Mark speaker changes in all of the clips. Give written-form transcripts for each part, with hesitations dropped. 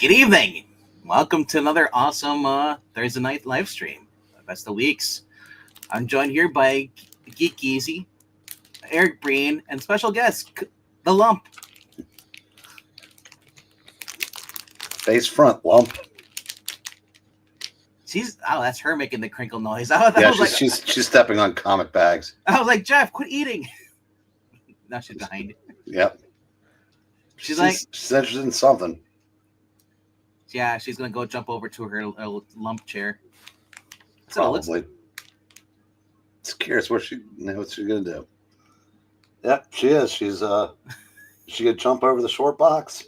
Speaker 1: Good evening. Welcome to another awesome Thursday night live stream. Best of weeks. I'm joined here by Geekeasy, Eric Breen, and special guest, the Lump.
Speaker 2: Face front, Lump.
Speaker 1: That's her making the crinkle noise.
Speaker 2: She's stepping on comic bags.
Speaker 1: I was like, Jeff, quit eating. Now she's behind.
Speaker 2: Yep.
Speaker 1: She's
Speaker 2: interested in something.
Speaker 1: Yeah, she's gonna go jump over to her lump chair.
Speaker 2: Probably. Just curious what's she gonna do. Yep, she is. She's she gonna jump over the short box.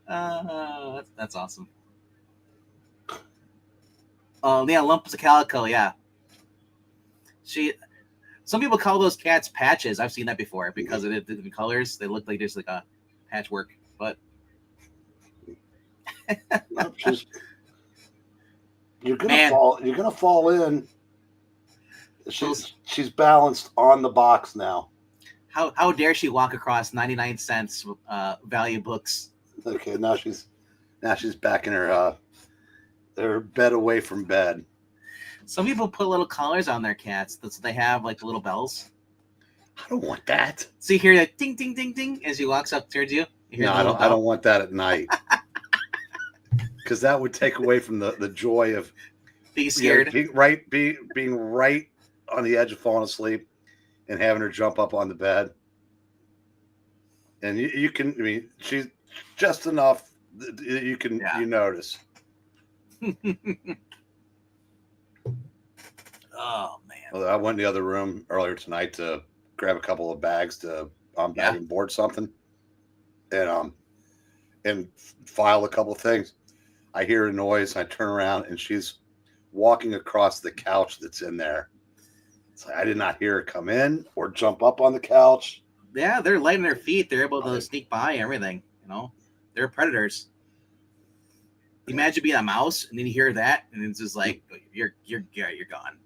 Speaker 1: That's awesome. Yeah, Lump is a calico. Yeah, Some people call those cats patches. I've seen that before because of the colors. They look like just like a patchwork. But
Speaker 2: you're gonna fall in. She's balanced on the box now.
Speaker 1: How dare she walk across 99 cents value books?
Speaker 2: Okay, now she's back in her bed away from bed.
Speaker 1: Some people put little collars on their cats so they have like little bells.
Speaker 2: I don't want that.
Speaker 1: So you hear that ding ding ding ding as he walks up towards you.
Speaker 2: No, I don't want that at night. Because that would take away from the joy of
Speaker 1: being scared.
Speaker 2: Being right on the edge of falling asleep and having her jump up on the bed. And you can, I mean, she's just enough you notice.
Speaker 1: Oh man!
Speaker 2: Well, I went in the other room earlier tonight to grab a couple of bags to bag and board something, and file a couple of things. I hear a noise. I turn around and she's walking across the couch that's in there. It's like I did not hear her come in or jump up on the couch.
Speaker 1: Yeah, they're light on their feet. They're able to sneak by everything. You know, they're predators. Imagine being a mouse and then you hear that and it's just like you're gone.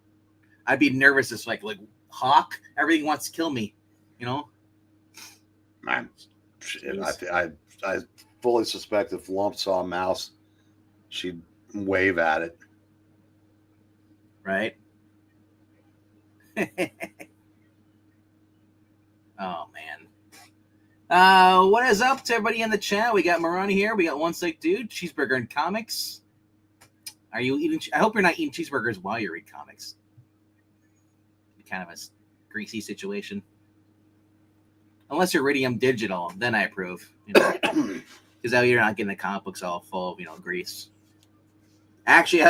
Speaker 1: I'd be nervous. It's like hawk. Everything wants to kill me. You know.
Speaker 2: Man, I fully suspect if Lump saw a mouse, she'd wave at it.
Speaker 1: Right. Oh man. What is up to everybody in the chat? We got Marani here. We got One Sick Dude, Cheeseburger and Comics. Are you eating? I hope you're not eating cheeseburgers while you read comics. Kind of a greasy situation. Unless you're reading them digital, then I approve. You know, because now you're not getting the comic books all full of grease. Actually,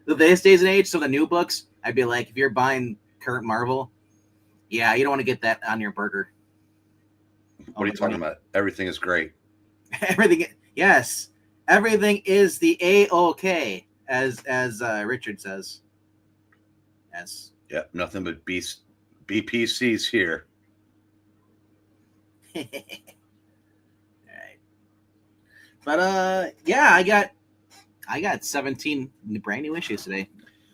Speaker 1: this days and age, so the new books, I'd be like, if you're buying current Marvel, yeah, you don't want to get that on your burger.
Speaker 2: What are you talking about? Everything is great.
Speaker 1: Everything, yes. Everything is the A-OK, as Richard says. Yes.
Speaker 2: Yeah, nothing but BPCs here.
Speaker 1: All right. But yeah, I got 17 brand new issues today.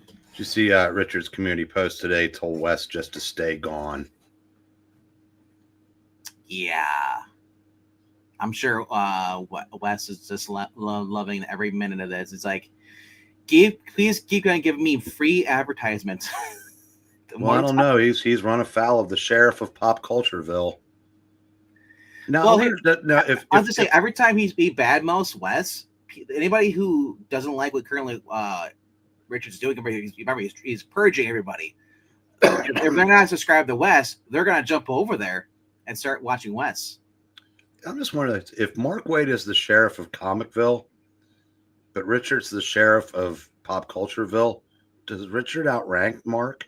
Speaker 2: Did you see Richard's community post today told Wes just to stay gone?
Speaker 1: Yeah. I'm sure Wes is just loving every minute of this. It's like, please keep going to give me free advertisements.
Speaker 2: Well, I don't know. He's run afoul of the sheriff of Pop Cultureville.
Speaker 1: No, I'll just say every time he badmouths Wes, anybody who doesn't like what currently Richard's doing, remember he's purging everybody. If they're not subscribed to Wes, they're gonna jump over there and start watching Wes.
Speaker 2: I'm just wondering if Mark Waid is the sheriff of Comicville, but Richard's the sheriff of Pop Cultureville. Does Richard outrank Mark?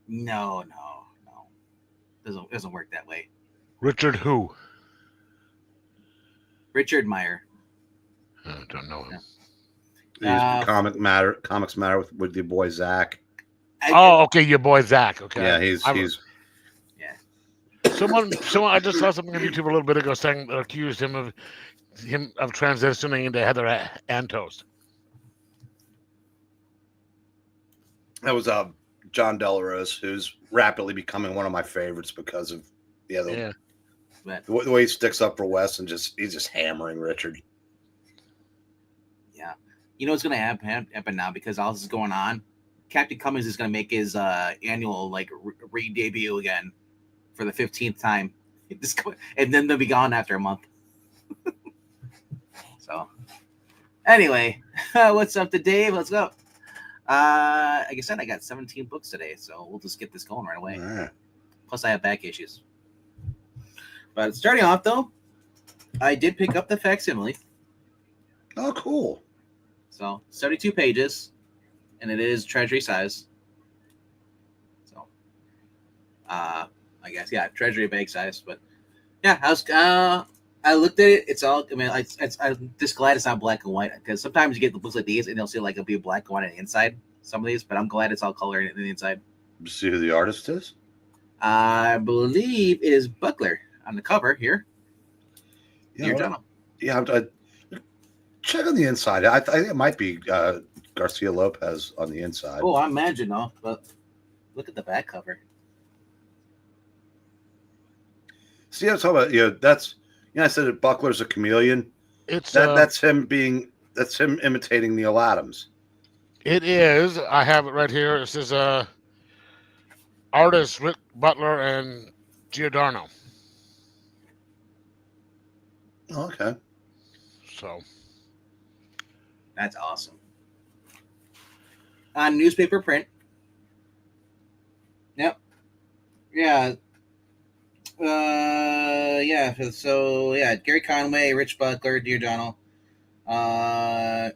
Speaker 1: No. Doesn't work that way.
Speaker 3: Richard who?
Speaker 1: Richard Meyer.
Speaker 3: I don't know him.
Speaker 2: He's Comics Matter with your boy Zach.
Speaker 3: Okay, your boy Zach. Okay.
Speaker 2: Yeah, he's
Speaker 1: yeah.
Speaker 3: Someone. I just saw something on YouTube a little bit ago saying accused him of transitioning into Heather Antos.
Speaker 2: That was John Delarose, who's rapidly becoming one of my favorites because of
Speaker 1: But
Speaker 2: The way he sticks up for Wes and he's just hammering Richard.
Speaker 1: yeah, you know what's gonna happen now because all this is going on. Captain Cummings is gonna make his annual like re-debut again for the 15th time, and then they'll be gone after a month. So anyway, what's up to Dave? Let's go. Like I said, I got 17 books today, so we'll just get this going right away.
Speaker 2: All right.
Speaker 1: Plus, I have back issues. But starting off, though, I did pick up the facsimile.
Speaker 2: Oh, cool.
Speaker 1: So 72 pages, and it is treasury size. So, I guess treasury bag size. But yeah, I looked at it. It's all. I mean, I'm just glad it's not black and white because sometimes you get the books like these and they'll see like it'll be black and white on the inside. Some of these, but I'm glad it's all color in the inside.
Speaker 2: You see who the artist is?
Speaker 1: I believe it is Buckler on the cover here.
Speaker 2: Yeah,
Speaker 1: Your journal.
Speaker 2: Yeah. Check on the inside. I think it might be Garcia Lopez on the inside.
Speaker 1: Oh, I imagine though. But look at the back cover.
Speaker 2: See, I'm talking about. That's. I said that Buckler's a chameleon.
Speaker 3: It's
Speaker 2: that's him imitating Neil Adams.
Speaker 3: It is. I have it right here. It says artists Rick Butler and Giordano.
Speaker 2: Okay.
Speaker 3: So
Speaker 1: that's awesome. On newspaper print. Yep. Yeah. So Gary Conway, Rich Butler, Giordano. And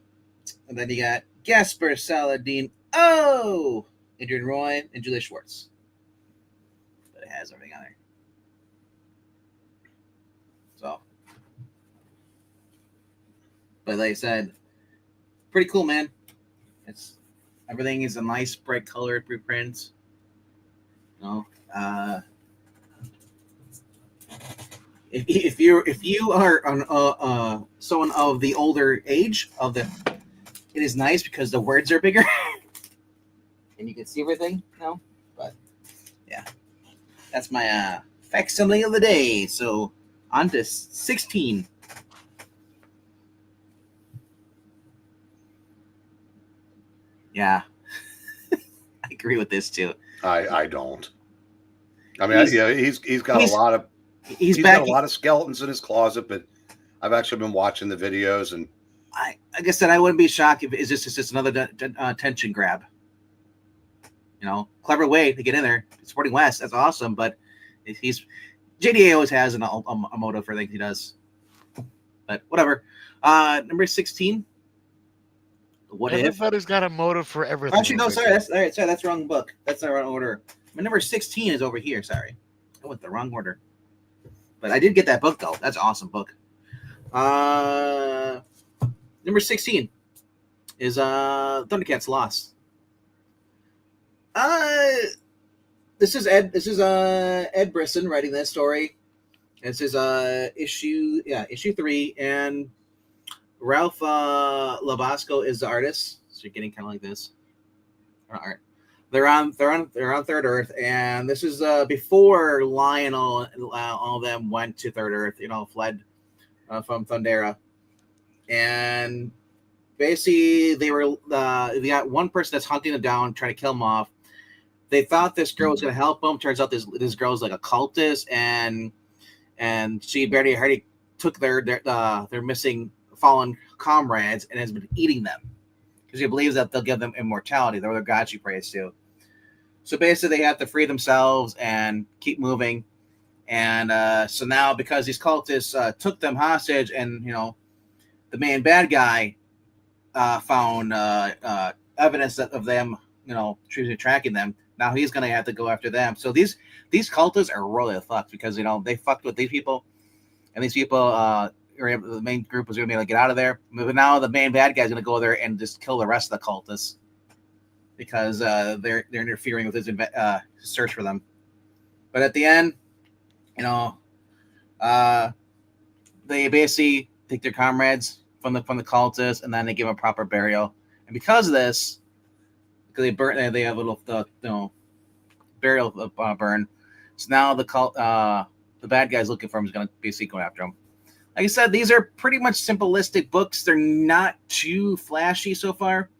Speaker 1: then you got Gasper Saladin. Oh, Adrian Roy and Julia Schwartz. But it has everything on there. So, but like I said, pretty cool, man. Everything is a nice, bright colored preprint. If you are on someone of the older age it is nice because the words are bigger and you can see everything. But yeah, that's my facsimile of the day. So on to 16. Yeah, I agree with this too.
Speaker 2: I don't. I mean, he's got a lot of. He's got a lot of skeletons in his closet, but I've actually been watching the videos, and
Speaker 1: like I said, I wouldn't be shocked if it's just another attention grab. Clever way to get in there, supporting West. That's awesome, but JDA always has a motive for things he does. But whatever. Number 16. What
Speaker 3: everybody's got a motive for everything.
Speaker 1: Actually, no, sorry, that's the wrong book. That's the wrong order. My number 16 is over here. Sorry, I went the wrong order. But I did get that book, though. That's an awesome book. Number 16 is Thundercats Lost. This is Ed Brisson writing this story. This is issue 3, and Ralph Labasco is the artist. So you're getting kind of like this. Art. They're on Third Earth, and this is before Lionel and all of them went to Third Earth. Fled from Thundera, and basically they got one person that's hunting them down, trying to kill them off. They thought this girl was going to help them. Turns out this girl's like a cultist, and she already took their missing fallen comrades and has been eating them because she believes that they'll give them immortality. They're the god she prays to. So basically, they have to free themselves and keep moving. And so now, because these cultists took them hostage, and the main bad guy found evidence of them, tracking them. Now he's going to have to go after them. So these cultists are really fucked because they fucked with these people, and these people. The main group was going to be able to get out of there, but now the main bad guy is going to go there and just kill the rest of the cultists because they're interfering with his search for them. But at the end, they basically take their comrades from the cultists, and then they give them a proper burial. And because of this, because they have a little burial burn. So now the the bad guy's looking for him is going to be going after him. Like I said, these are pretty much simplistic books. They're not too flashy so far.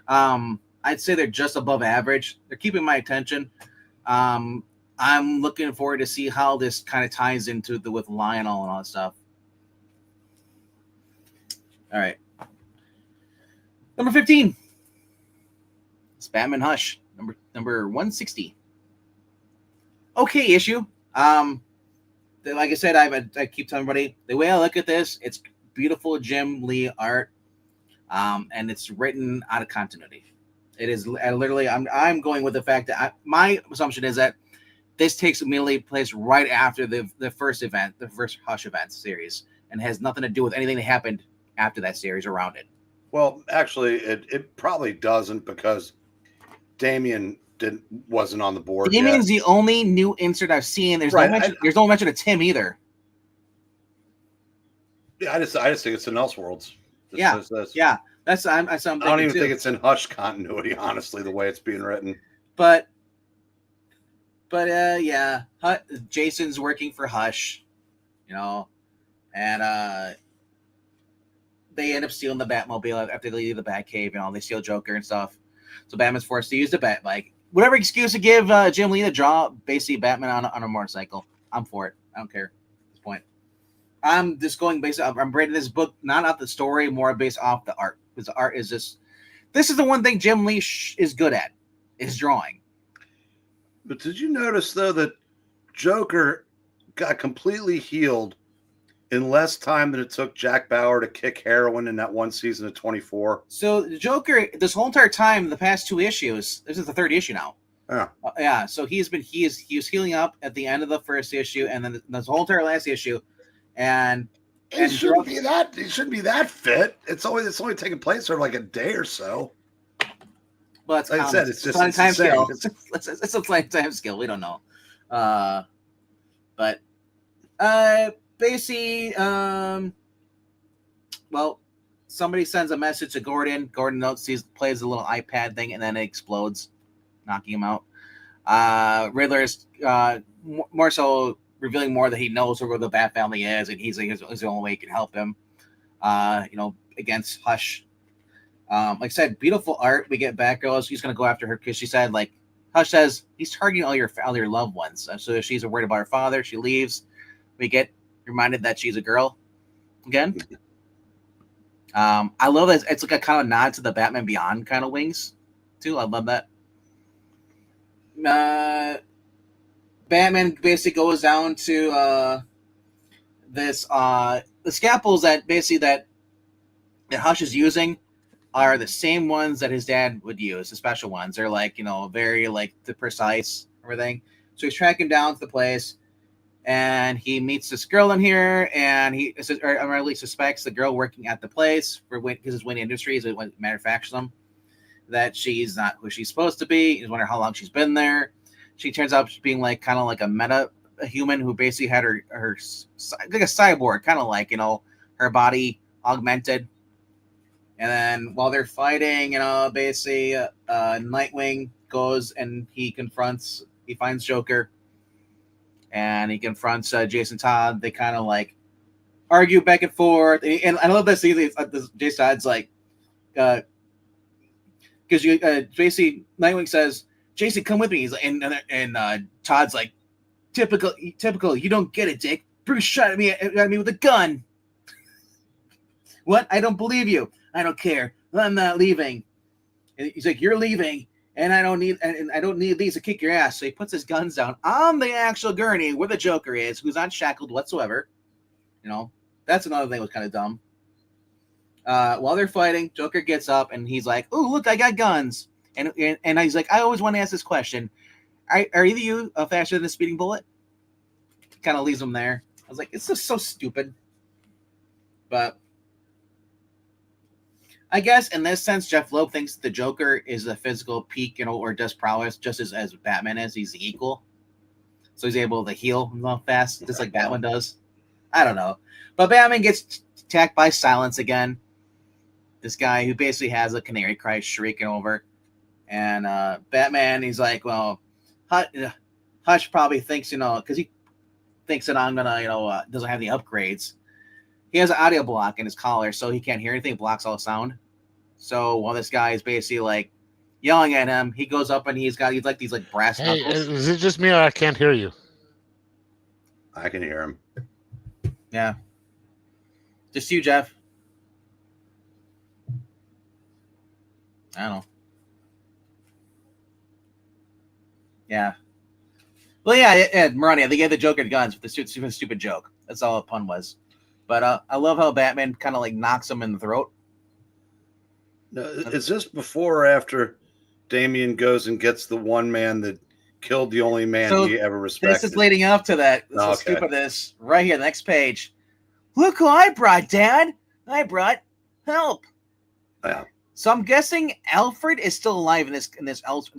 Speaker 1: I'd say they're just above average. They're keeping my attention. I'm looking forward to see how this kind of ties into with Lionel and all that stuff. All right. Number 15. It's Batman Hush. Number 160. Okay, issue. Like I said, I keep telling everybody, the way I look at this, it's beautiful Jim Lee art, and it's written out of continuity. It is literally. I'm going with the fact that my assumption is that this takes immediately place right after the first event, the first Hush event series, and has nothing to do with anything that happened after that series around it.
Speaker 2: Well, actually, it probably doesn't, because Damian wasn't on the board.
Speaker 1: Damian's the only new insert I've seen. There's no mention of Tim either.
Speaker 2: Yeah, I just think it's in Elseworlds.
Speaker 1: Yeah. That's I don't
Speaker 2: even think it's in Hush continuity, honestly, the way it's being written.
Speaker 1: But yeah, Jason's working for Hush, and they end up stealing the Batmobile after they leave the Batcave. They steal Joker and stuff. So Batman's forced to use the Batbike. Whatever excuse to give Jim Lee to draw basically Batman on a motorcycle, I'm for it. I don't care at this point. I'm just going based off. I'm reading this book not off the story, more based off the art. Because the art is just. This is the one thing Jim Lee is good at, is drawing.
Speaker 2: But did you notice though that Joker got completely healed in less time than it took Jack Bauer to kick heroin in that one season of 24?
Speaker 1: So the Joker, this whole entire time, the past two issues, this is the third issue now.
Speaker 2: Yeah.
Speaker 1: So he was healing up at the end of the first issue, and then this whole entire last issue, and
Speaker 2: it shouldn't be that fit. It's only taking place for like a day or so.
Speaker 1: Well, it's
Speaker 2: like I said, it's just
Speaker 1: a time scale. It's a flight time scale. We don't know, but basically, well, somebody sends a message to Gordon. Gordon plays a little iPad thing, and then it explodes, knocking him out. Riddler's more so revealing more that he knows where the Bat family is, and he's the only way he can help him. Against Hush. Like I said, beautiful art. We get Batgirl. She's gonna go after her because she said, like, Hush says he's targeting all your loved ones. So if she's worried about her father, she leaves. We get reminded that she's a girl again. I love that it's like a kind of nod to the Batman Beyond kind of wings too. I love that. Batman basically goes down to the scalpels that Hush is using are the same ones that his dad would use. The special ones. They're like, very like the precise everything. So he's tracking down to the place, and he meets this girl in here, and he or at least suspects the girl working at the place because it's Wayne Industries, it manufactures them, that she's not who she's supposed to be. He's wondering how long she's been there. She turns out being like kind of like a human who basically had her like a cyborg, kind of like her body augmented. And then while they're fighting, basically Nightwing goes and he finds Joker, and he confronts Jason Todd. They kind of like argue back and forth, and I love this. Jason Todd's like, because basically Nightwing says, "Jason, come with me." He's like, and Todd's like, typical. You don't get it, Dick. Bruce shot at me with a gun. What? I don't believe you. I don't care. I'm not leaving. And he's like, "You're leaving, and I don't need these to kick your ass." So he puts his guns down on the actual gurney where the Joker is, who's not shackled whatsoever. That's another thing that was kind of dumb. While they're fighting, Joker gets up and he's like, "Oh, look, I got guns." And he's like, "I always want to ask this question. Are either you faster than a speeding bullet?" Kind of leaves him there. I was like, it's just so stupid. But I guess in this sense, Jeff Loeb thinks the Joker is a physical peak, or does prowess just as Batman is. He's the equal. So he's able to heal fast, just like Batman does. I don't know. But Batman gets attacked by Silence again. This guy who basically has a canary cry shrieking over. And Batman, he's like, well, Hush probably thinks, because thinks that I'm gonna, doesn't have any upgrades. He has an audio block in his collar, so he can't hear anything. It blocks all sound. So while this guy is basically like yelling at him, he goes up and he's like these like brass
Speaker 3: Hey,
Speaker 1: knuckles.
Speaker 3: is it just me or I can't hear you?
Speaker 2: I can hear him.
Speaker 1: Yeah, just you, Jeff. I don't know. Yeah. Well, yeah, Marani, they gave the Joker guns with the stupid joke. That's all a pun was. But I love how Batman kind of like knocks him in the throat.
Speaker 2: No, is this before or after Damian goes and gets the one man that killed the only man he ever respected?
Speaker 1: This is leading up to that. This
Speaker 2: Okay.
Speaker 1: is stupidness right here, the next page. Look who I brought, Dad. I brought help.
Speaker 2: Yeah.
Speaker 1: So I'm guessing Alfred is still alive in this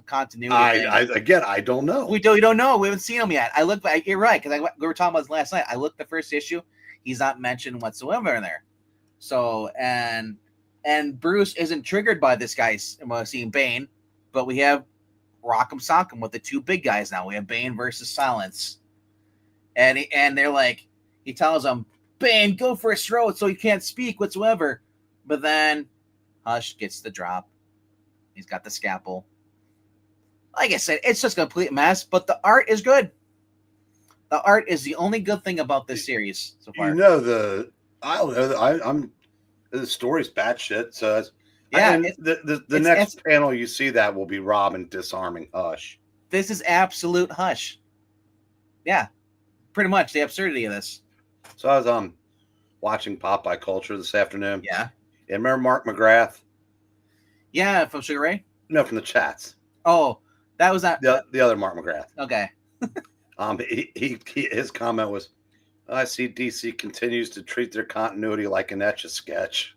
Speaker 1: continuity.
Speaker 2: I don't know.
Speaker 1: We don't know. We haven't seen him yet. I looked. You're right, because we were talking about this last night. I looked the first issue. He's not mentioned whatsoever in there. So and Bruce isn't triggered by this guy seeing Bane, but we have Rock'em Sock'em with the two big guys now. We have Bane versus Silence, and they're like, he tells him, Bane, go for his throat so he can't speak whatsoever. But then Hush gets the drop. He's got the scalpel. Like I said, it's just a complete mess, but the art is good. The art is the only good thing about this series so far.
Speaker 2: The story's batshit. So the next panel you see that will be Robin disarming Hush.
Speaker 1: This is absolute Hush. Yeah, pretty much the absurdity of this.
Speaker 2: So I was watching Popeye Culture this afternoon.
Speaker 1: Yeah.
Speaker 2: And remember Mark McGrath?
Speaker 1: Yeah, from Sugar Ray?
Speaker 2: No, from the chats.
Speaker 1: Oh, that was not
Speaker 2: the other Mark McGrath.
Speaker 1: Okay.
Speaker 2: His comment was, I see DC continues to treat their continuity like an Etch-a-Sketch.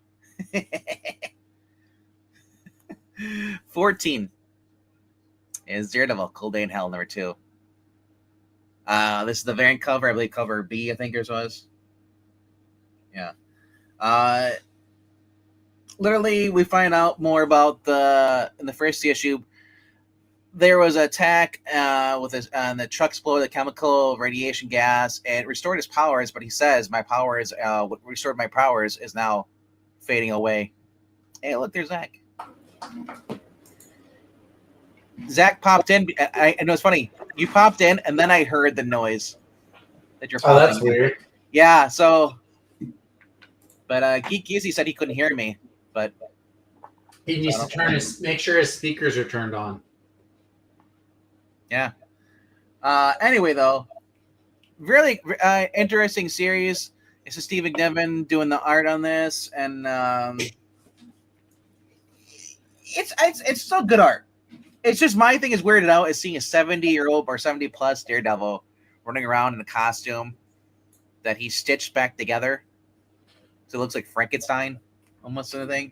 Speaker 1: 14 is Daredevil, Cold Day in Hell, number 2. This is the variant cover, I believe cover B, I think yours was. Yeah. Literally, we find out more about in the first issue. There was an attack and the truck exploded, the chemical radiation gas. It restored his powers, but he says, my powers, what restored my powers is now fading away. Hey, look, there's Zach. Zach popped in. I know it's funny. You popped in, and then I heard the noise that you're popping.
Speaker 4: Oh, that's weird.
Speaker 1: Yeah, so... But Geekeasy said he couldn't hear me, but...
Speaker 4: He needs to make sure his speakers are turned on.
Speaker 1: Yeah. Anyway, though, really interesting series. This is Steve McNiven doing the art on this, and it's still good art. It's just my thing is weirded out is seeing a 70-year-old or 70-plus Daredevil running around in a costume that he stitched back together, so it looks like Frankenstein almost sort of thing.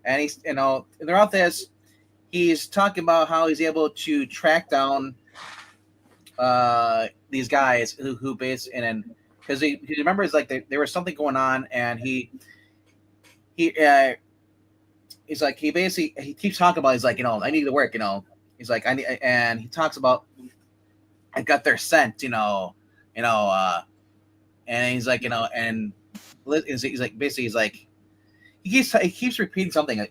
Speaker 1: And he's throughout this, he's talking about how he's able to track down these guys who base and because he remembers like there was something going on, and he's like he keeps talking about, he's like, I need to work, he's like and he talks about I got their scent, and he's like, and he's like basically he's like he keeps repeating something.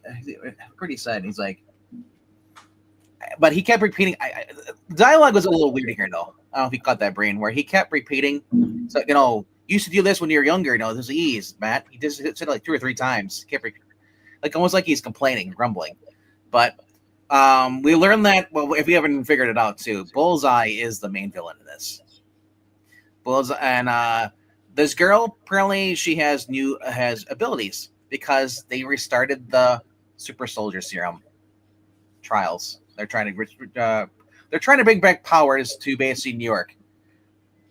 Speaker 1: Pretty sad. He's like, but he kept repeating. Dialogue was a little weird here, though. I don't know if you caught that, Brain, where he kept repeating. So, you used to do this when you were younger. There's ease, Matt. He just said it like 2 or 3 times. Kept like almost like he's complaining, grumbling. But we learned that, well, if you haven't figured it out too, Bullseye is the main villain in this. Bullseye, and this girl apparently she has abilities because they restarted the super soldier serum trials. They're trying to bring back powers to basically New York.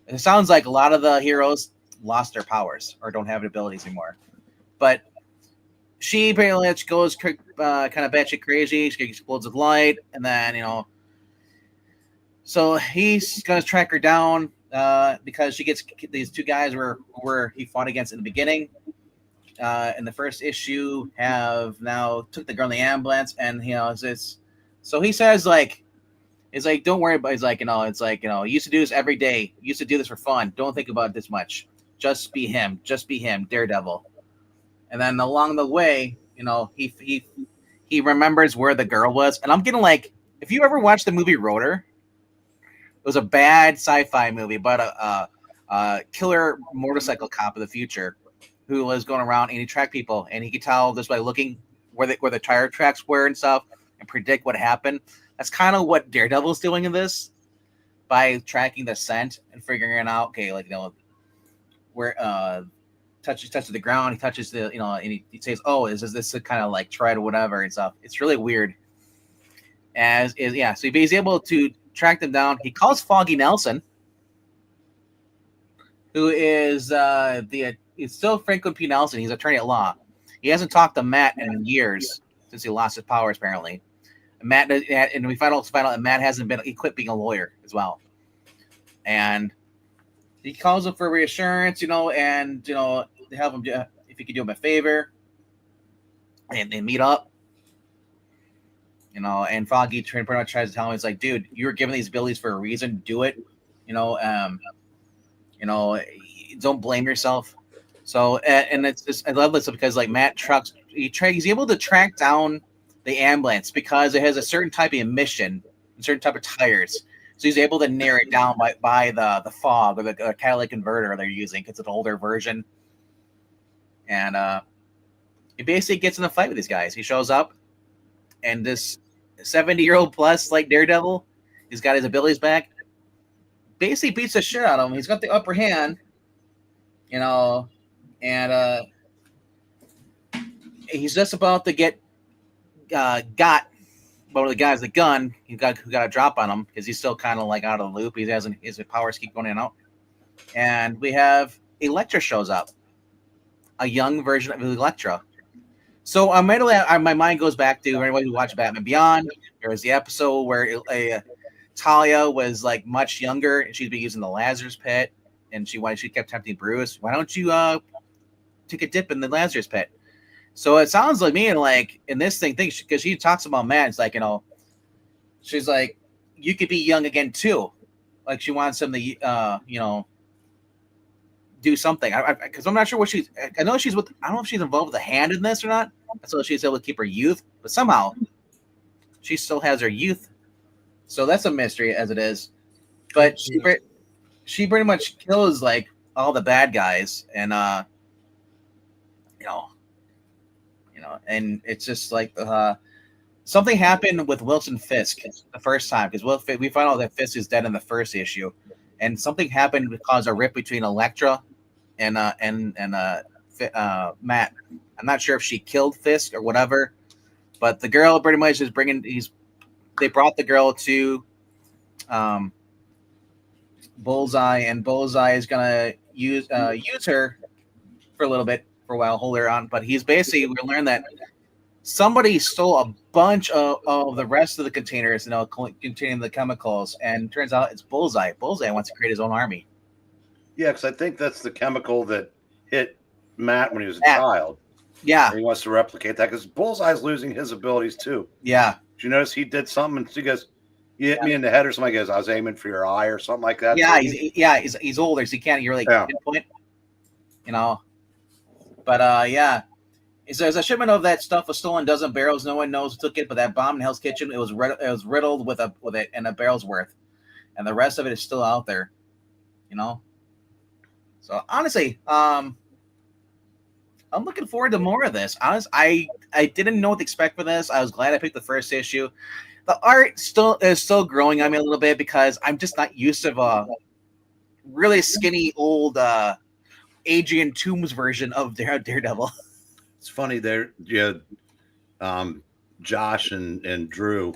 Speaker 1: It sounds like a lot of the heroes lost their powers or don't have abilities anymore. But she apparently goes kind of batshit crazy. She explodes with light, and then so he's gonna track her down because she gets these 2 guys where he fought against in the beginning. In the first issue, have now took the girl in the ambulance, and it's so he says like He's like, don't worry about. He's like, it's like, you used to do this every day. You used to do this for fun. Don't think about it this much. Just be him. Just be him, Daredevil. And then along the way, he remembers where the girl was. And I'm getting like, if you ever watched the movie Rotor, it was a bad sci-fi movie about a killer motorcycle cop of the future who was going around and he tracked people, and he could tell just by looking where the tire tracks were and stuff and predict what happened. That's kind of what Daredevil's doing in this by tracking the scent and figuring out, okay, like, where touches the ground, he touches the, and he says, oh, is this kind of like tread or whatever and stuff. It's really weird. So he's able to track them down. He calls Foggy Nelson, who is it's still Franklin P. Nelson. He's attorney at law. He hasn't talked to Matt in years since he lost his powers, apparently. And we find out that Matt hasn't been equipped being a lawyer as well. And he calls him for reassurance, and to help him if he could do him a favor, and they meet up. And Foggy pretty much tries to tell him, he's like, dude, you were given these abilities for a reason. Do it. Don't blame yourself. So, and it's just, I love this because like Matt he's able to track down the ambulance because it has a certain type of emission, a certain type of tires. So he's able to narrow it down by the fog or the catalytic converter they're using because it's an older version. And he basically gets in a fight with these guys. He shows up, and this 70-year-old plus like Daredevil, he's got his abilities back, basically beats the shit out of him. He's got the upper hand, and he's just about to get got one of the guys the gun. Who got a drop on him because he's still kind of like out of the loop. His powers keep going in and out, and we have Elektra shows up, a young version of Elektra. So immediately, my mind goes back to everybody who watched Batman Beyond. There was the episode where Talia was like much younger, and she'd been using the Lazarus Pit, and she kept tempting Bruce. Why don't you take a dip in the Lazarus Pit? So it sounds like me, and like in this thing, because she talks about Matt, it's like she's like, you could be young again too. Like she wants him to do something. Because I'm not sure what she's. I know she's with. I don't know if she's involved with a hand in this or not. So she's able to keep her youth, but somehow she still has her youth. So that's a mystery as it is. But she pretty much kills like all the bad guys, and and it's just like something happened with Wilson Fisk the first time because we find out that Fisk is dead in the first issue, and something happened to cause a rift between Elektra and Matt. I'm not sure if she killed Fisk or whatever, but the girl pretty much is they brought the girl to Bullseye, and Bullseye is gonna use her for a little bit for a while, hold her on. But he's basically we learned that somebody stole a bunch of the rest of the containers, containing the chemicals, and turns out it's Bullseye. Bullseye wants to create his own army.
Speaker 2: Yeah, because I think that's the chemical that hit Matt when he was a child.
Speaker 1: Yeah.
Speaker 2: And he wants to replicate that because Bullseye's losing his abilities too.
Speaker 1: Yeah.
Speaker 2: Did you notice he did something and she goes, you hit me in the head or something? He goes, I was aiming for your eye or something like that.
Speaker 1: Yeah, he's older, so he can't really pinpoint. But yeah. So as a shipment of that stuff was stolen, dozen barrels. No one knows who took it, but that bomb in Hell's Kitchen, it was riddled with it and a barrel's worth, and the rest of it is still out there. So honestly, I'm looking forward to more of this. I didn't know what to expect for this. I was glad I picked the first issue. The art is still growing on me a little bit because I'm just not used to a really skinny old Adrian Toomes version of Daredevil.
Speaker 2: It's funny there. Josh and Drew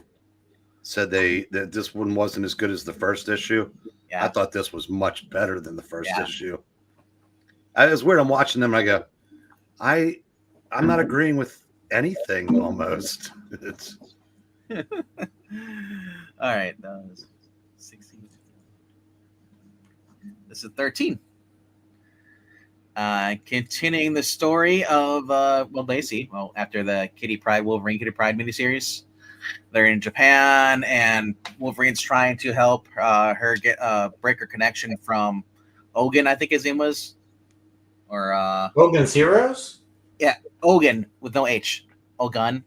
Speaker 2: said that this one wasn't as good as the first issue. Yeah. I thought this was much better than the first issue. It's weird. I'm watching them and I go, I'm not agreeing with anything almost. It's
Speaker 1: all right. That was 16. This is 13. Continuing the story of after the Wolverine Kitty Pryde miniseries, they're in Japan, and Wolverine's trying to help her get break her connection from Ogun, I think his name was, or
Speaker 4: Logan's Heroes?
Speaker 1: Ogun with no H, Ogun.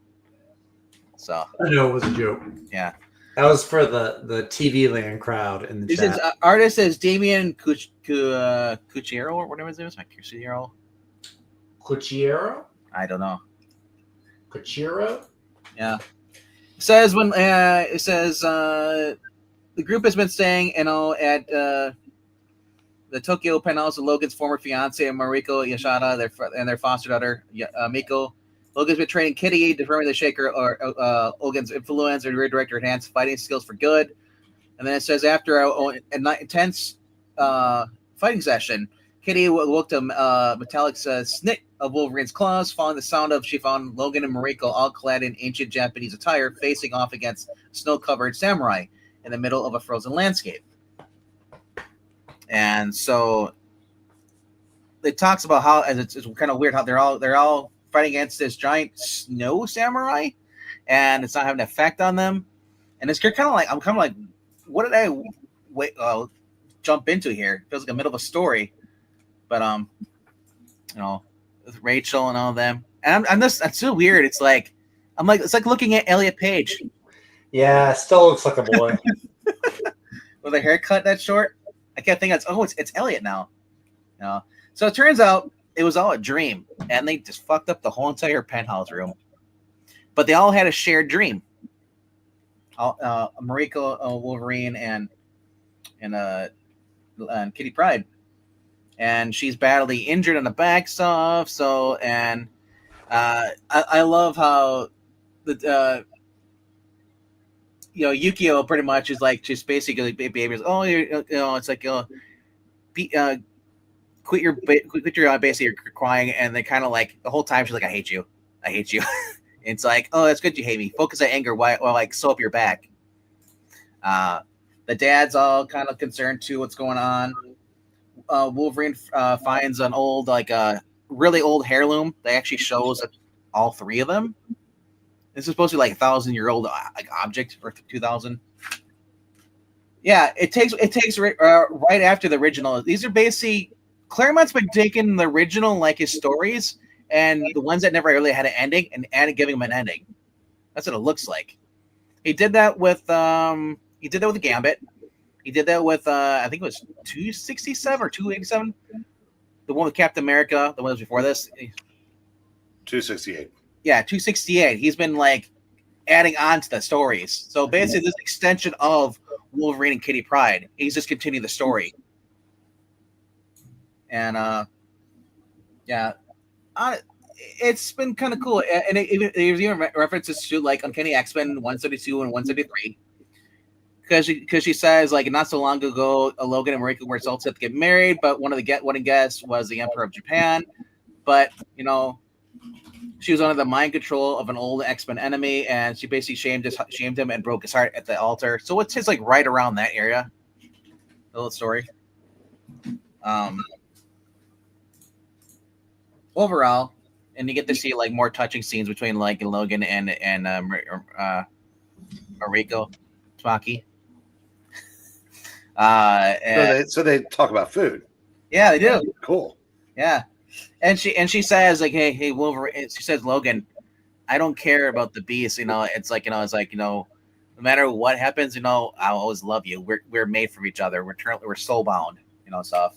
Speaker 1: So
Speaker 4: I know it was a joke.
Speaker 1: yeah,
Speaker 4: That was for the TV land crowd in the
Speaker 1: this
Speaker 4: chat.
Speaker 1: is artist is Damien Cucchiero or whatever his name is, Cucchiero.
Speaker 4: Cucchiero?
Speaker 1: I don't know.
Speaker 4: Cucchiero?
Speaker 1: Yeah. It says the group has been staying, at the Tokyo penthouse of Logan's former fiance Mariko Yashada, their foster daughter Miko. Logan's been training Kitty, determined to shake her or Logan's influence and redirect her enhanced fighting skills for good. And then it says after an intense fighting session, Kitty woke to metallic snit of Wolverine's claws. Following the sound of, she found Logan and Mariko all clad in ancient Japanese attire, facing off against snow-covered samurai in the middle of a frozen landscape. And so it talks about how, and it's kind of weird how they're all fighting against this giant snow samurai, and it's not having an effect on them. And it's kind of like, I'm kind of like, what did I jump into here? It feels like the middle of a story, but with Rachel and all of them, and that's so weird. It's like it's like looking at Elliot Page.
Speaker 4: Yeah, still looks like a boy.
Speaker 1: With a haircut that short. I kept thinking it's Elliot now. So it turns out it was all a dream, and they just fucked up the whole entire penthouse room. But they all had a shared dream. Mariko, Wolverine, and Kitty Pryde, and she's badly injured on the back stuff. So, and I love how the Yukio pretty much is like just basically babies. Oh, it's like quit your basically you're crying, and they kind of like the whole time she's like, I hate you. It's like, oh, that's good you hate me. Focus on anger while like sew up your back. The dad's all kind of concerned too what's going on. Wolverine finds an old, like a really old heirloom that actually shows all three of them. This is supposed to be like 1,000-year-old like object for 2,000. Yeah, it takes right after the original. These are basically Claremont's been taking the original like his stories and the ones that never really had an ending and giving them an ending. That's what it looks like. He did that with Gambit. He did that with I think it was 267 or 287. The one with Captain America, the one that was before this.
Speaker 2: 268.
Speaker 1: Yeah, 268. He's been like adding on to the stories. So basically this extension of Wolverine and Kitty Pryde. He's just continuing the story. And it's been kind of cool. And there's even references to like Uncanny X-Men 172 and 173. Because she says like not so long ago, Logan and Mariko were set to get married, but one of the guests was the Emperor of Japan. But she was under the mind control of an old X-Men enemy, and she basically shamed him and broke his heart at the altar. So it's just like right around that area. The little story. Overall, and you get to see like more touching scenes between like Logan and Mariko Tamaki.
Speaker 2: So they talk about food.
Speaker 1: Yeah, they do.
Speaker 2: Cool.
Speaker 1: Yeah, and she says like, hey, Wolverine. She says, Logan, I don't care about the beast. It's like no matter what happens, I'll always love you. We're made for each other. We're soul bound. Stuff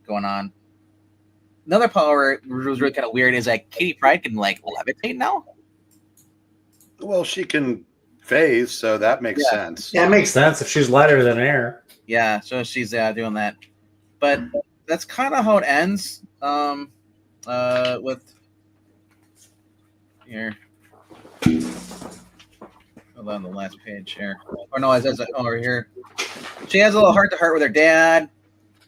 Speaker 1: going on. Another power was really kind of weird is that Kitty Pryde can like levitate now.
Speaker 2: Well, she can phase, so that makes sense.
Speaker 4: Yeah, it makes sense if she's lighter than air.
Speaker 1: Yeah, so she's doing that. But that's kind of how it ends. With here. Hold on, the last page here. Or no, it says over here. She has a little heart-to-heart with her dad,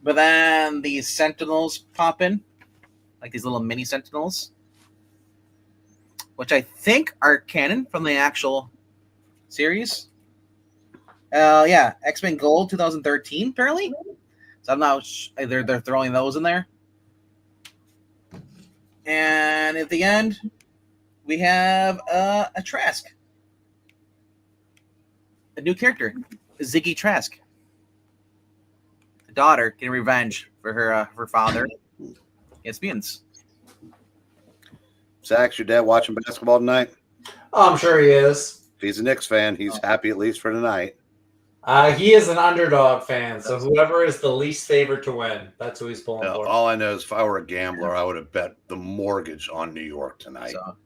Speaker 1: but then these Sentinels pop in, like these little mini Sentinels, which I think are canon from the actual series. Yeah, X-Men Gold 2013, apparently. So I'm not. They're throwing those in there. And at the end, we have a Trask. a new character, Ziggy Trask. The daughter getting revenge for her father. It's mutants.
Speaker 2: Zach, your dad watching basketball tonight?
Speaker 4: Oh, I'm sure he is.
Speaker 2: If he's a Knicks fan, he's happy at least for tonight.
Speaker 4: He is an underdog fan, so whoever is the least favorite to win, that's who he's pulling for.
Speaker 2: All I know is if I were a gambler, I would have bet the mortgage on New York tonight.
Speaker 1: So,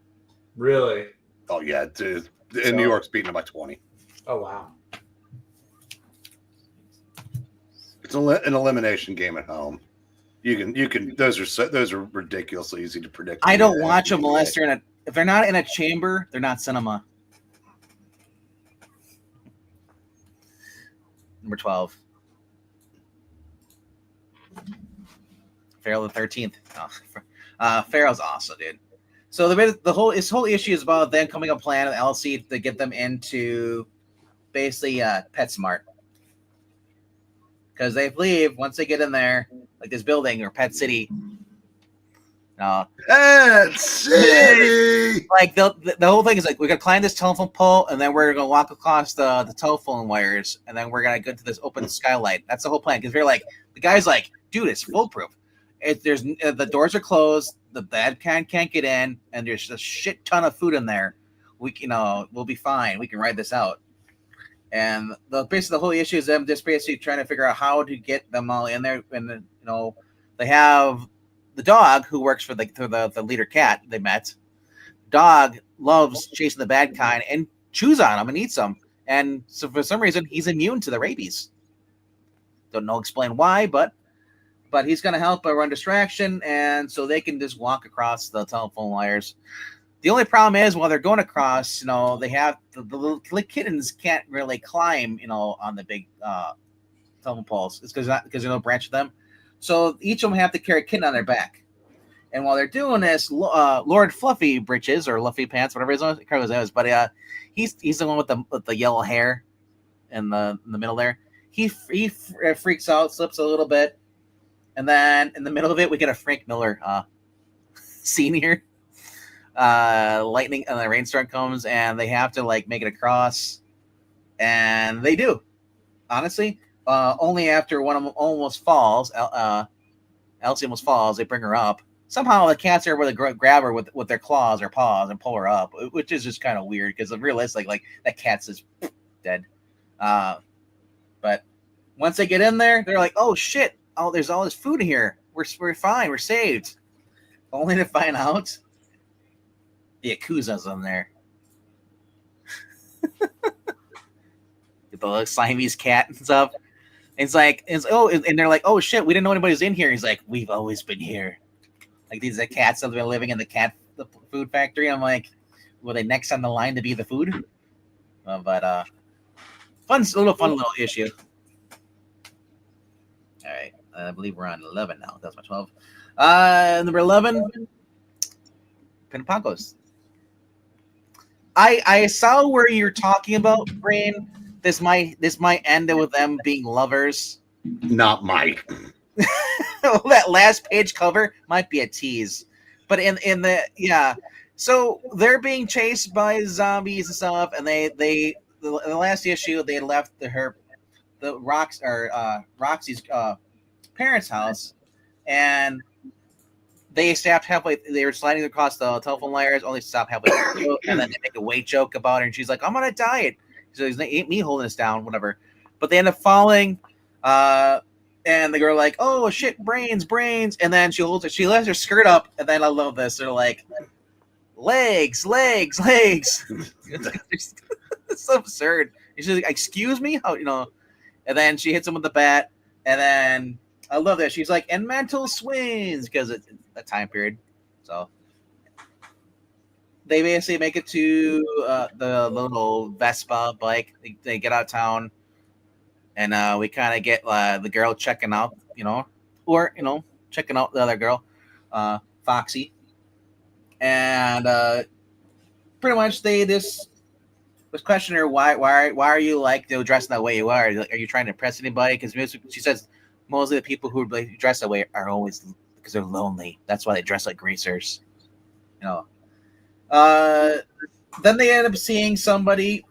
Speaker 4: Really?
Speaker 2: Oh yeah, dude. New York's beating them by 20.
Speaker 4: Oh wow.
Speaker 2: It's an elimination game at home. You can. Those are ridiculously easy to predict.
Speaker 1: I don't watch them unless if they're not in a chamber, they're not cinema. Number 12. Pharaoh the 13th. Pharaoh's awesome, dude. So the whole issue is about them coming up plan with LC to get them into basically PetSmart. Because they believe once they get in there, like this building or Pet City,
Speaker 2: Pet City.
Speaker 1: Like the whole thing is like we're gonna climb this telephone pole and then we're gonna walk across the telephone wires and then we're gonna go to this open skylight. That's the whole plan. Because we're like the guy's like, dude, it's foolproof. There's the doors are closed, the bad can't get in, and there's a shit ton of food in there. We'll be fine. We can ride this out. And basically the whole issue is them just basically trying to figure out how to get them all in there. And they have the dog who works for the leader cat they met. Dog loves chasing the bad kind and chews on them and eats them. And so for some reason he's immune to the rabies. Don't know explain why, but he's going to help run distraction, and so they can just walk across the telephone wires. The only problem is while they're going across, they have the little kittens can't really climb, on the big telephone poles. It's because there's no branch of them. So each of them have to carry a kitten on their back. And while they're doing this, Lord Fluffy Britches or Luffy Pants, whatever his name is, but he's the one with the yellow hair in the middle there. He freaks out, slips a little bit. And then in the middle of it, we get a Frank Miller scene here. Lightning and the rainstorm comes, and they have to make it across, and they do. Honestly, only after one of them almost falls, Elsie almost falls. They bring her up. Somehow the cats are able to grab her with their claws or paws and pull her up, which is just kind of weird because realistic, that cat's is dead. But once they get in there, they're like, "Oh shit! Oh, there's all this food in here. We're fine. We're saved." Only to find out the Yakuza's in there. The Siamese cat and stuff. And and they're like, "Oh shit, we didn't know anybody's in here." He's like, "We've always been here." Like these are cats that have been living in the food factory. I'm like, were they next on the line to be the food? But fun little issue. All right, I believe we're on 11 now. That's my 12. Number 11, Pinapacos. I saw where you're talking about, Brain. This might end with them being lovers.
Speaker 2: Not Mike.
Speaker 1: That last page cover might be a tease, but so they're being chased by zombies and stuff, and the last issue they left Roxy's parents' house, and they stopped halfway. They were sliding across the telephone wires, only stopped halfway through, and then they make a weight joke about her, and she's like, "I'm gonna diet." So it ain't me holding this down, whatever. But they end up falling, and the girl like, "Oh shit, brains," and then she lets her skirt up, and then I love this. They're like, legs. It's so absurd. She's like, "Excuse me, how?" And then she hits him with the bat, and then I love that she's like, "and mental swings," because it's a time period. So they basically make it to the little Vespa bike. They get out of town, and we kind of get the girl checking out, checking out the other girl, Foxy, and pretty much they just was questioning her why are you dressing that way you are? Are you trying to impress anybody? Because she says mostly the people who dress that way are always because they're lonely. That's why they dress like greasers. Then they end up seeing somebody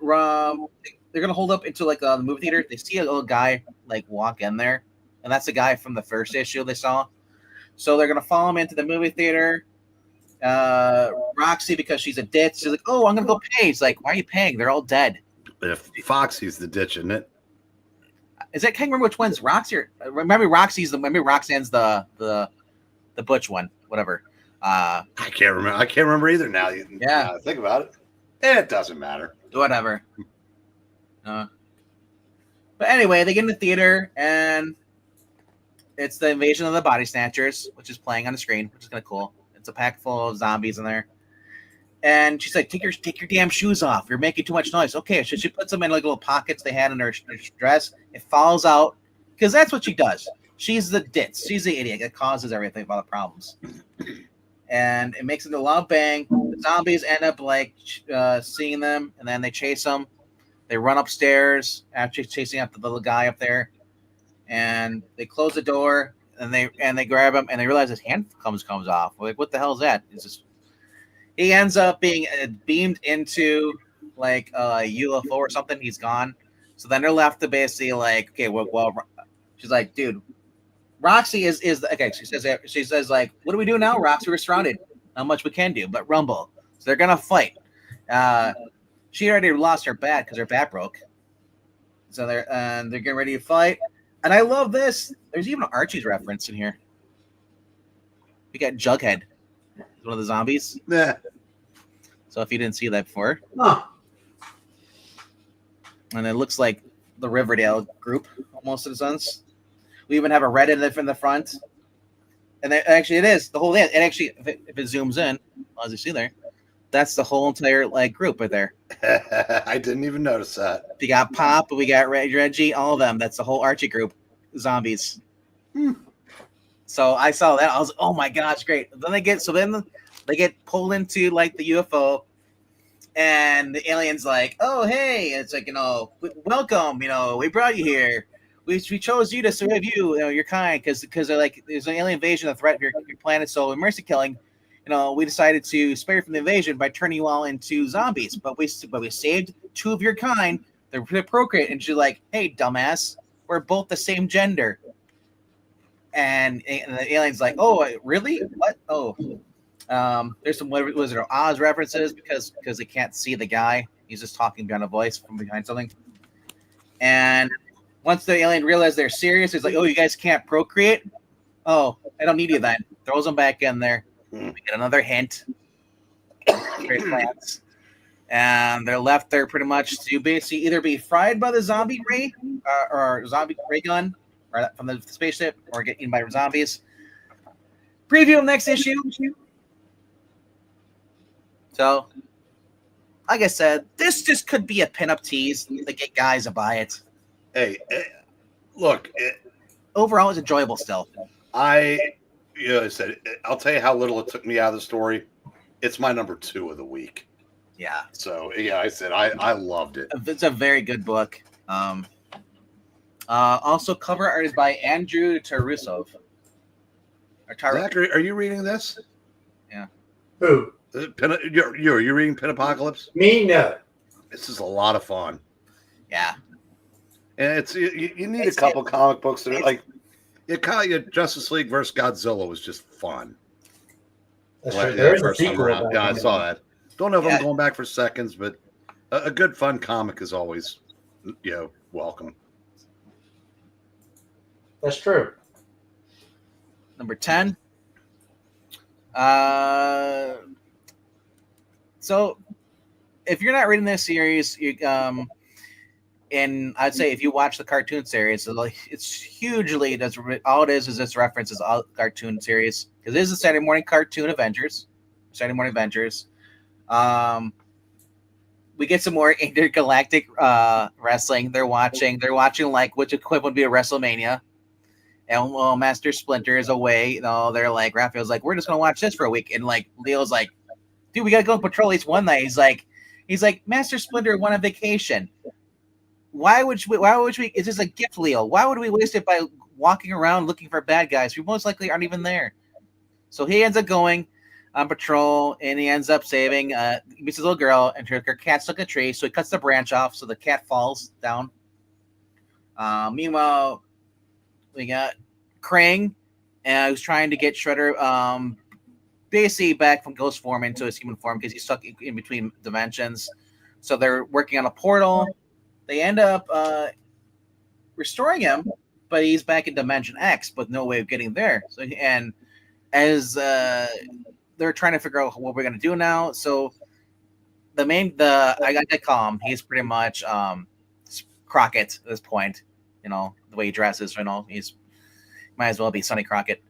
Speaker 1: they're gonna hold up into like the movie theater. They see a little guy like walk in there, and that's the guy from the first issue they saw. So they're gonna follow him into the movie theater. Roxy, because she's a ditz, she's like, "Oh, I'm gonna go pay." He's like, "Why are you paying? They're all dead."
Speaker 2: But if Foxy's the ditch, isn't it?
Speaker 1: Is that? Can't remember which one's Roxy. Remember Roxanne's the butch one, whatever.
Speaker 2: I can't remember. I can't remember either now. Now I think about it. It doesn't matter.
Speaker 1: Whatever. But anyway, they get in the theater and it's the invasion of the body snatchers, which is playing on the screen, which is kind of cool. It's a pack full of zombies in there. And she's like, take your damn shoes off. You're making too much noise. Okay, so she puts them in like little pockets they had in her dress. It falls out because that's what she does. She's the ditz. She's the idiot that causes everything about the problems. And it makes it a loud bang. The zombies end up like seeing them, and then they chase them. They run upstairs after chasing up the little guy up there, and they close the door. And they grab him, and they realize his hand comes off. We're like, what the hell is that? It's just he ends up being beamed into like a UFO or something. He's gone. So then they're left to basically like, okay, well, she's like, dude, Roxy is okay. She says like, what do we do now, Roxy? We're surrounded. Not much we can do, but rumble. So they're gonna fight. She already lost her bat because her bat broke. So they're getting ready to fight. And I love this. There's even an Archie's reference in here. We got Jughead, one of the zombies.
Speaker 2: Yeah.
Speaker 1: So if you didn't see that before,
Speaker 4: Huh.
Speaker 1: and it looks like the Riverdale group, most of the sons. We even have a red in the front, and actually it is the whole thing. And actually, if it zooms in, as you see there, that's the whole entire like group right there.
Speaker 2: I didn't even notice that.
Speaker 1: We got Pop, we got Reggie, all of them. That's the whole Archie group, zombies. So I saw that. I was, oh my gosh, great. Then they get pulled into like the UFO, and the alien's like, oh hey, it's like welcome, we brought you here. We chose you to serve you, your kind, because they're like there's an alien invasion, a threat of your planet. So in mercy killing, we decided to spare you from the invasion by turning you all into zombies. But we saved 2 of your kind. They're procreate. And she's like, hey, dumbass, we're both the same gender. And the alien's like, oh, really? What? Oh, there's some Wizard of Oz references because they can't see the guy. He's just talking behind a voice from behind something. And once the alien realizes they're serious, he's like, oh, you guys can't procreate? Oh, I don't need you then. Throws them back in there. We get another hint. Great plans. And they're left there pretty much to basically either be fried by the zombie ray or zombie ray gun or from the spaceship or get eaten by zombies. Preview of next issue. So, like I said, this just could be a pinup tease to get guys to buy it.
Speaker 2: Hey, look.
Speaker 1: Overall, it's enjoyable still.
Speaker 2: I said, I'll tell you how little it took me out of the story. It's my number 2 of the week.
Speaker 1: Yeah.
Speaker 2: So, yeah, I said I loved it.
Speaker 1: It's a very good book. Also, cover art is by Andrew Tarusov.
Speaker 2: Zach, are you reading this?
Speaker 1: Yeah.
Speaker 4: Who?
Speaker 2: You're reading Pin Apocalypse?
Speaker 4: Me? No.
Speaker 2: This is a lot of fun.
Speaker 1: Yeah.
Speaker 2: And it's you need a couple comic books that are like Justice League versus Godzilla was just fun.
Speaker 4: That's right. There's a
Speaker 2: First time
Speaker 4: sequel.
Speaker 2: around. Yeah, I saw that. Don't know if I'm going back for seconds, but a good fun comic is always welcome.
Speaker 4: That's true.
Speaker 1: Number 10. So if you're not reading this series, and I'd say if you watch the cartoon series, it's hugely all it is this references all cartoon series because it is a Saturday morning cartoon Avengers. We get some more intergalactic wrestling. They're watching like which equivalent would be a WrestleMania. And Master Splinter is away. They're like Raphael's like, we're just gonna watch this for a week. And like Leo's like, dude, we gotta go patrol at least one night. He's like, Master Splinter went on vacation. Why would we? Is this a gift, Leo? Why would we waste it by walking around looking for bad guys who most likely aren't even there? So he ends up going. on patrol, and he ends up saving. He meets his little girl, and her cat's stuck in a tree, so he cuts the branch off, so the cat falls down. Meanwhile, we got Krang, who's trying to get Shredder basically back from ghost form into his human form because he's stuck in between dimensions. So they're working on a portal. They end up restoring him, but he's back in Dimension X, with no way of getting there. So, and as they're trying to figure out what we're gonna do now, so I got to call him. He's pretty much Crockett at this point. You know the way he dresses. You know he's might as well be Sonny Crockett.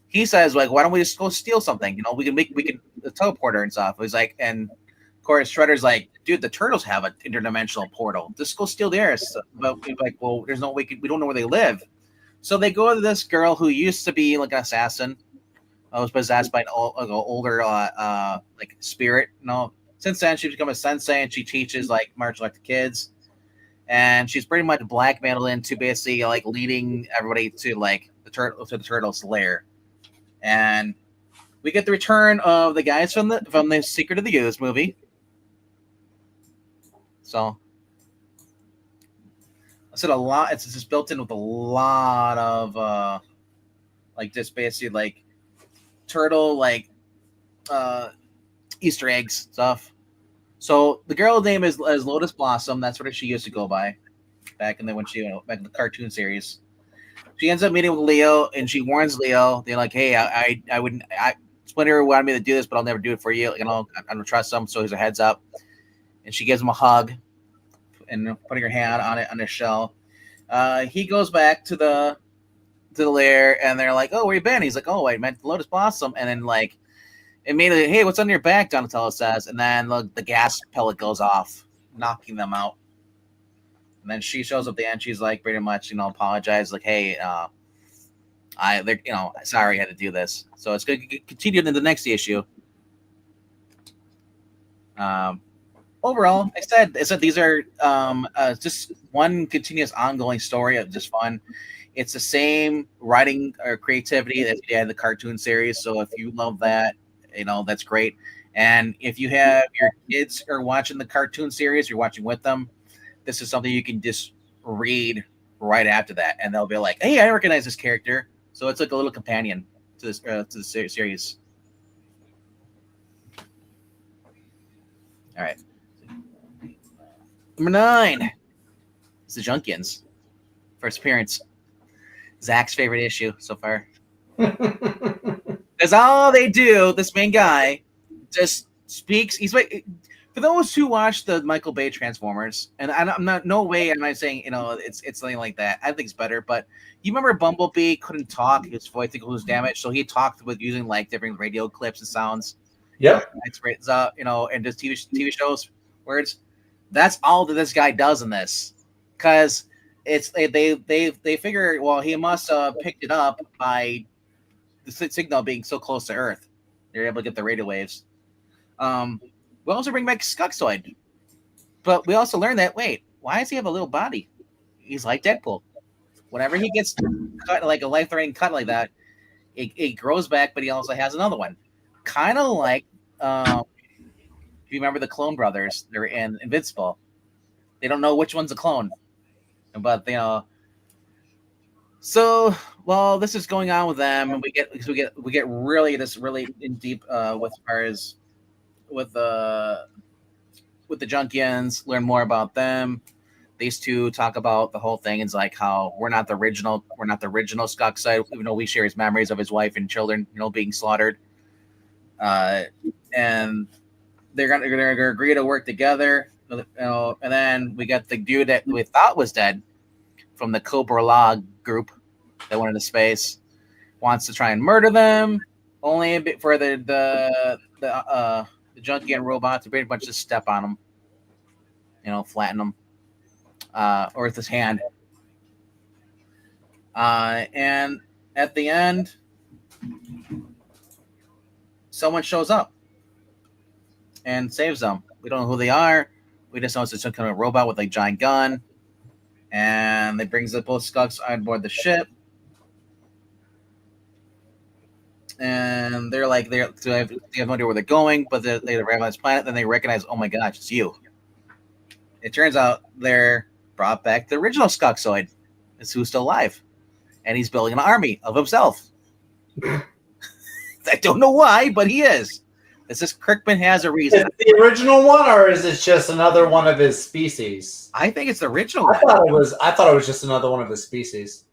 Speaker 1: He says like, why don't we just go steal something? You know, we can the teleporter and stuff. He's like, and of course Shredder's like, dude, the turtles have an interdimensional portal. Just go steal theirs. But we're like, well, there's no way we don't know where they live. So they go to this girl who used to be like an assassin. Was possessed by an older like spirit. You know, since then she's become a sensei and she teaches like martial art to kids. And she's pretty much blackmailed into basically like leading everybody to like the turtle's lair. And we get the return of the guys from the Secret of the Ooze movie. So I said a lot. It's just built in with a lot of like just basically like turtle like Easter eggs stuff. So the girl's name is Lotus Blossom. That's what she used to go by back in the cartoon series. She ends up meeting with Leo, and she warns Leo. They're like, "Hey, I wouldn't. Splinter wanted me to do this, but I'll never do it for you. You know, I don't trust him." So he's a heads up, and she gives him a hug, and putting her hand on his shell. He goes back to the lair, and they're like, "Oh, where you been?" He's like, "Oh, I met Lotus Blossom," and then like immediately, "Hey, what's on your back?" Donatello says, and then the gas pellet goes off, knocking them out. And then she shows up at the end. She's like, pretty much, apologize. Like, hey, sorry I had to do this. So it's going to continue in the next issue. Overall, I said these are just one continuous ongoing story of just fun. It's the same writing or creativity that we had in the cartoon series. So if you love that, that's great. And if you have your kids are watching the cartoon series, you're watching with them, this is something you can just read right after that, and they'll be like, "Hey, I recognize this character." So it's like a little companion to this to the series. All right, number 9 is the Junkians. First appearance. Zach's favorite issue so far. That's all they do. This main guy just speaks. He's like, for those who watch the Michael Bay Transformers, and I'm not, no way am I saying, it's something like that. I think it's better, but you remember Bumblebee couldn't talk. His voice was damaged, so he talked with using like different radio clips and sounds.
Speaker 4: Yep.
Speaker 1: And just TV shows words. That's all that this guy does in this, because it's they figure, well, he must have picked it up by the signal being so close to Earth. They're able to get the radio waves. We also bring back Skuxoid, but we also learn that, wait, why does he have a little body? He's like Deadpool. Whenever he gets cut, like a life-threatening cut like that, it grows back, but he also has another one. Kind of like, if you remember the Clone Brothers, they're in Invincible. They don't know which one's a clone, but So while this is going on with them, and we get really in deep with ours. With the Junkians, learn more about them. These two talk about the whole thing. It's like how we're not the original Skuxoid, even though we share his memories of his wife and children, being slaughtered. And they're gonna agree to work together. And then we got the dude that we thought was dead from the Cobra Law group that went into space, wants to try and murder them, only a bit for the Junkian robot to pretty much just step on him, flatten him, or with his hand. And at the end, someone shows up and saves them. We don't know who they are. We just know it's some kind of robot with a giant gun, and they brings the both Skunks on board the ship. and they're like they have no idea where they're going, but they arrive on this planet. Then they recognize, oh my gosh, it's you. It turns out they're brought back the original Skuxoid. It's who's still alive, and he's building an army of himself. I don't know why, but he is. It's just Kirkman has a reason.
Speaker 4: Is it the original one, or is it just another one of his species?
Speaker 1: I think it's the original
Speaker 4: I
Speaker 1: one.
Speaker 4: thought it was just another one of his species.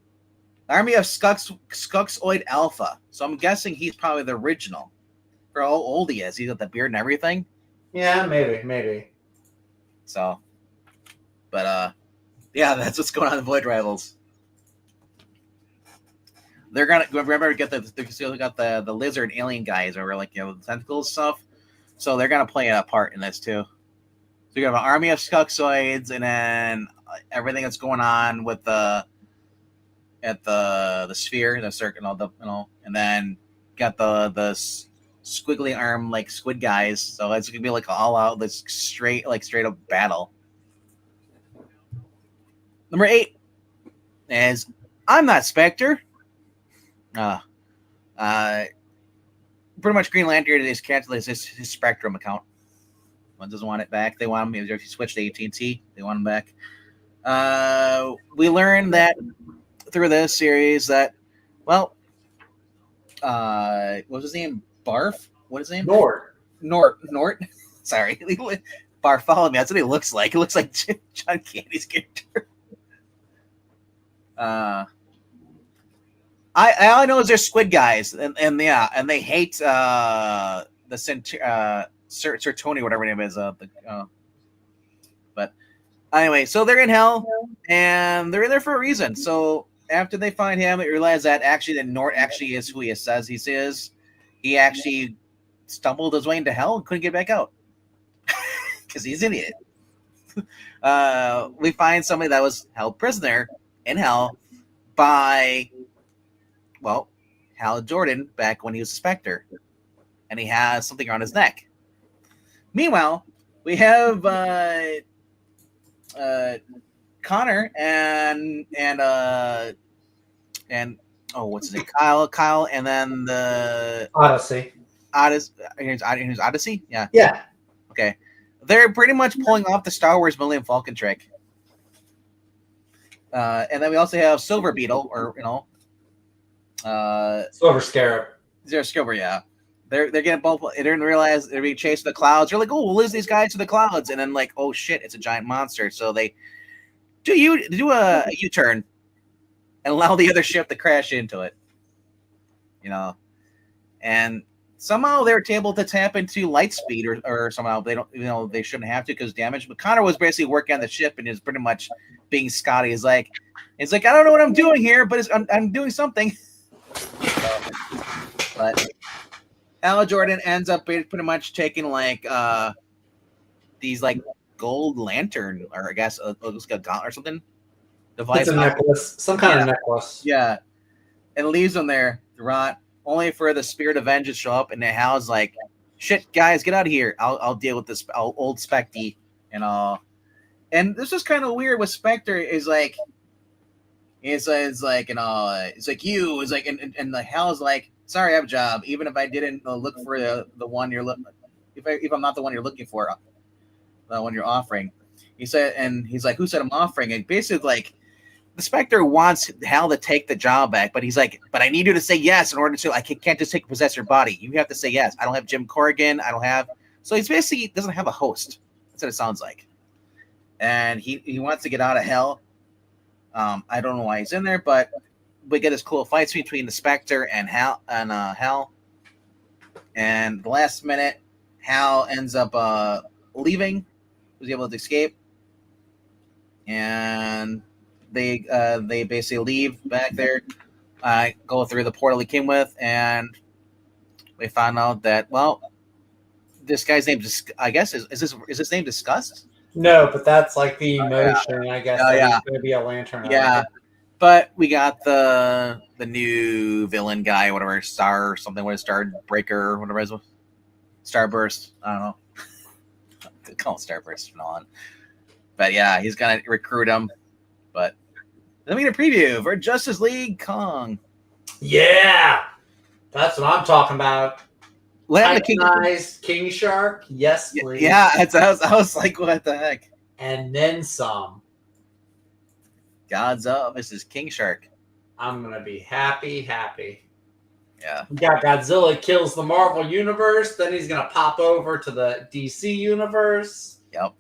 Speaker 1: Army of Skuxoid Alpha. So I'm guessing he's probably the original. For how old he is. He's got the beard and everything.
Speaker 4: Yeah, maybe.
Speaker 1: So, but yeah, that's what's going on in Void Rivals. They're gonna remember get they still got the lizard alien guys over like the tentacles stuff. So they're gonna play a part in this too. So you have an army of Skuxoids, and then everything that's going on with the sphere, the circle, and then got the squiggly arm like squid guys. So it's gonna be like all out this straight up battle. Number 8 is I'm Not Spectre. Pretty much Green Lantern is canceled his Spectrum account. One doesn't want it back. They want him if he switched to AT&T. They want him back. We learned that through this series that, what was his name? Barf? What is his name? Nort. Sorry. Bartholomew. That's what he looks like. He looks like John Candy's character. I only know is they're squid guys, and they hate the Sir Tony, whatever his name is. But anyway, so they're in hell, and they're in there for a reason. So after they find him, they realize that Nort actually is who he says he is. He actually stumbled his way into hell and couldn't get back out because he's an idiot. We find somebody that was held prisoner in hell by Hal Jordan back when he was a Spectre, and he has something around his neck. Meanwhile, we have Connor and what's his name? Kyle, and then the
Speaker 4: Odyssey.
Speaker 1: Odyssey? Yeah.
Speaker 4: Yeah.
Speaker 1: Okay. They're pretty much pulling off the Star Wars Millennium Falcon trick. And then we also have Silver Beetle, or
Speaker 4: Silver Scarab.
Speaker 1: Yeah. They're getting both. They didn't realize they're being chased in the clouds. They're like, oh, we'll lose these guys to the clouds, and then like, oh shit, it's a giant monster. So they do a U-turn and allow the other ship to crash into it. And somehow they're able to tap into light speed, or somehow they don't. They shouldn't have to because damage. But Connor was basically working on the ship and is pretty much being Scotty. It's like I don't know what I'm doing here, but I'm doing something. But Hal Jordan ends up pretty much taking like these like gold lantern, or I guess it looks like a gauntlet or something.
Speaker 4: It's a necklace, some kind of necklace.
Speaker 1: Yeah, and leaves them there to rot, only for the Spirit of Vengeance to show up, and then Hal's like, "Shit, guys, get out of here! I'll deal with this old Specty and all." And this is kind of weird with Spectre. Is like, it's like you. It's like, and the Hal's like, sorry, I have a job. Even if I didn't look for the one you're looking, if I'm not the one you're looking for, the one you're offering. He said, and he's like, who said I'm offering? And basically, like, the Spectre wants Hal to take the job back, but he's like, but I need you to say yes in order to. I can't just possess your body. You have to say yes. I don't have Jim Corrigan. I don't have. So he's basically doesn't have a host. That's what it sounds like. And he wants to get out of hell. I don't know why he's in there, but we get this cool fights between the Spectre and Hal. And the last minute, Hal ends up leaving. Was able to escape, and they basically leave back there, go through the portal he came with, and we found out that this guy's name I guess is his name discussed?
Speaker 4: No, but that's like the emotion, I guess.
Speaker 1: Yeah.
Speaker 4: He's going to be a lantern.
Speaker 1: Yeah, but we got the new villain guy, whatever, Star or something, what Star Breaker or whatever it was. Starburst. I don't know. Call it Starburst from now on. But yeah, he's gonna recruit him. But let me get a preview for Justice League Kong.
Speaker 4: Yeah, That's what I'm talking about.
Speaker 1: What happened to King?
Speaker 4: Titanized King Shark? Yes, please.
Speaker 1: Yeah, I was like, what the heck?
Speaker 4: And then some.
Speaker 1: God's up, Mrs. King Shark.
Speaker 4: I'm gonna be happy.
Speaker 1: Yeah.
Speaker 4: We got Godzilla kills the Marvel universe. Then he's gonna pop over to the DC universe.
Speaker 1: Yep.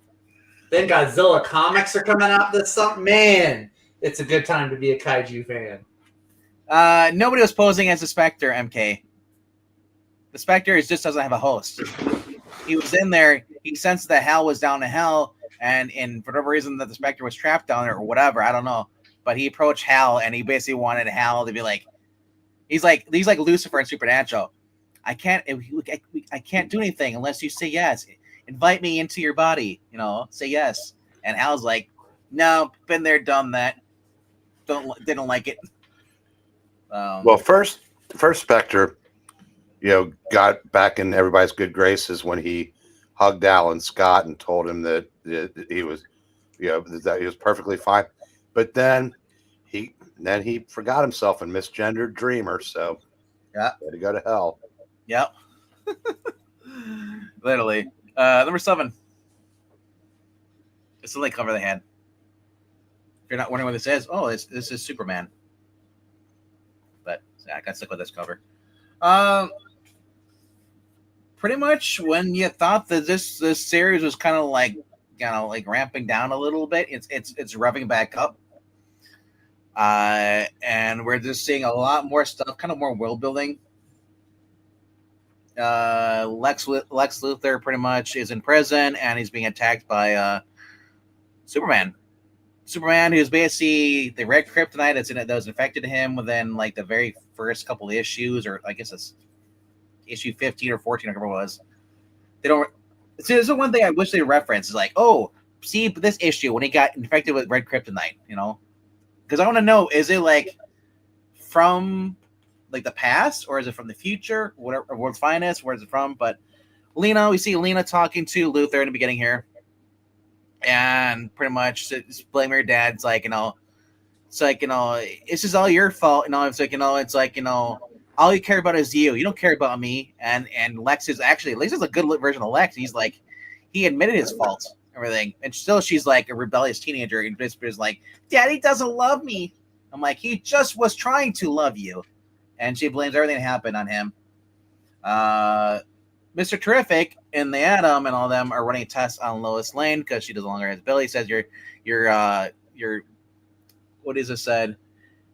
Speaker 4: Then Godzilla comics are coming out this summer. Man, it's a good time to be a kaiju fan.
Speaker 1: Nobody was posing as the Spectre, MK. The Spectre just doesn't have a host. He was in there. He sensed that Hal was down to hell, and for whatever reason that the Spectre was trapped down there or whatever, I don't know. But he approached Hal, and he basically wanted Hal to be like, he's like Lucifer in Supernatural. I can't do anything unless you say yes. Invite me into your body, say yes. And Hal's like, no, been there, done that. Didn't like it.
Speaker 2: Well, first Spectre, got back in everybody's good graces when he hugged Alan Scott and told him that he was, that he was perfectly fine. But then he forgot himself and misgendered Dreamer. So
Speaker 1: yeah,
Speaker 2: had to go to hell.
Speaker 1: Yep. Literally. Number 7. It's the only cover they had. If you're not wondering what this is, this is Superman. But I got stuck with this cover. Pretty much when you thought that this series was kind of like ramping down a little bit, it's revving back up. And we're just seeing a lot more stuff, kind of more world building. Lex Luthor pretty much is in prison and he's being attacked by Superman. Superman, who's basically the red kryptonite that was infected him within like the very first couple of issues, or I guess it's issue 15 or 14, I remember what it was. They don't. See, there's the one thing I wish they reference is like, see this issue when he got infected with red kryptonite, because I want to know, is it like from like the past or is it from the future? Whatever, World's Finest, where is it from? But we see Lena talking to Luthor in the beginning here. And pretty much blame her dad. It's like, it's like, this is all your fault. It's like, all you care about is you. You don't care about me. And Lex is a good version of Lex. He's like, he admitted his faults, everything. And still she's like a rebellious teenager. And is like, Daddy doesn't love me. I'm like, he just was trying to love you. And she blames everything that happened on him. Mr. Terrific and the Atom and all them are running tests on Lois Lane because she no longer has ability. Says your what is it said?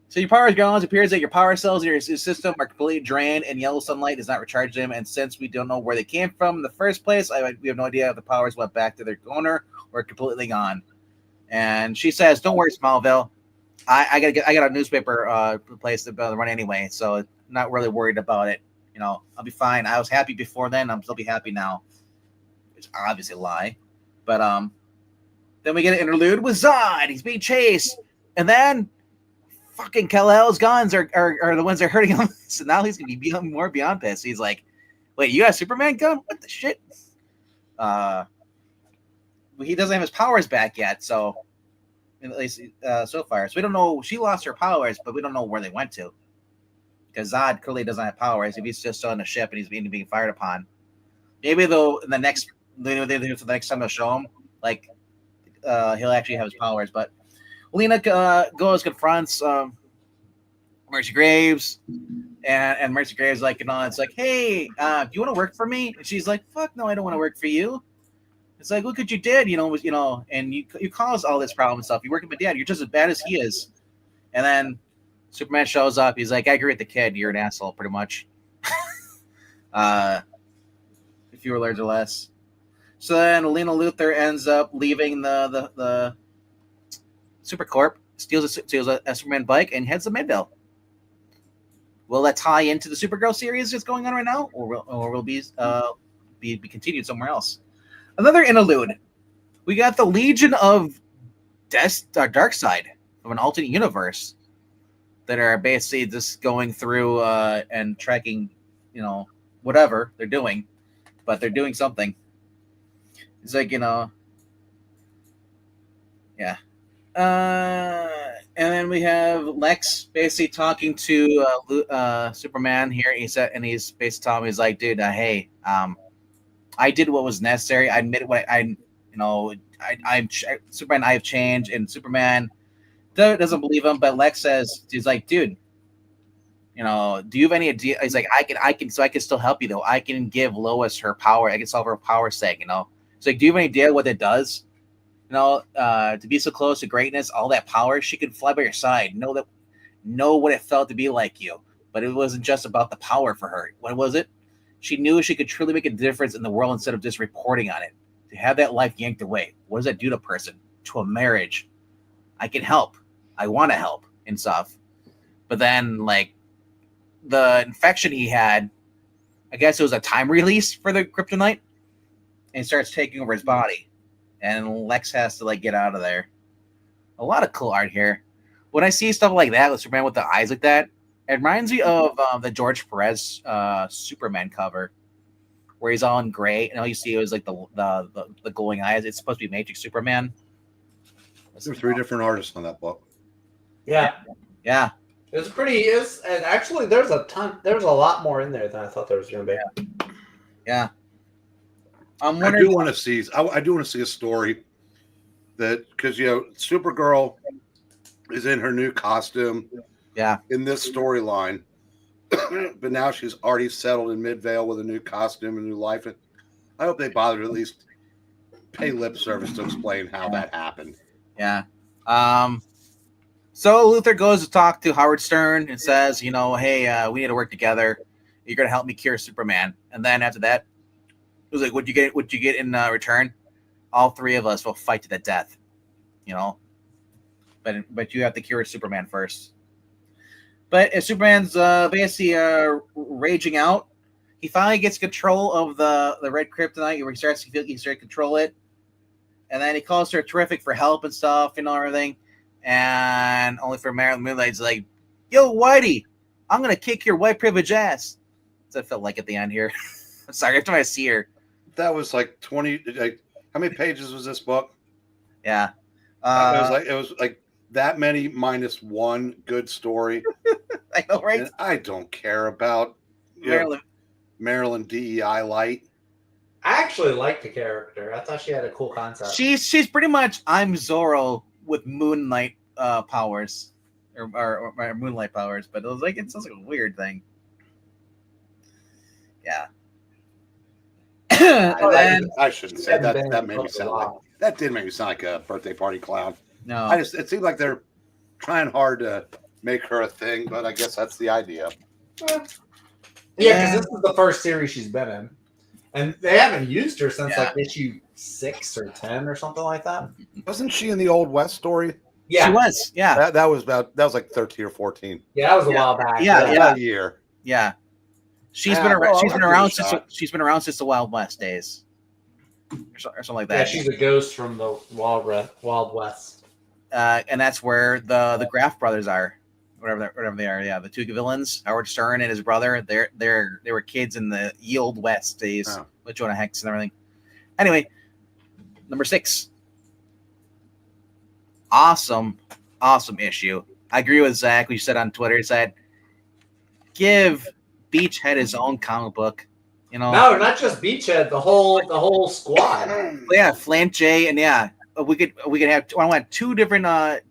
Speaker 1: So your power is gone. It appears that your power cells in your system are completely drained, and yellow sunlight does not recharge them. And since we don't know where they came from in the first place, we have no idea if the powers went back to their owner or completely gone. And she says, "Don't worry, Smallville. I got a newspaper place to run anyway, so not really worried about it. I'll be fine. I was happy before then. I'm still be happy now." It's obviously a lie. But then we get an interlude with Zod. He's being chased. And then fucking Kal-El's guns are the ones that are hurting him. So now he's going to be more beyond pissed. He's like, wait, you got a Superman gun? What the shit? He doesn't have his powers back yet. So, at least so far. So we don't know. She lost her powers, but we don't know where they went to. Because Zod clearly doesn't have powers. If he's just on a ship and he's being fired upon, maybe though in the next time they'll show him, like he'll actually have his powers. But Lena goes confronts Mercy Graves, and Mercy Graves like it's like, hey, do you want to work for me? And she's like, fuck no, I don't want to work for you. It's like, look what you did, and you caused all this problem and stuff. You work with my dad. You're just as bad as he is. And then Superman shows up. He's like, I agree with the kid. You're an asshole, pretty much. Fewer words or less. So then Lena Luthor ends up leaving the Supercorp, steals a Superman bike, and heads to Midville. Will that tie into the Supergirl series that's going on right now, or will be continued somewhere else? Another interlude. We got the Legion of Darkseid from an alternate universe that are basically just going through and tracking, whatever they're doing, but they're doing something. It's like, yeah. And then we have Lex basically talking to Superman here. He's basically telling him, he's like, dude, hey, I did what was necessary. I admit what I'm Superman. I have changed, and Superman doesn't believe him. But Lex says, he's like, dude, do you have any idea? He's like, I can still help you though. I can give Lois her power. I can solve her power seg. It's like, do you have any idea what it does? To be so close to greatness, all that power, she could fly by your side. Know what it felt to be like you. But it wasn't just about the power for her. What was it? She knew she could truly make a difference in the world instead of just reporting on it. To have that life yanked away, what does that do to a person? To a marriage? I can help. I want to help and stuff. But then, like, the infection he had, I guess it was a time release for the kryptonite, and it starts taking over his body. And Lex has to, like, get out of there. A lot of cool art here. When I see stuff like that with Superman with the eyes like that, it reminds me of the George Perez Superman cover, where he's all in gray, and all you see is like the glowing eyes. It's supposed to be Matrix Superman.
Speaker 2: There were 3 different artists on that book.
Speaker 4: Yeah.
Speaker 1: Yeah.
Speaker 4: And actually there's a lot more in there than I thought there was going to be.
Speaker 1: Yeah.
Speaker 2: I do want to see a story that, because Supergirl is in her new costume.
Speaker 1: Yeah.
Speaker 2: In this storyline, but now she's already settled in Midvale with a new costume and new life. And I hope they bother to at least pay lip service to explain how that happened.
Speaker 1: Yeah. So Luthor goes to talk to Howard Stern and says, hey, we need to work together. You're gonna help me cure Superman. And then after that, it was like, what you get in return? All 3 of us will fight to the death. But you have to cure Superman first. But as Superman's basically raging out, he finally gets control of the red kryptonite. Where he starts to control it, and then he calls her terrific for help and stuff, everything. And only for Marilyn Moonlight's like, "Yo, Whitey, I'm gonna kick your white privilege ass." That's what I felt like at the end here. I'm sorry, every time I see her.
Speaker 2: That was like 20. Like, how many pages was this book?
Speaker 1: Yeah,
Speaker 2: it was like that many minus 1 good story.
Speaker 1: I know, right?
Speaker 2: And I don't care about Marilyn DEI light.
Speaker 4: I actually liked the character. I thought she had a cool concept.
Speaker 1: She's pretty much I'm Zorro with moonlight powers or moonlight powers, but it sounds like a weird thing. Yeah.
Speaker 2: I shouldn't say that. That made me sound like that. Did make me sound like a birthday party clown.
Speaker 1: No,
Speaker 2: it seemed like they're trying hard to make her a thing, but I guess that's the idea.
Speaker 4: Yeah, because this is the first series she's been in, and they haven't used her since like issue 6 or 10 or something like that.
Speaker 2: Wasn't she in the Old West story?
Speaker 1: Yeah, she was. Yeah,
Speaker 2: that was like 13 or 14.
Speaker 4: Yeah, that was a while back.
Speaker 1: Yeah,
Speaker 2: a year.
Speaker 1: Yeah, she's been around since the Wild West days, or something like that.
Speaker 4: Yeah, she's a ghost from the Wild West.
Speaker 1: And that's where the Graff brothers are, whatever they are. Yeah, the 2 villains, Howard Stern and his brother. They were kids in the ye old West days, with Jonah Hex and everything. Anyway, number 6. Awesome issue. I agree with Zach. We said on Twitter, he said, give Beachhead his own comic book.
Speaker 4: No, not just Beachhead. The whole squad.
Speaker 1: Yeah, Flant J, and we could have. I want 2 different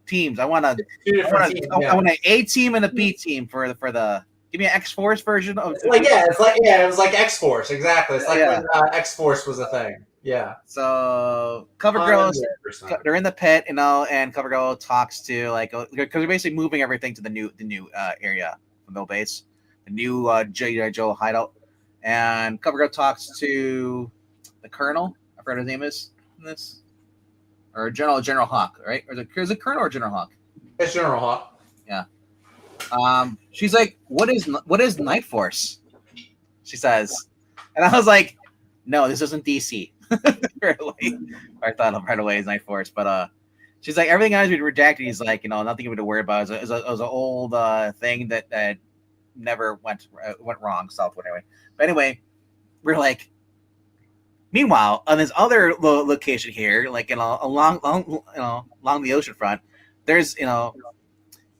Speaker 1: teams. I want I want an A team and a B team for the. Give me an X Force version of.
Speaker 4: It was like X Force exactly. It's like when X Force was a thing. Yeah.
Speaker 1: So CoverGirl, they're in the pit, and CoverGirl talks to because they're basically moving everything to the new area, the mill base, the new J.I. Joe hideout, and CoverGirl talks to the Colonel. I forgot his name is in this, or General Hawk, right? Or is it Colonel or General Hawk?
Speaker 4: It's General Hawk.
Speaker 1: Yeah. She's like, what is Night Force? She says, and I was like, no, this isn't DC. Right away. I thought of right away is Night Force, but she's like, everything has been redacted. He's like, nothing to worry about. It was an old thing that never went wrong. So anyway, we're like, meanwhile, on this other location here, like along the ocean front, there's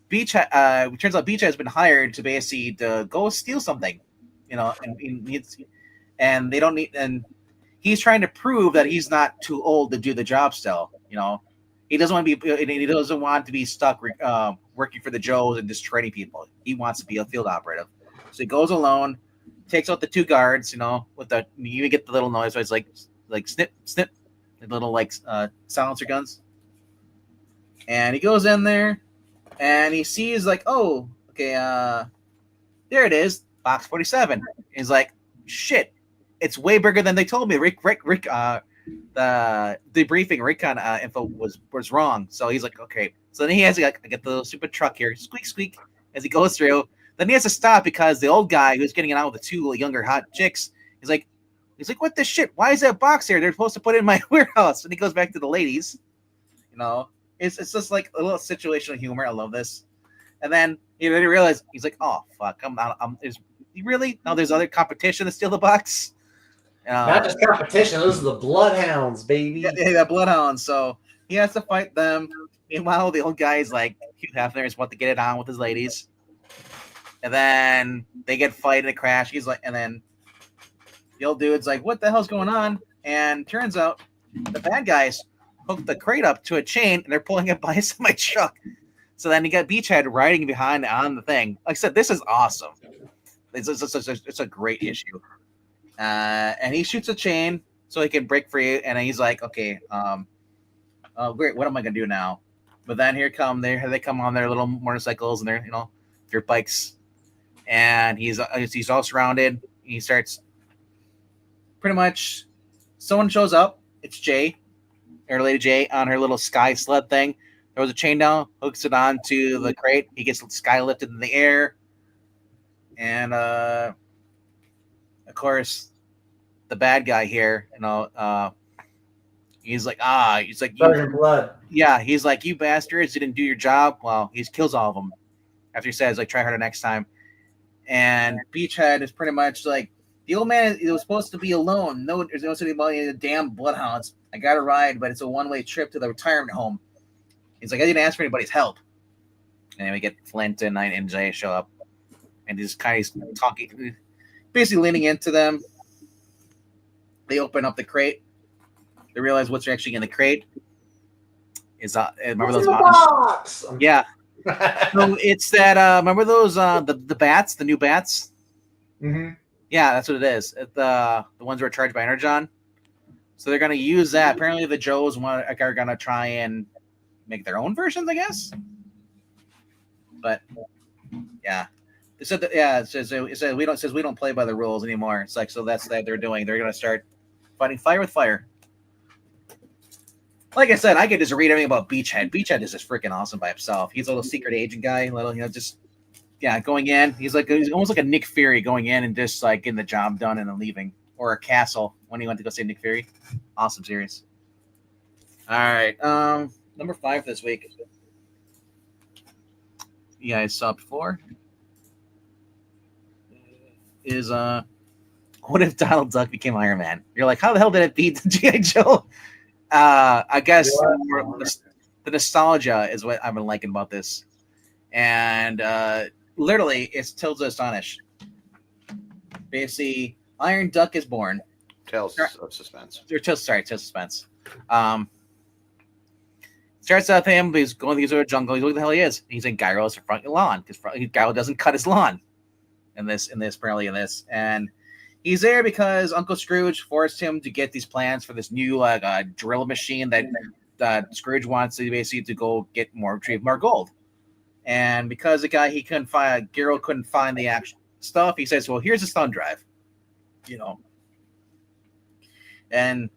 Speaker 1: Beach. It turns out Beach has been hired to basically to go steal something, and they don't need. And he's trying to prove that he's not too old to do the job still. He doesn't want to be. He doesn't want to be stuck working for the Joes and just training people. He wants to be a field operative. So he goes alone, takes out the 2 guards. With the you even get the little noise. So it's like snip snip, the little silencer guns. And he goes in there. And he sees oh, okay, there it is, box 47. He's like, shit, it's way bigger than they told me. Rick, the debriefing recon info was wrong. So he's like, okay. So then he has to get the little stupid truck here, squeak squeak, as he goes through. Then he has to stop because the old guy who's getting it out with the 2 younger hot chicks, he's like, what the shit? Why is that box here? They're supposed to put it in my warehouse. And he goes back to the ladies, It's just like a little situational humor. I love this. And then he realized he's like, oh fuck, is really no? There's other competition to steal the box.
Speaker 4: Not just competition; those are the bloodhounds, baby.
Speaker 1: Yeah, bloodhounds. So he has to fight them. Meanwhile, the old guy's like Hugh Hefner is about to get it on with his ladies. And then they get fight in a crash. He's like, and then the old dude's like, what the hell's going on? And turns out the bad guys hooked the crate up to a chain and they're pulling it by a semi truck. So then you got Beachhead riding behind on the thing. Like I said, this is awesome. It's a great issue. And he shoots a chain so he can break free. And he's like, okay, great. What am I gonna do now? But then here they come on their little motorcycles and their dirt bikes, and he's all surrounded. He starts pretty much. Someone shows up. It's Jay. Or Lady J on her little sky sled thing. Throws a chain down, hooks it onto the crate. He gets sky lifted in the air. And of course, the bad guy here, he's like,
Speaker 4: blood.
Speaker 1: Yeah, he's like, you bastards, you didn't do your job. Well, he kills all of them. After he says, try harder next time. And Beachhead is pretty much like, the old man was supposed to be alone. No, there's no city about any damn bloodhounds. I got a ride, but it's a one-way trip to the retirement home. He's like, I didn't ask for anybody's help. And then we get Flint and Jay show up. And he's kind of talking, basically leaning into them. They open up the crate. They realize what's actually in the crate. Remember those
Speaker 4: box?
Speaker 1: Yeah. So it's that, remember those, the bats, the new bats?
Speaker 4: Mm-hmm.
Speaker 1: Yeah, that's what it is. The ones who are charged by Energon. So they're going to use that. Apparently, the Joes are going to try and make their own versions, I guess. But yeah, it said that. Yeah, it says we don't play by the rules anymore. It's like, so that's that they're doing. They're going to start fighting fire with fire. Like I said, I could just read everything about Beachhead. Beachhead is just freaking awesome by himself. He's a little secret agent guy, going in. He's almost like a Nick Fury going in and just like getting the job done and then leaving. Or a Castle when he went to go see Nick Fury. Awesome series. All right. Number 5 this week. You guys saw before. Is what if Donald Duck became Iron Man? You're like, how the hell did it beat G.I. Joe? I guess the nostalgia is what I've been liking about this. And literally, it's Tales of Astonish. Basically, Iron Duck is born.
Speaker 2: Tales of Suspense.
Speaker 1: Tales of Suspense. Starts out with him, he's going through the jungle. He's looking the hell he is. He's in Gyro's front lawn because Gyro doesn't cut his lawn. In this, and he's there because Uncle Scrooge forced him to get these plans for this new drill machine that Scrooge wants to basically to go retrieve more gold. And because the guy Gyro couldn't find the actual stuff, he says, "Well, here's a thumb drive." And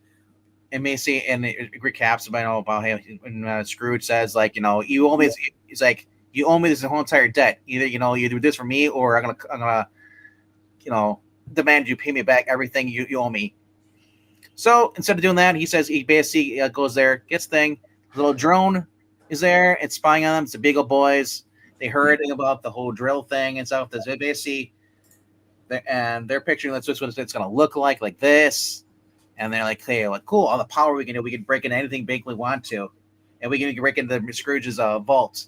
Speaker 1: it may say, and it recaps about him. And Scrooge says, you owe me. He's like, you owe me this whole entire debt. Either you do this for me, or I'm gonna, demand you pay me back everything you owe me. So instead of doing that, he says he basically goes there, gets thing. The little drone is there. It's spying on them. It's the Beagle Boys. They heard about the whole drill thing and stuff. They basically, and they're picturing that's what it's going to look like this. And they're like, hey, cool, all the power we can do, we can break into anything big we want to. and we can break into Scrooge's vault.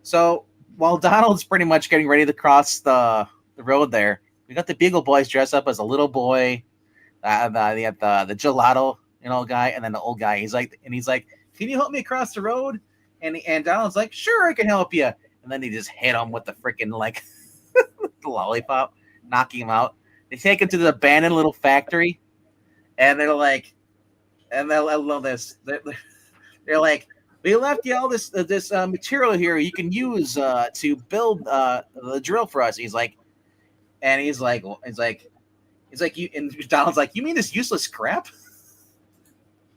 Speaker 1: So while Donald's pretty much getting ready to cross the road there, we got the Beagle Boys dressed up as a little boy, the gelato, guy, and then the old guy. He's like, can you help me across the road? And Donald's like, sure, I can help you. And then they just hit him with the freaking like the lollipop, knocking him out. They take him to the abandoned little factory, and they're like, and I love this. They're like, we left you all this material here you can use to build the drill for us. He's like, you. And Donald's like, you mean this useless scrap?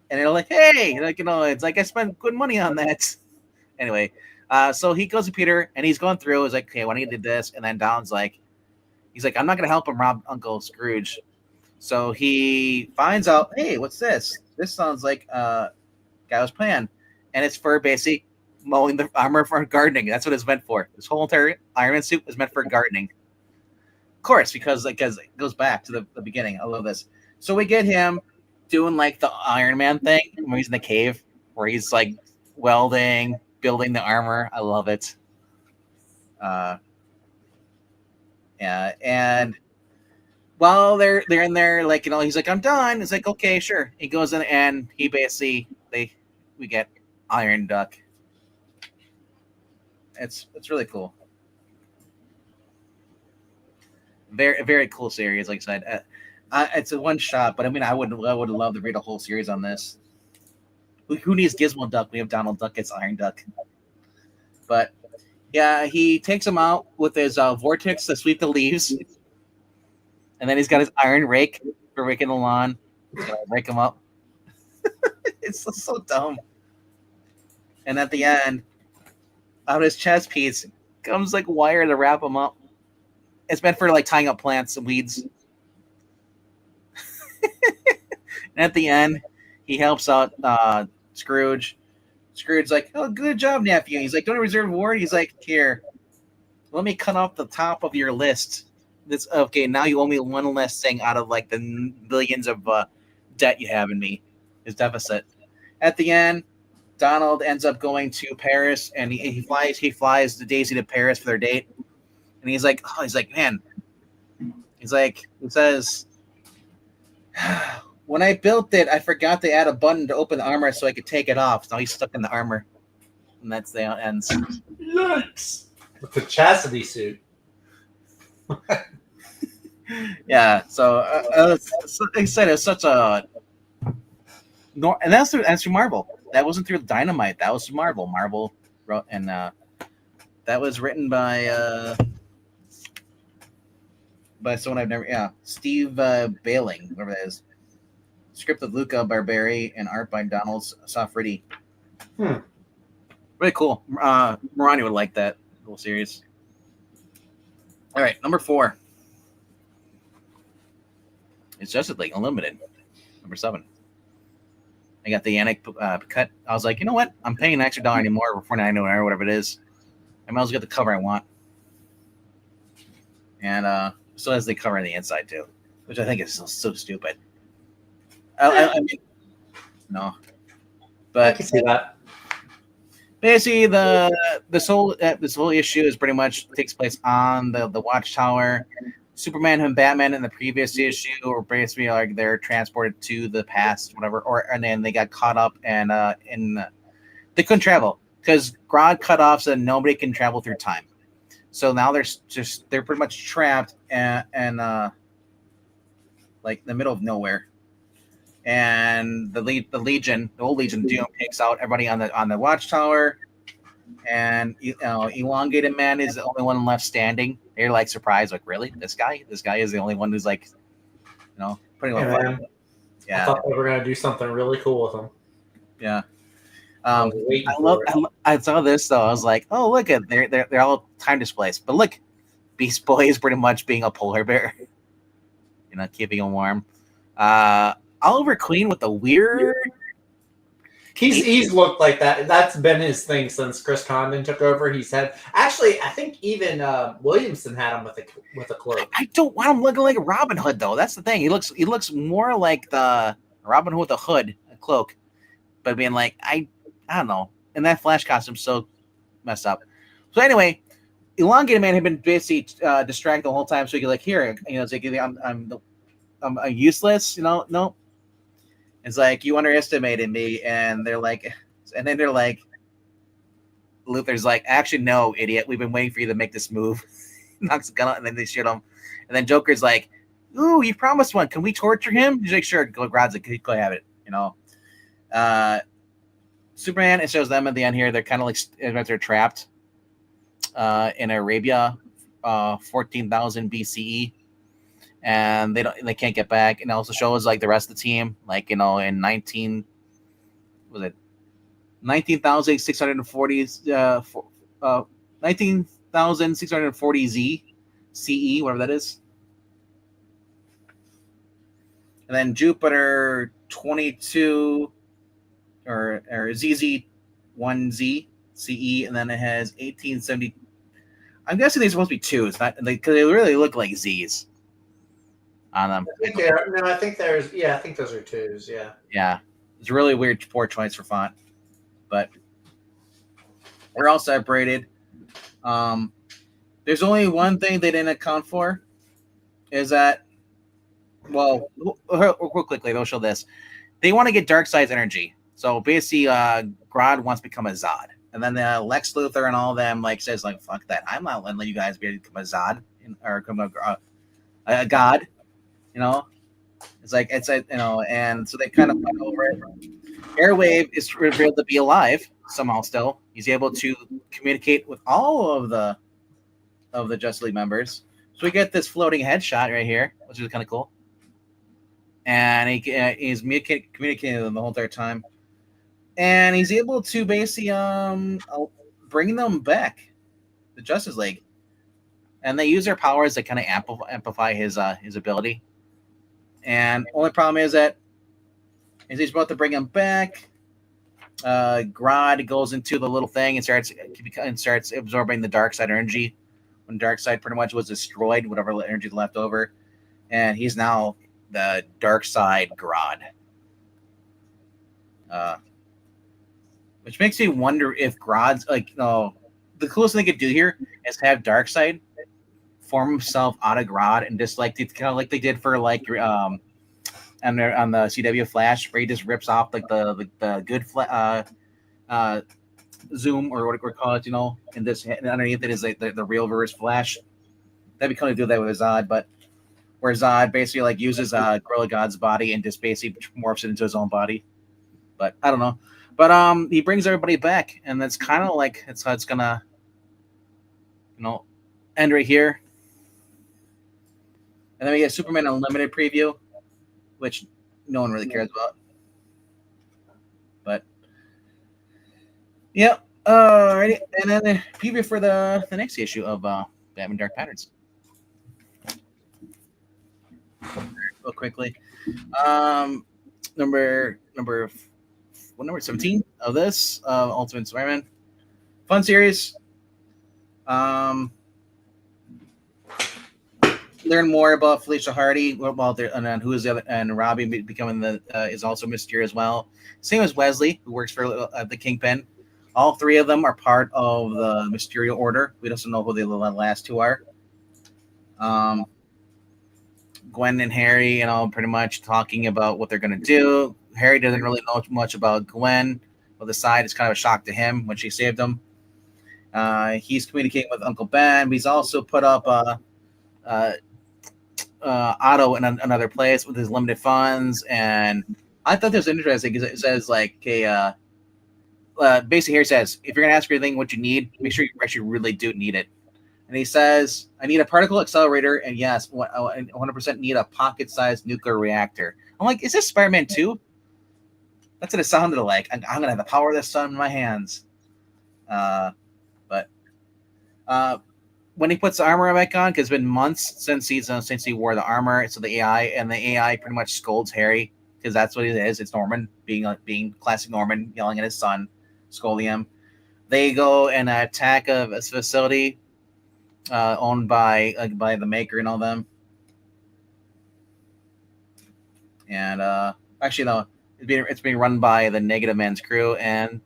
Speaker 1: And they're like, hey, it's like I spent good money on that. Anyway, so he goes to Peter and he's going through. He's like, okay, why don't you do this? And then Donald's like, he's like, I'm not gonna help him rob Uncle Scrooge. So he finds out, hey, what's this? This sounds like Guy's plan. And it's for basically mowing the armor for gardening. That's what it's meant for. This whole entire Iron Man suit is meant for gardening. Of course, because it goes back to the beginning. I love this. So we get him doing like the Iron Man thing when he's in the cave, where he's like welding, building the armor. I love it. Yeah, and while they're in there, like he's like, I'm done. It's like, okay, sure. He goes in and he basically we get Iron Duck. It's really cool. Very, very cool series. Like I said, it's a one shot, but I mean, I would love to read a whole series on this. Who needs Gizmo Duck? We have Donald Duck. It's Iron Duck. But yeah, he takes him out with his vortex to sweep the leaves, and then he's got his iron rake for raking the lawn. He's gonna rake them up. It's so dumb. And at the end, out of his chest piece comes like wire to wrap him up. It's meant for like tying up plants and weeds. And at the end, he helps out Scrooge. Scrooge's like, oh, good job, nephew. He's like, don't you reserve a reward? He's like, here, let me cut off the top of your list. This okay, now you owe me one less thing out of like the billions of debt you have in me. His deficit. At the end, Donald ends up going to Paris, and he flies the Daisy to Paris for their date. And he's like, man. He says, when I built it, I forgot to add a button to open the armor so I could take it off. So now he's stuck in the armor. And that's the ends.
Speaker 4: Yikes. With the chastity suit.
Speaker 1: Yeah, so like I said, it's such a... And that's through Marvel. That wasn't through Dynamite. That was Marvel. Marvel wrote, and that was written by someone I've never... Steve Bailing, whoever that is. Script of Luca Barberi and art by Donald Safridi. Really cool. Morani would like that whole series. All right, number 4. It's Justice League Unlimited. Number 7. I got the Yannick cut. I was like, you know what? I'm paying an extra $1 anymore for $4.99 or whatever it is. I might as well get the cover I want. And still has the cover on the inside too, which I think is so stupid. I mean, no, but
Speaker 4: I can see that.
Speaker 1: Basically, this whole issue is pretty much takes place on the Watchtower. Superman and Batman in the previous issue were basically like they're transported to the past, whatever, and then they got caught up and they couldn't travel because Grodd cut off so nobody can travel through time. So now they're pretty much trapped and like in the middle of nowhere. And the old Legion Doom takes out everybody on the Watchtower, and Elongated Man is the only one left standing. They're like surprised, like really, this guy is the only one who's like, putting on. Yeah,
Speaker 4: I thought they were gonna do something really cool with him.
Speaker 1: Yeah, I saw this though. I was like, oh look at they're all time displaced, but look, Beast Boy is pretty much being a polar bear, keeping him warm. Oliver Queen with the weird.
Speaker 4: He's looked like that. That's been his thing since Chris Condon took over. He's had actually, I think even Williamson had him with a cloak.
Speaker 1: I don't want him looking like Robin Hood though. That's the thing. He looks more like the Robin Hood with a hood, a cloak. But being like, I I don't know. And that Flash costume's so messed up. So anyway, Elongated Man had been basically distracted the whole time, so he could like here, it's like I'm useless, no. It's like you underestimated me, and then they're like, Luthor's like, actually no, idiot, we've been waiting for you to make this move. Knocks the gun out, and then they shoot him, and then Joker's like, ooh, you promised one. Can we torture him? He's like, sure. God's like, go have it. Superman. It shows them at the end here. They're kind of like they're trapped in Arabia, 14,000 BCE, and they can't get back. And it also shows like the rest of the team, like in 19,640 19,640 CE, whatever that is. And then Jupiter 22 or ZZ1Z CE, and then it has 1870. I'm guessing they're supposed to be twos, not because they really look like Z's on them.
Speaker 4: I think those are twos. Yeah.
Speaker 1: Yeah, it's a really weird, poor choice for font, but we're all separated. There's only one thing they didn't account for, is that, well, real quickly, they'll show this. They want to get Darkseid's energy. So basically, Grodd wants to become a Zod. And then Lex Luthor and all of them says fuck that. I'm not letting you guys become a Zod or become a god. It's like and so they kind of fight over it. Airwave is revealed to be alive somehow still. He's able to communicate with all of the Justice League members. So we get this floating headshot right here, which is kind of cool. And he's communicating with them the whole entire time. And he's able to basically bring them back, the Justice League. And they use their powers to kind of amplify his ability. And only problem is that as he's about to bring him back, Grodd goes into the little thing and starts absorbing the Darkseid energy. When Darkseid pretty much was destroyed, whatever energy left over, and he's now the Darkseid Grodd. Which makes me wonder if Grodd's the coolest thing they could do here is have Darkseid form himself out of Grodd and just kind of like they did for on the CW Flash, where he just rips off the good Zoom or what we call it, and this and underneath it is the real reverse Flash. That'd be cool to do that with Zod, but where Zod basically uses Gorilla God's body and just basically morphs it into his own body. But I don't know. But he brings everybody back, and that's kind of it's how it's gonna end right here. And then we get Superman Unlimited preview, which no one really cares about. But yeah, alrighty. And then the preview for the next issue of Batman Dark Patterns. Real quickly, number 17 of this Ultimate Spider-Man fun series. Learn more about Felicia Hardy, and then who is the other, and Robbie becoming is also Mysterio as well. Same as Wesley, who works for the Kingpin. All three of them are part of the Mysterio Order. We don't know who the last two are. Gwen and Harry, pretty much talking about what they're going to do. Harry doesn't really know much about Gwen. Well, the side is kind of a shock to him when she saved him. He's communicating with Uncle Ben, but he's also put up Otto in another place with his limited funds. And I thought this was interesting because it says basically here it says, if you're going to ask for anything what you need, make sure you actually really do need it. And he says, I need a particle accelerator, and yes, 100% need a pocket-sized nuclear reactor. I'm like, is this Spider-Man 2? That's what it sounded like. I'm going to have the power of the sun in my hands. But when he puts the armor back on, because it's been months since he wore the armor, so the AI pretty much scolds Harry, because that's what it is. It's Norman being classic Norman, yelling at his son, scolding him. They go and attack a facility owned by the Maker and all them. And actually, no, it's being run by the Negative Man's crew, and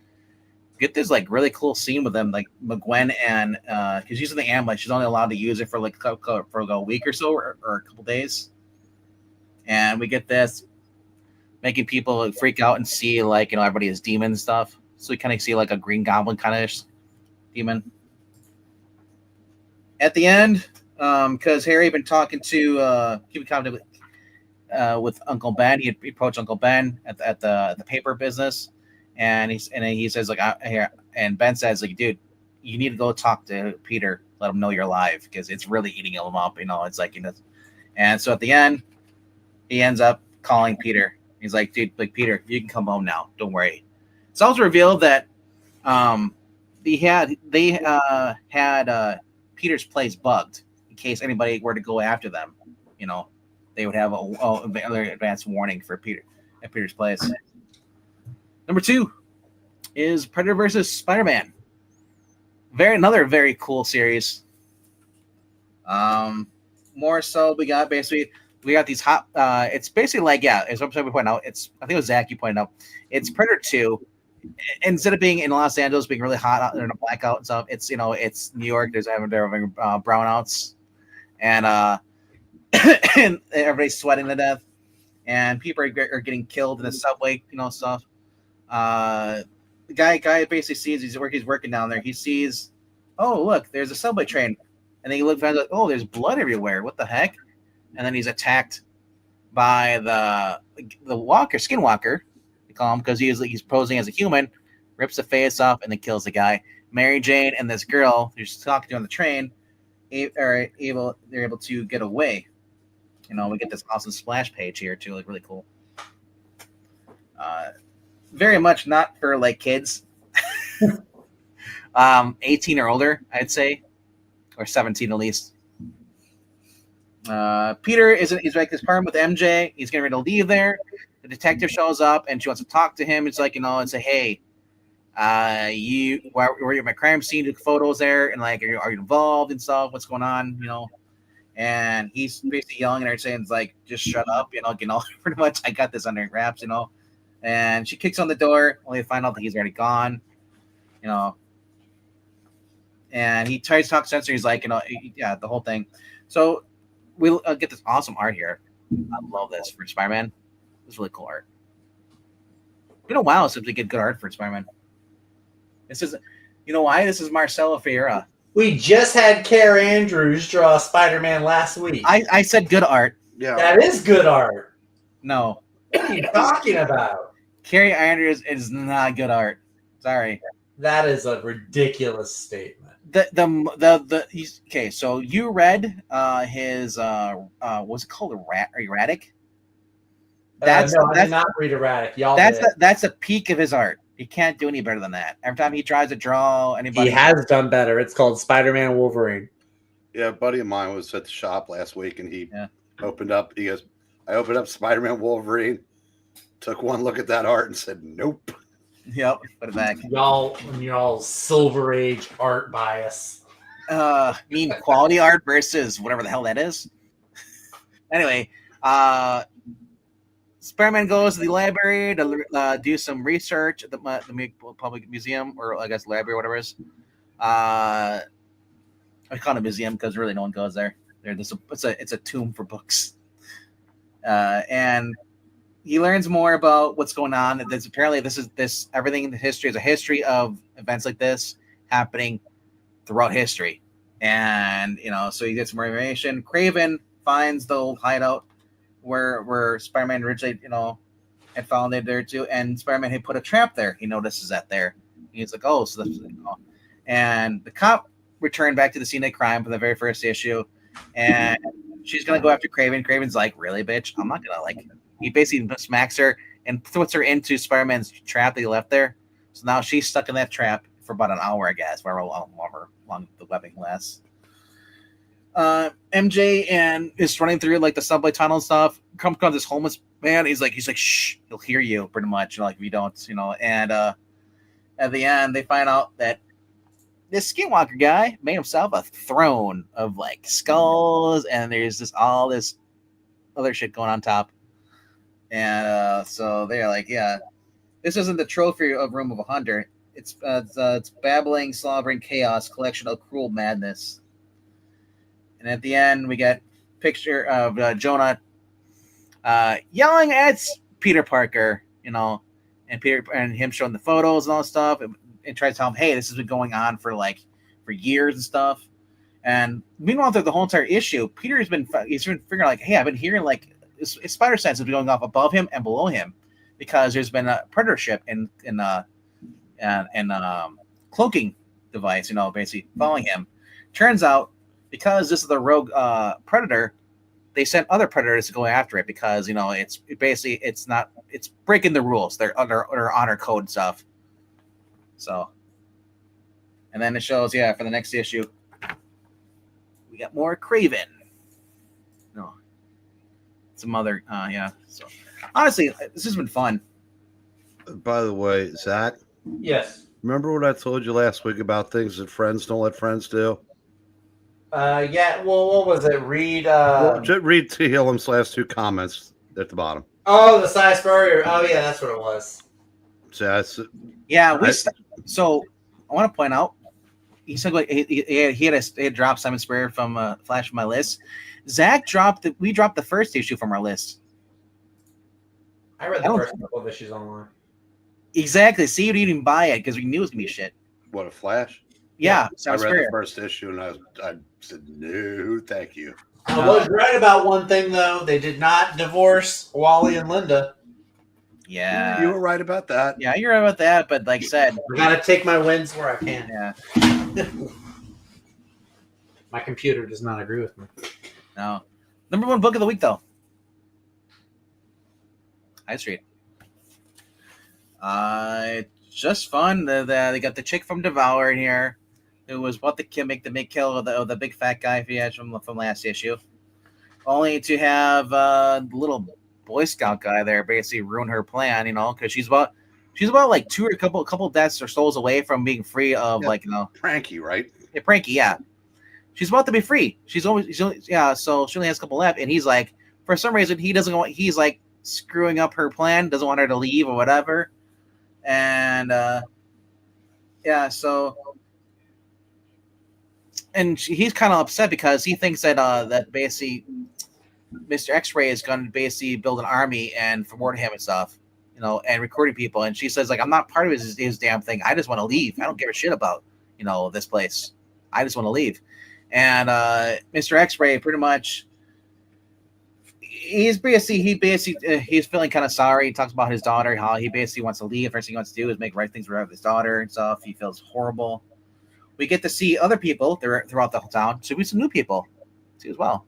Speaker 1: get this like really cool scene with them, like McGwen and because using the ambulance, she's only allowed to use it for like for a week or so, or a couple days, and we get this making people like, freak out and see like everybody is demon and stuff. So we kind of see like a Green Goblin kind of demon. At the end, because Harry had been talking to keeping contact with Uncle Ben. He approached Uncle Ben at the paper business, and he says like here, and Ben says like, dude, you need to go talk to Peter, let him know you're alive because it's really eating him up. It's like and so at the end, he ends up calling Peter. He's like, dude, like Peter, you can come home now. Don't worry. It's also revealed that they had Peter's place bugged in case anybody were to go after them. They would have another advanced warning for Peter at Peter's place. Number 2 is Predator versus Spider-Man. Another very cool series. More so, we got these hot. It's basically like as we pointed out. I think it was Zach you pointed out. It's Predator 2. Instead of being in Los Angeles, being really hot out there in a blackout and stuff, it's New York. They're having brownouts, and and everybody's sweating to death, and people are getting killed in the subway, stuff. The guy basically sees he's working down there. He sees, oh look, there's a subway train, and then he looks like, oh, there's blood everywhere. What the heck? And then he's attacked by the skinwalker. They call him because he's posing as a human, rips the face off, and then kills the guy. Mary Jane and this girl who's talking to on the train they're able to get away. We get this awesome splash page here too, like really cool. Very much not for like kids. 18 or older, I'd say, or 17 at least. Peter he's like this apartment with MJ. He's getting ready to leave there. The detective shows up and she wants to talk to him. It's like, and say, hey, were you at my crime scene? Took photos there, and like, are you involved and stuff? What's going on? And he's basically yelling at her, saying, it's like, just shut up, pretty much. I got this under wraps, And she kicks on the door, only to find out that he's already gone, And he tries to talk sense, and he's like, yeah, the whole thing. So we'll get this awesome art here. I love this for Spider-Man. It's really cool art. It's been a while since we get good art for Spider-Man. This is, why? This is Marcelo Ferreira.
Speaker 4: We just had Care Andrews draw Spider-Man last week.
Speaker 1: I said good art.
Speaker 2: Yeah,
Speaker 4: that is good art.
Speaker 1: No.
Speaker 4: What are you talking about?
Speaker 1: Carrie Andrews is not good art. Sorry.
Speaker 4: That is a ridiculous statement.
Speaker 1: Okay, so you read his what's it called? Erratic?
Speaker 4: I did not read Erratic. Y'all
Speaker 1: that's a peak of his art. He can't do any better than that. Every time he tries to draw anybody,
Speaker 4: he has done better. It's called Spider-Man Wolverine.
Speaker 2: Yeah, a buddy of mine was at the shop last week, and he opened up. He goes, "I opened up Spider-Man Wolverine, took one look at that art, and said, nope."
Speaker 1: Yep, put it back.
Speaker 4: Y'all Silver Age art bias.
Speaker 1: Mean quality art versus whatever the hell that is. Anyway, Spider-Man goes to the library to do some research at the public museum, or I guess library, whatever it is. I call it a museum because really no one goes there. It's a tomb for books. And he learns more about what's going on. Apparently everything in the history is a history of events like this happening throughout history. And so he gets more information. Craven finds the old hideout where Spider-Man originally, had found it there too, and Spider-Man had put a trap there. He notices that there. He's like, oh, so that's and the cop returned back to the scene of crime from the very first issue, and she's gonna go after Craven. Craven's like, really, bitch? I'm not gonna He basically smacks her and puts her into Spider-Man's trap that he left there. So now she's stuck in that trap for about an hour, I guess, however long the webbing lasts. MJ and is running through the subway tunnel and stuff. Comes this homeless man. He's like, shh, he'll hear you pretty much. If you don't, and at the end they find out that this skinwalker guy made himself a throne of skulls, and there's all this other shit going on top. And so they're like, yeah, this isn't the trophy of Room of 100. It's babbling, slobbering chaos, collection of cruel madness. And at the end, we get picture of Jonah yelling at Peter Parker, and Peter and him showing the photos and all that stuff, and try to tell him, hey, this has been going on for years and stuff. And meanwhile, through the whole entire issue, he's been figuring like, hey, I've been hearing like his spider sense has been going off above him and below him because there's been a predator ship in cloaking device, basically following him. Turns out, because this is the rogue predator, they sent other predators to go after it because it's breaking the rules. They're under honor code and stuff. So, and then it shows for the next issue we got more Craven. No, some other So honestly, this has been fun.
Speaker 2: By the way, Zach.
Speaker 4: Yes.
Speaker 2: Remember what I told you last week about things that friends don't let friends do?
Speaker 4: Yeah. Well, what was it? Read.
Speaker 2: Just read T. Hillam's last two comments at the bottom.
Speaker 4: Oh, the size burger. Oh, yeah, that's what it was.
Speaker 1: So I want to point out, he said like he had dropped Simon Spurrier from Flash from my list. Zach we dropped the first issue from our list.
Speaker 4: I read the first couple of issues online.
Speaker 1: Exactly. See, you didn't even buy it because we knew it was gonna be shit.
Speaker 2: What, a Flash?
Speaker 1: Yeah,
Speaker 2: I read the first issue and I said no, thank you.
Speaker 4: I was right about one thing though. They did not divorce Wally and Linda.
Speaker 1: Yeah,
Speaker 2: you were right about that.
Speaker 1: Yeah, you're right about that. But like I said,
Speaker 4: I gotta take my wins where I can.
Speaker 1: Yeah.
Speaker 4: My computer does not agree with me.
Speaker 1: No. Number one book of the week though. High Street. Just fun. They got the chick from Devour in here, who was what the big kill of the big fat guy from last issue. Only to have the little Boy Scout guy there basically ruin her plan, because she's about like a couple deaths or souls away from being free of
Speaker 2: Pranky, right?
Speaker 1: Yeah, Pranky, yeah. She's about to be free. So she only has a couple left, and he's like, for some reason he doesn't want. He's like screwing up her plan, doesn't want her to leave or whatever. And he's kind of upset because he thinks that basically Mr. X-Ray is going to basically build an army and reward him and stuff, and recording people. And she says like, I'm not part of his damn thing. I just want to leave. I don't give a shit about this place. I just want to leave. And Mr. X-Ray pretty much. He's feeling kind of sorry. He talks about his daughter, how he basically wants to leave. First thing he wants to do is make right things right with his daughter and stuff. He feels horrible. We get to see other people throughout the whole town. So we some new people too as well.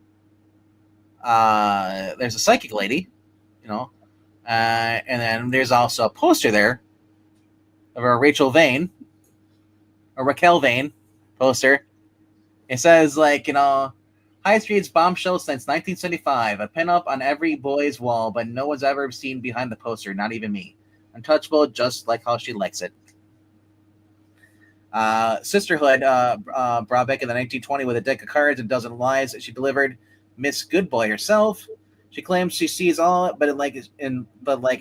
Speaker 1: There's a psychic lady, and then there's also a poster there of a Raquel Vane poster. It says High Street's bombshell since 1975. A pin-up on every boy's wall, but no one's ever seen behind the poster, not even me. Untouchable, just like how she likes it. Sisterhood brought back in the 1920 with a deck of cards and a dozen lies that she delivered. Miss Goodboy herself. She claims she sees all, but like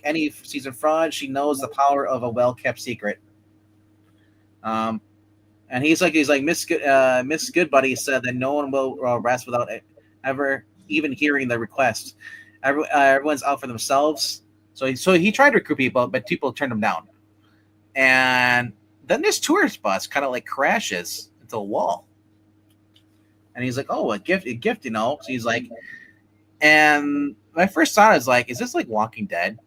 Speaker 1: any seasoned fraud, she knows the power of a well-kept secret. And he's like Miss Goodbuddy said that no one will rest without ever even hearing the request. Everyone's out for themselves. So he tried to recruit people, but people turned him down. And then this tourist bus kind of like crashes into a wall. And he's like, "Oh, a gift, So he's like, and my first thought is like, is this like Walking Dead?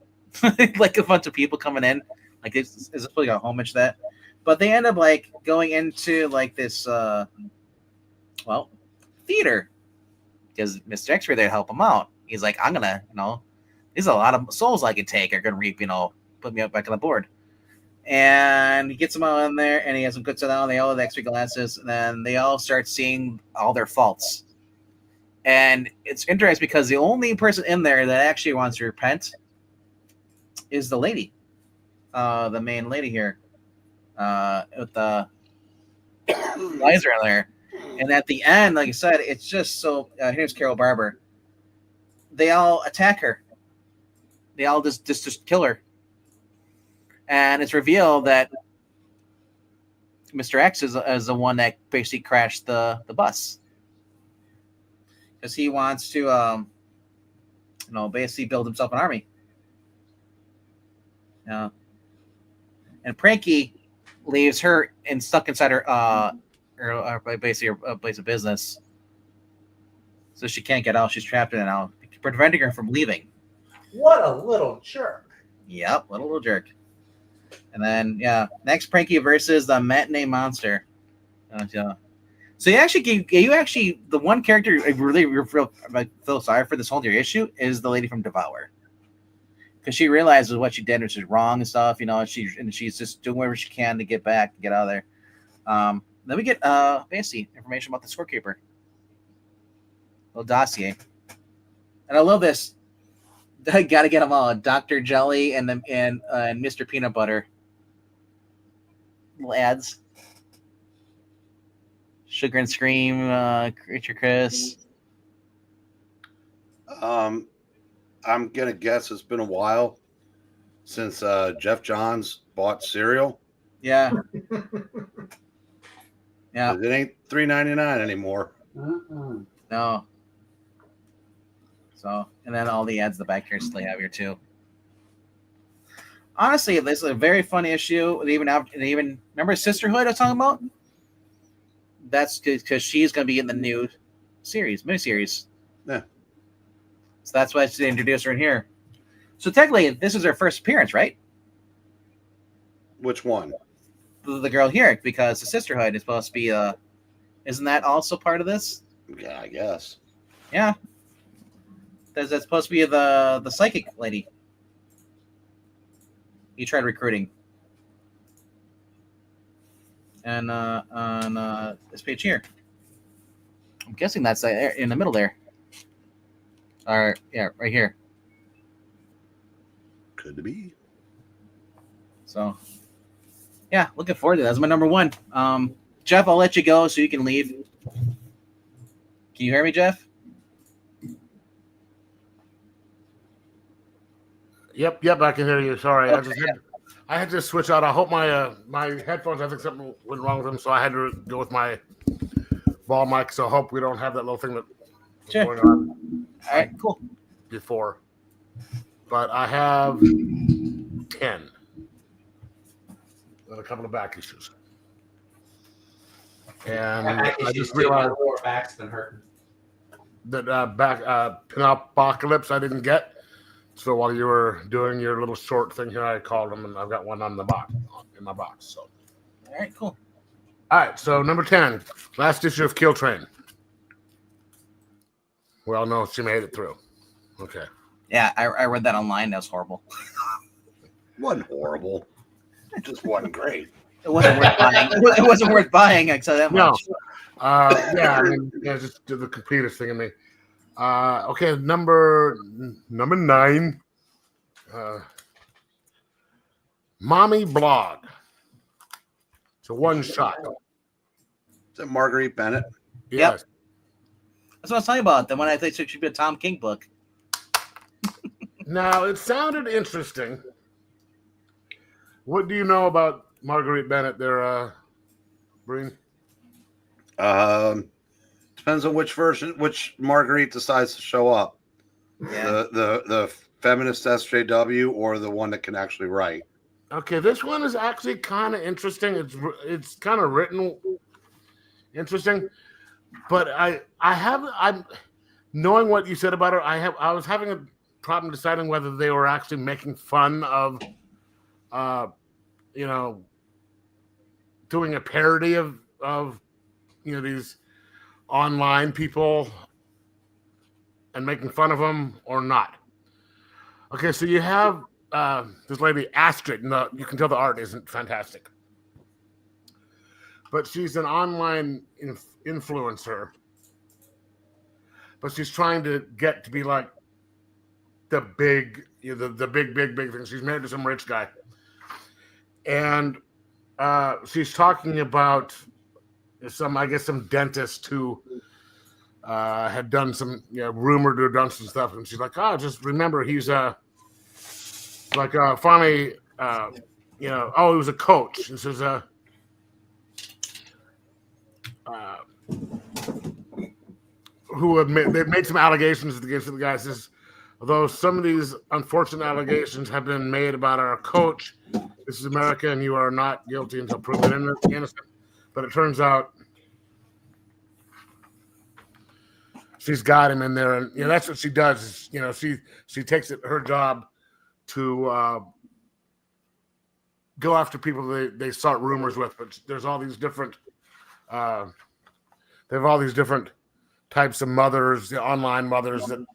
Speaker 1: Like a bunch of people coming in? Like, is this like a homage to that? But they end up like going into like this, theater because Mr. X-Ray there to help him out. He's like, I'm gonna, there's a lot of souls I can take. Are gonna reap, put me up back on the board. And he gets them all in there, and he has them good down. They all have the X-ray glasses, and then they all start seeing all their faults. And it's interesting because the only person in there that actually wants to repent is the lady, the main lady here. With the Liza in there. And at the end, like I said, it's just so here's Carol Barber. They all attack her. They all just kill her. And it's revealed that Mr. X is the one that basically crashed the bus because he wants to basically build himself an army. And Pranky leaves her and stuck inside her basically her place of business, so she can't get out. She's trapped in it now, preventing her from leaving.
Speaker 4: What a little jerk!
Speaker 1: Yep, little jerk. And then next Pranky versus the Matinee Monster. So you actually the one character I really feel sorry for this whole entire issue is the lady from Devour, because she realizes what she did, which is wrong and stuff. She's just doing whatever she can to get out of there. Then we get basically information about the scorekeeper, little dossier, and I love this. I gotta get them all: Dr. Jelly and Mr. Peanut Butter. Little ads. Sugar and Scream, Creature Chris.
Speaker 2: I'm gonna guess it's been a while since Jeff Johns bought cereal.
Speaker 1: Yeah. Yeah.
Speaker 2: It ain't $3.99 anymore.
Speaker 1: No. So, and then all the ads in the back here still have here too. Honestly, this is a very funny issue. They even remember Sisterhood I was talking about? That's because she's going to be in the new miniseries.
Speaker 2: Yeah.
Speaker 1: So that's why they introduced her in here. So technically, this is her first appearance, right?
Speaker 2: Which one?
Speaker 1: The girl here, because the Sisterhood is supposed to be isn't that also part of this?
Speaker 2: Yeah, I guess.
Speaker 1: Yeah. That's supposed to be the psychic lady. You tried recruiting. And on this page here, I'm guessing that's in the middle there. Or yeah, right here.
Speaker 2: Could be.
Speaker 1: So, yeah, looking forward to that. That's my number one. Jeff, I'll let you go so you can leave. Can you hear me, Jeff?
Speaker 3: Yep, I can hear you. Sorry, okay, I had to switch out. I hope my my headphones. I think something went wrong with them, so I had to go with my ball mic. So I hope we don't have that little thing that was going on.
Speaker 1: All right, cool.
Speaker 3: Before, but I have 10 and a couple of back issues, and I just realized
Speaker 4: my lower back's been hurting.
Speaker 3: That Pinopocalypse I didn't get. So while you were doing your little short thing here, I called them, and I've got one on the box in my box. So,
Speaker 1: all right, cool.
Speaker 3: All right, so number 10, last issue of Kill Train. We all know she made it through. Okay.
Speaker 1: Yeah, I read that online. That was horrible.
Speaker 2: Wasn't horrible. It just wasn't great.
Speaker 1: It wasn't worth buying. It wasn't worth buying. I said that much.
Speaker 3: Yeah, I mean, just do the completest thing in me. Okay, number 9. Mommy Blog. It's a one shot.
Speaker 2: Is it Marguerite Bennett?
Speaker 1: Yep. That's what I was talking about. The one I think should be a Tom King book.
Speaker 3: Now, it sounded interesting. What do you know about Marguerite Bennett there, Breen?
Speaker 2: Depends on which Marguerite decides to show up.
Speaker 1: Yeah.
Speaker 2: The feminist SJW or the one that can actually write.
Speaker 3: Okay, this one is actually kind of interesting. It's kind of written interesting, but I'm knowing what you said about her. I was having a problem deciding whether they were actually making fun of, doing a parody of these online people and making fun of them or not. Okay, so you have this lady Astrid, and you can tell the art isn't fantastic, but she's an online influencer, but she's trying to get to be like the big, the big thing. She's married to some rich guy, and she's talking about some dentist who had done some, rumored to have done some stuff, and she's like, just remember he's finally, he was a coach, and says, who had they've made some allegations against the guy. Says, although some of these unfortunate allegations have been made about our coach, this is America, and you are not guilty until proven innocent. But it turns out she's got him in there, and that's what she does. Is, she takes it her job to go after people they start rumors with. But there's all these different. They have all these different types of mothers, the online mothers that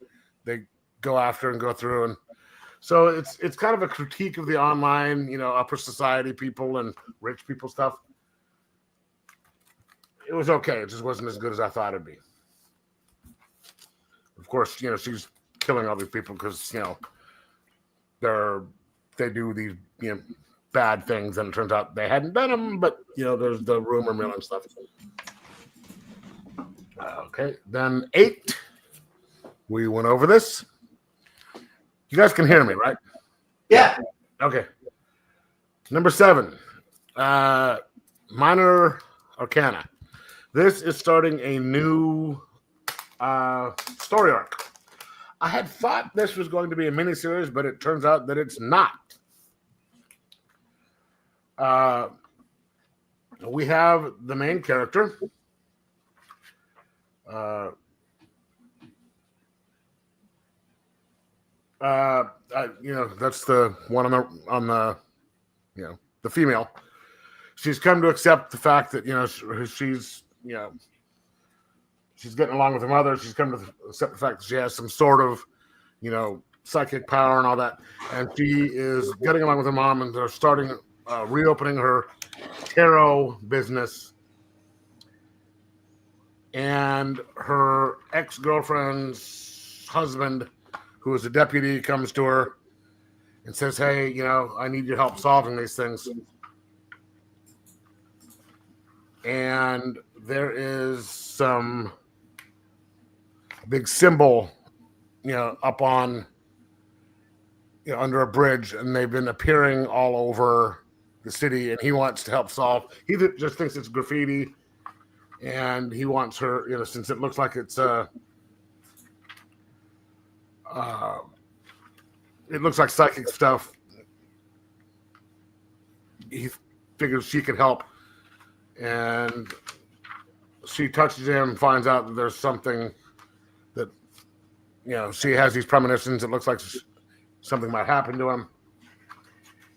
Speaker 3: they go after and go through, and so it's kind of a critique of the online, upper society people and rich people stuff. It was okay. It just wasn't as good as I thought it'd be. Of course, she's killing all these people because they do these bad things, and it turns out they hadn't done them, but there's the rumor mill and stuff. Okay, then 8. We went over this. You guys can hear me, right?
Speaker 4: Yeah.
Speaker 3: Okay. Number 7, Minor Arcana. This is starting a new story arc. I had thought this was going to be a miniseries, but it turns out that it's not. We have the main character. That's the one on the the female. She's come to accept the fact that she's getting along with her mother. She's come to accept the fact that she has some sort of psychic power and all that, and she is getting along with her mom, and they're starting reopening her tarot business. And her ex-girlfriend's husband, who is a deputy, comes to her and says, hey, I need your help solving these things. And there is some big symbol, up on, under a bridge, and they've been appearing all over the city, and he wants to help solve. He just thinks it's graffiti. And he wants her, since it looks like it's it looks like psychic stuff. He figures she could help, and she touches him, finds out that there's something that she has these premonitions. It looks like something might happen to him,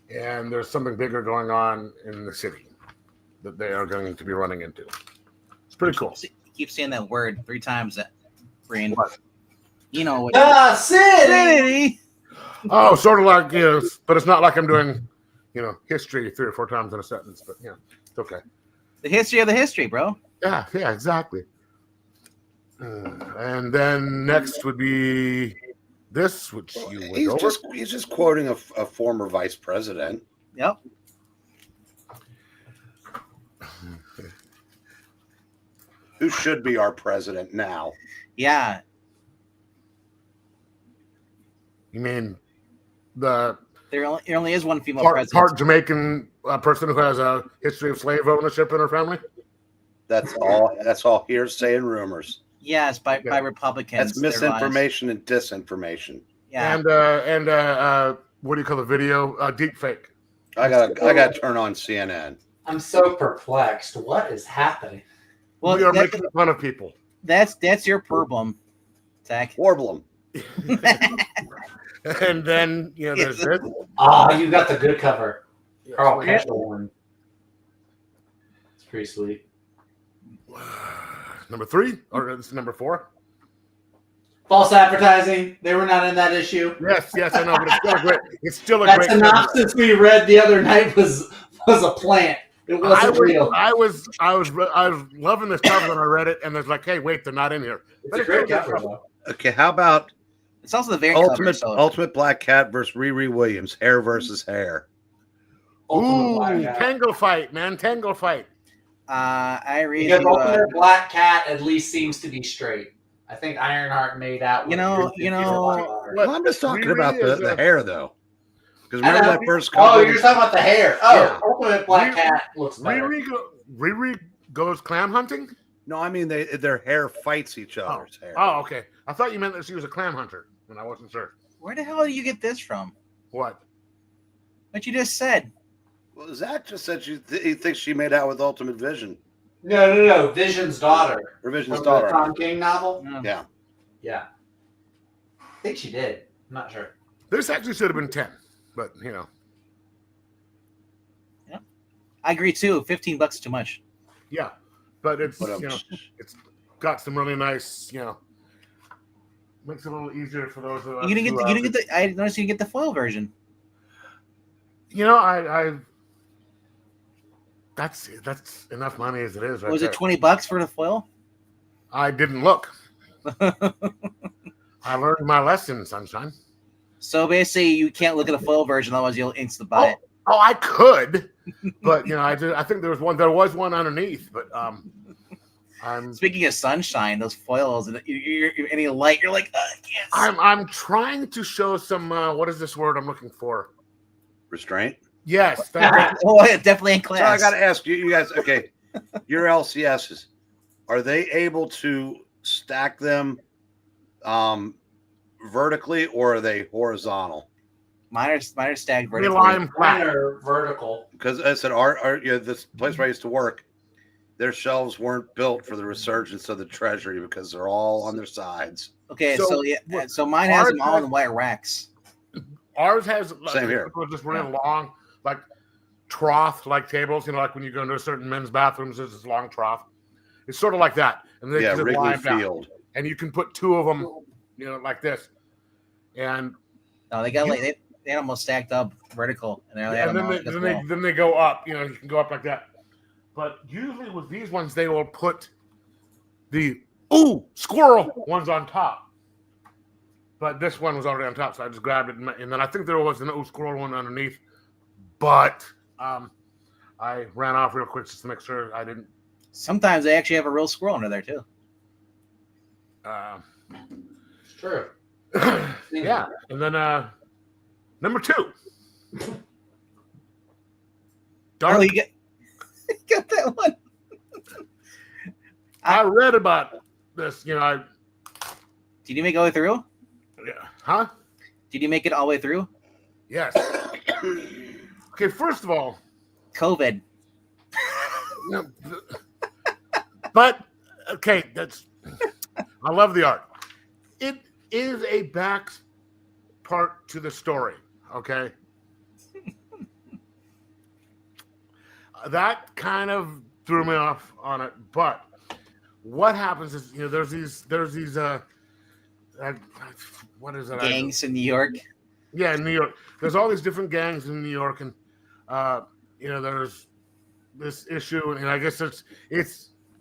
Speaker 3: and there's something bigger going on in the city that they are going to be running into. Pretty cool.
Speaker 1: Keep saying that word 3 times, that brain.
Speaker 3: What?
Speaker 1: What?
Speaker 4: City.
Speaker 3: Oh, sort of like but it's not like I'm doing history 3 or 4 times in a sentence. But it's okay.
Speaker 1: The history of the history, bro.
Speaker 3: Yeah, exactly. And then next would be this, which you went over.
Speaker 2: He's just quoting a former vice president.
Speaker 1: Yep.
Speaker 2: Who should be our president now?
Speaker 1: Yeah.
Speaker 3: You mean there
Speaker 1: only is one female president.
Speaker 3: Part Jamaican person who has a history of slave ownership in her family?
Speaker 2: That's all hearsay and rumors.
Speaker 1: Yes, by Republicans.
Speaker 2: That's misinformation and disinformation.
Speaker 1: Yeah.
Speaker 3: And what do you call the video? Deep fake.
Speaker 2: I gotta turn on CNN.
Speaker 4: I'm so perplexed. What is happening?
Speaker 3: Well, we are making fun of people.
Speaker 1: That's your problem, Zach.
Speaker 2: Warblem.
Speaker 3: And then there's this.
Speaker 4: You got the good cover. Carl Ketchel one. It's pretty sweet.
Speaker 3: Number 3, or this is number 4.
Speaker 4: False advertising. They were not in that issue.
Speaker 3: Yes, I know, but it's still a great. It's still a
Speaker 4: that
Speaker 3: great.
Speaker 4: synopsis we read the other night was a plant. It wasn't real.
Speaker 3: I was loving this cover when I read it, and there's like, hey, wait, they're not in here.
Speaker 4: It's a great cover, though.
Speaker 2: Okay, how about
Speaker 1: it's also the very
Speaker 2: Ultimate Black Cat versus Riri Williams, hair versus hair.
Speaker 3: Ooh, Tango fight, man, Tango fight.
Speaker 1: I read
Speaker 4: because Ultimate Black Cat at least seems to be straight. I think Ironheart made out.
Speaker 1: Well,
Speaker 2: I'm just talking about the hair, though. Because remember that first
Speaker 4: cover? Oh, you're talking about the hair. Oh, yeah. Ultimate Black Cat looks better.
Speaker 3: Riri goes clam hunting?
Speaker 2: No, I mean their hair fights each other's hair.
Speaker 3: Oh, okay. I thought you meant that she was a clam hunter, and I wasn't sure.
Speaker 1: Where the hell do you get this from?
Speaker 3: What?
Speaker 1: What you just said.
Speaker 2: Well, Zach just said he thinks she made out with Ultimate Vision.
Speaker 4: No. Vision's daughter.
Speaker 2: Or Vision's
Speaker 4: From
Speaker 2: daughter.
Speaker 4: the Tom King novel.
Speaker 1: Oh.
Speaker 2: Yeah.
Speaker 4: Yeah. I think she did. I'm not sure.
Speaker 3: This actually should have been 10, but you know.
Speaker 1: Yeah. I agree too. $15 too much.
Speaker 3: Yeah, but it's
Speaker 2: But,
Speaker 3: it's got some really nice, makes it a little easier for those of us.
Speaker 1: You didn't get the. I noticed you didn't get the foil version.
Speaker 3: I that's enough money as it is. Right
Speaker 1: Was
Speaker 3: there.
Speaker 1: it $20 for the foil?
Speaker 3: I didn't look. I learned my lesson, sunshine.
Speaker 1: So basically, you can't look at the foil version, otherwise you'll instantly buy it.
Speaker 3: Oh, I could, but I think there was one. There was one underneath, but I'm
Speaker 1: Speaking of sunshine, those foils and you're any light, you're like, I can't.
Speaker 3: I'm trying to show some. What is this word I'm looking for?
Speaker 2: Restraint.
Speaker 3: Yes, thank you.
Speaker 1: Oh, it definitely in
Speaker 2: So
Speaker 1: class.
Speaker 2: I got to ask you guys. Okay, your LCSs, are they able to stack them vertically or are they horizontal?
Speaker 1: Mine are stacked
Speaker 3: We
Speaker 1: vertically.
Speaker 3: line flat.
Speaker 4: Mine are vertical.
Speaker 2: Because I said, this place where I used to work, their shelves weren't built for the resurgence of the treasury because they're all on their sides.
Speaker 1: Okay,
Speaker 3: So,
Speaker 1: so yeah, so mine has
Speaker 3: ours
Speaker 1: them all in the white racks.
Speaker 3: Ours has
Speaker 2: Same here.
Speaker 3: Just really long, like trough, like tables. Like when you go into certain men's bathrooms, there's this long trough. It's sort of like that, and they
Speaker 2: Yeah,
Speaker 3: just
Speaker 2: Wrigley
Speaker 3: line down.
Speaker 2: Field.
Speaker 3: And you can put two of them, like this. And
Speaker 1: No, they got they almost stacked up vertical, and they're
Speaker 3: and then they go up. You can go up like that. But usually with these ones, they will put the squirrel ones on top. But this one was already on top, so I just grabbed it, and then I think there was an squirrel one underneath. But I ran off real quick just to make sure I didn't.
Speaker 1: Sometimes they actually have a real squirrel under there too.
Speaker 4: It's true.
Speaker 3: Yeah, and then number 2.
Speaker 1: Oh, you got that one.
Speaker 3: I read about this.
Speaker 1: Did you make it all the way through?
Speaker 3: Yeah. Huh?
Speaker 1: Did you make it all the way through?
Speaker 3: Yes. Okay, first of all,
Speaker 1: COVID.
Speaker 3: no, but okay, I love the art. It is a back part to the story. Okay. That kind of threw me off on it, but what happens is there's these what is it?
Speaker 1: Gangs in New York.
Speaker 3: Yeah, in New York. There's all these different gangs in New York, and there's this issue, and I guess it's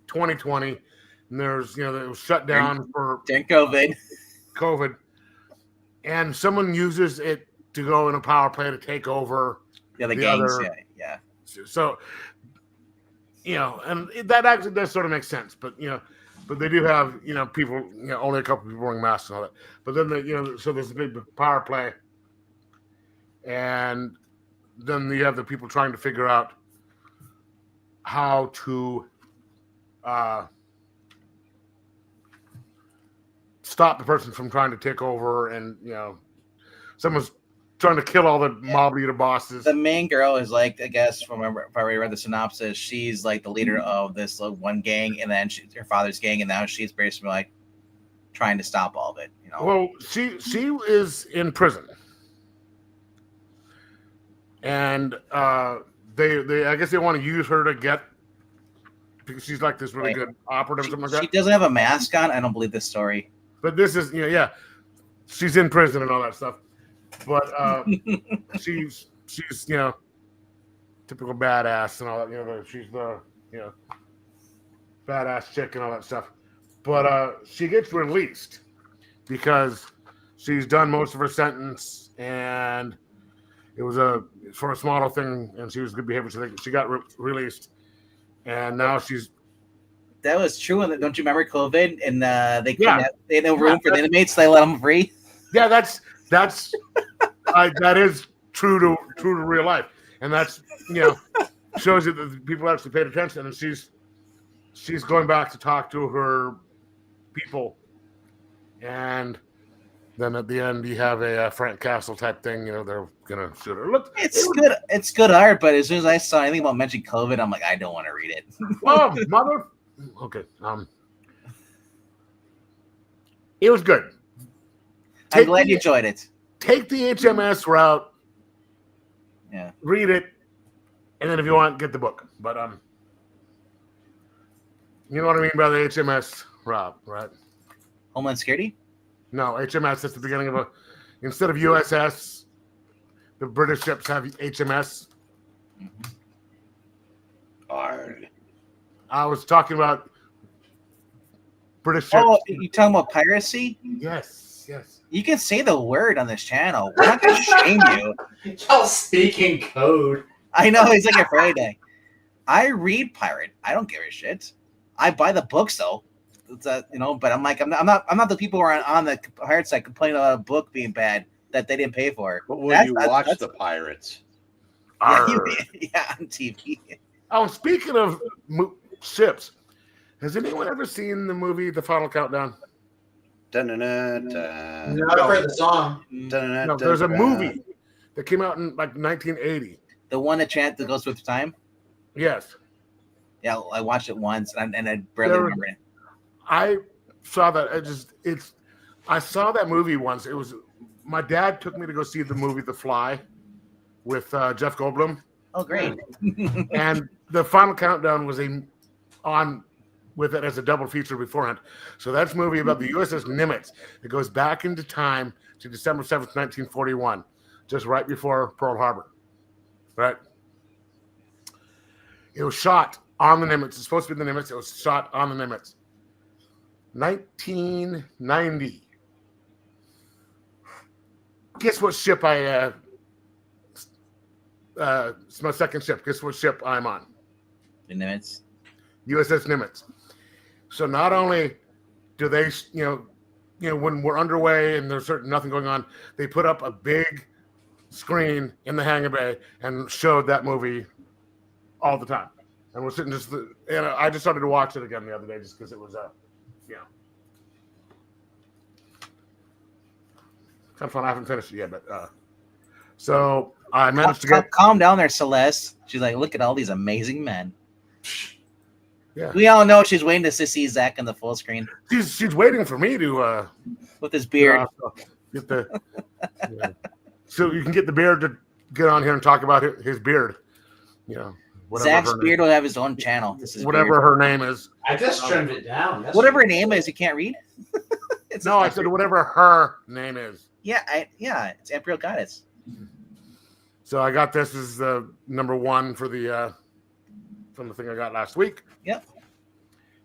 Speaker 3: 2020, and there's it was shut down for COVID, and someone uses it to go in a power play to take over
Speaker 1: the gangs. Yeah.
Speaker 3: So, and that actually does sort of make sense, but but they do have people, only a couple people wearing masks and all that. But then so there's a big power play, and then you have the people trying to figure out how to stop the person from trying to take over, and someone's trying to kill all the mob leader bosses.
Speaker 1: The main girl is like, I guess, if I already read the synopsis, she's like the leader of this one gang, and then her father's gang, and now she's basically like trying to stop all of it.
Speaker 3: Well, she is in prison, and they I guess they want to use her to get, because she's like this really good operative or something like that.
Speaker 1: She doesn't have a mask on. I don't believe this story.
Speaker 3: But this is she's in prison and all that stuff. But she's typical badass and all that. She's the badass chick and all that stuff. But she gets released because she's done most of her sentence, and it was for a smaller thing, and she was good behavior. So she got released, and now she's.
Speaker 1: That was true. And don't you remember COVID? And they had no room for the inmates. So they let them free.
Speaker 3: Yeah, that's that is true to real life, and that's shows you that the people actually paid attention, and she's going back to talk to her people, and then at the end you have a Frank Castle type thing. They're gonna shoot her. Look,
Speaker 1: It's good. It's good art, but as soon as I saw anything about mentioning COVID, I'm like, I don't want to read it.
Speaker 3: Oh, mother. Okay. It was good.
Speaker 1: I'm glad you enjoyed it.
Speaker 3: Take the HMS route.
Speaker 1: Yeah.
Speaker 3: Read it, and then if you want, get the book. But you know what I mean by the HMS route, right?
Speaker 1: Homeland Security?
Speaker 3: No, HMS. That's the beginning of instead of USS, the British ships have HMS.
Speaker 2: Arg.
Speaker 3: I was talking about British ships.
Speaker 1: Oh, you talking about piracy?
Speaker 3: Yes.
Speaker 1: You can say the word on this channel. We're not going to shame you.
Speaker 4: Y'all speaking code.
Speaker 1: I know, it's like a Friday. I read pirate. I don't give a shit. I buy the books though. It's but I'm like, I'm not the people who are on the pirate side complaining about a book being bad that they didn't pay for.
Speaker 2: But will you watch the pirates?
Speaker 1: Yeah, on TV.
Speaker 3: Oh, speaking of ships, has anyone ever seen the movie The Final Countdown?
Speaker 4: I've heard the song.
Speaker 3: No, there's a movie that came out in like 1980.
Speaker 1: The one that goes with time?
Speaker 3: Yes.
Speaker 1: Yeah, I watched it once and I barely remember it.
Speaker 3: I saw that. I saw that movie once. It was my dad took me to go see the movie The Fly with Jeff Goldblum.
Speaker 1: Oh, great.
Speaker 3: And The Final Countdown was on with it as a double feature beforehand. So that's a movie about the USS Nimitz. It goes back into time to December 7th, 1941, just right before Pearl Harbor. Right? It was shot on the Nimitz. It's supposed to be the Nimitz. It was shot on the Nimitz. 1990. Guess what ship it's my second ship. Guess what ship I'm on?
Speaker 1: The Nimitz.
Speaker 3: USS Nimitz. So not only do they, when we're underway and there's nothing going on, they put up a big screen in the hangar bay and showed that movie all the time. And we're sitting I just started to watch it again the other day just because it was kind of fun. I haven't finished it yet, but so I managed to get.
Speaker 1: Calm down there, Celeste. She's like, look at all these amazing men.
Speaker 3: Yeah.
Speaker 1: We all know she's waiting to see Zach on the full screen.
Speaker 3: She's waiting for me to
Speaker 1: with his beard.
Speaker 3: Get the so you can get the beard to get on here and talk about his beard.
Speaker 1: Zach's beard will have his own channel. This is
Speaker 3: whatever her name is.
Speaker 4: I just trimmed it down.
Speaker 1: Whatever her name is, you can't read.
Speaker 3: No, I said whatever her name is.
Speaker 1: Yeah, it's Imperial Goddess.
Speaker 3: So I got this as the number one for the from the thing I got last week.
Speaker 1: Yep.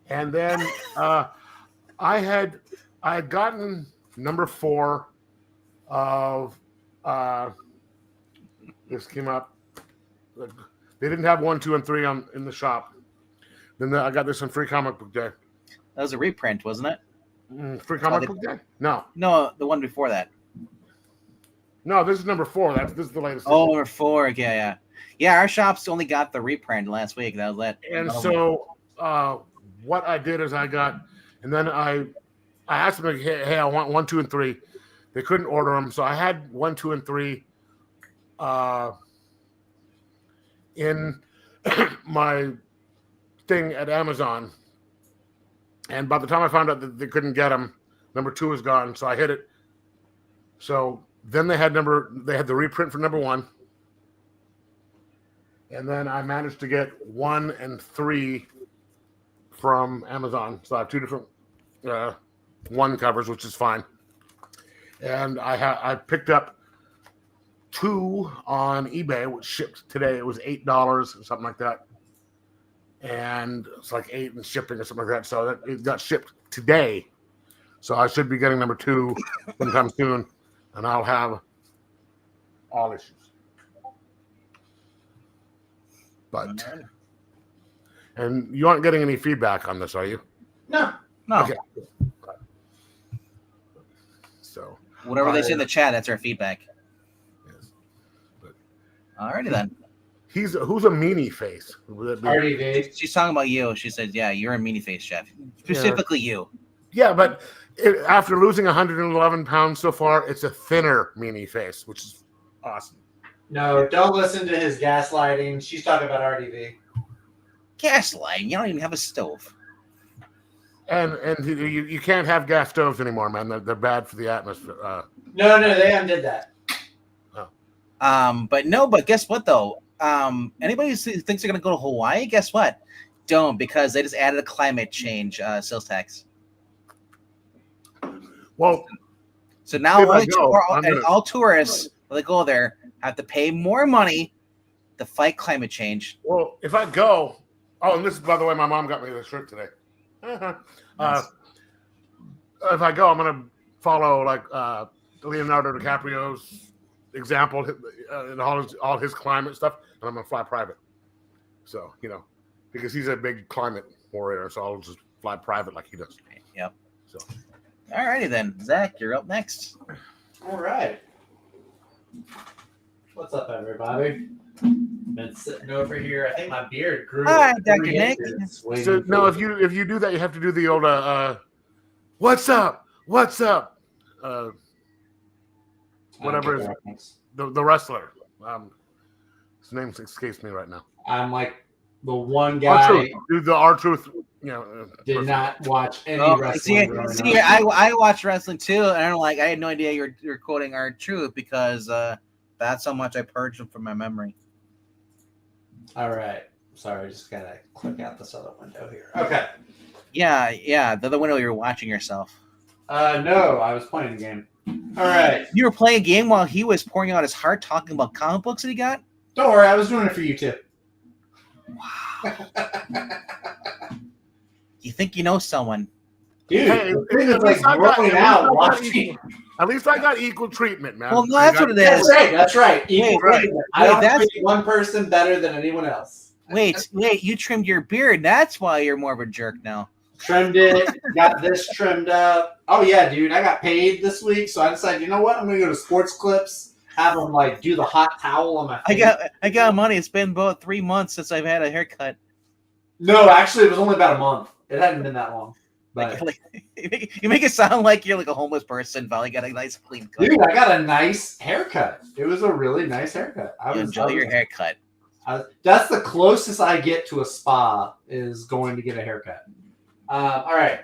Speaker 3: And then I had gotten number 4 of this came up. They didn't have 1, 2, and 3 in the shop. Then I got this on Free Comic Book Day.
Speaker 1: That was a reprint, wasn't it?
Speaker 3: Free Comic Book Day? No,
Speaker 1: the one before that.
Speaker 3: No, this is number 4. This is the latest.
Speaker 1: Oh, number 4. Okay, yeah. Our shops only got the reprint last week. That was that.
Speaker 3: And so, what I did is I got, and then I asked them, hey, I want 1, 2, and 3. They couldn't order them, so I had 1, 2, and 3 in my thing at Amazon. And by the time I found out that they couldn't get them, number 2 was gone. So I hit it. So then they had the reprint for number 1. And then I managed to get 1 and 3 from Amazon. So I have 2 different 1 covers, which is fine. And I picked up 2 on eBay, which shipped today. It was $8 or something like that. And it's like 8 in shipping or something like that. So it got shipped today. So I should be getting number 2 sometime soon. And I'll have all issues. But and you aren't getting any feedback on this, are you?
Speaker 4: No.
Speaker 3: Okay. So
Speaker 1: whatever they say in the chat, that's our feedback.
Speaker 3: Yes. But,
Speaker 1: Alrighty then.
Speaker 3: who's a meanie face? Would that be?
Speaker 4: RDV.
Speaker 1: She's talking about you. She said, "Yeah, you're a meanie face, chef. Specifically you."
Speaker 3: Yeah, but after losing 111 pounds so far, it's a thinner meanie face, which is awesome.
Speaker 4: No, don't listen to his gaslighting. She's talking about RDV.
Speaker 1: Gaslighting. You don't even have a stove.
Speaker 3: And you can't have gas stoves anymore, man. They're bad for the atmosphere.
Speaker 4: No, they undid that.
Speaker 1: But guess what though? Anybody who thinks they're gonna go to Hawaii, guess what? Don't, because they just added a climate change sales tax.
Speaker 3: Well,
Speaker 1: so now
Speaker 3: if
Speaker 1: all tourists when they go there have to pay more money to fight climate change.
Speaker 3: Well, if I go, and this is, by the way, my mom got me this shirt today.
Speaker 1: Nice.
Speaker 3: If I go, I'm gonna follow like Leonardo DiCaprio's example in all his climate stuff, and I'm gonna fly private. So because he's a big climate warrior, so I'll just fly private like he does.
Speaker 1: Yep.
Speaker 3: So,
Speaker 1: alrighty then, Zach, you're up next.
Speaker 4: All right. What's up, everybody? Been sitting over here. I think my beard grew.
Speaker 1: Hi, Dr. Nick.
Speaker 3: So no, if you do that, you have to do the old what's up? Whatever is the wrestler. His name escapes me right now.
Speaker 4: I'm like the one guy.
Speaker 3: R-Truth. Do the R-Truth.
Speaker 4: Did not watch any
Speaker 1: See,
Speaker 4: wrestling.
Speaker 1: I watch wrestling too, and I had no idea you're quoting R-Truth because that's how much I purged him from my memory.
Speaker 4: All right. Sorry, just gotta click out this other window here. Okay.
Speaker 1: Yeah, the other window you're watching yourself.
Speaker 4: No, I was playing a game. All right.
Speaker 1: You were playing a game while he was pouring out his heart talking about comic books that he got?
Speaker 4: Don't worry, I was doing it for you too.
Speaker 1: Wow. You think you know someone.
Speaker 4: Dude,
Speaker 3: Hey,
Speaker 4: it's like growing out watching.
Speaker 3: At least I got equal treatment, man.
Speaker 1: Well, no, that's what it is.
Speaker 4: That's right. Equal treatment. I don't
Speaker 1: that's-
Speaker 4: treat one person better than anyone else.
Speaker 1: Wait, you trimmed your beard. That's why you're more of a jerk now.
Speaker 4: Trimmed it, got this trimmed up. Oh yeah, dude, I got paid this week, so I decided, you know what? I'm gonna go to Sports Clips, have them like do the hot towel on my face.
Speaker 1: I got money. It's been about 3 months since I've had a haircut.
Speaker 4: No, actually, it was only about a month. It hadn't been that long. But
Speaker 1: You make it sound like you're like a homeless person, finally got a nice clean cut.
Speaker 4: dude, I got a nice haircut. It was a really nice haircut.
Speaker 1: Enjoy your haircut.
Speaker 4: That's the closest I get to a spa is going to get a haircut. All right.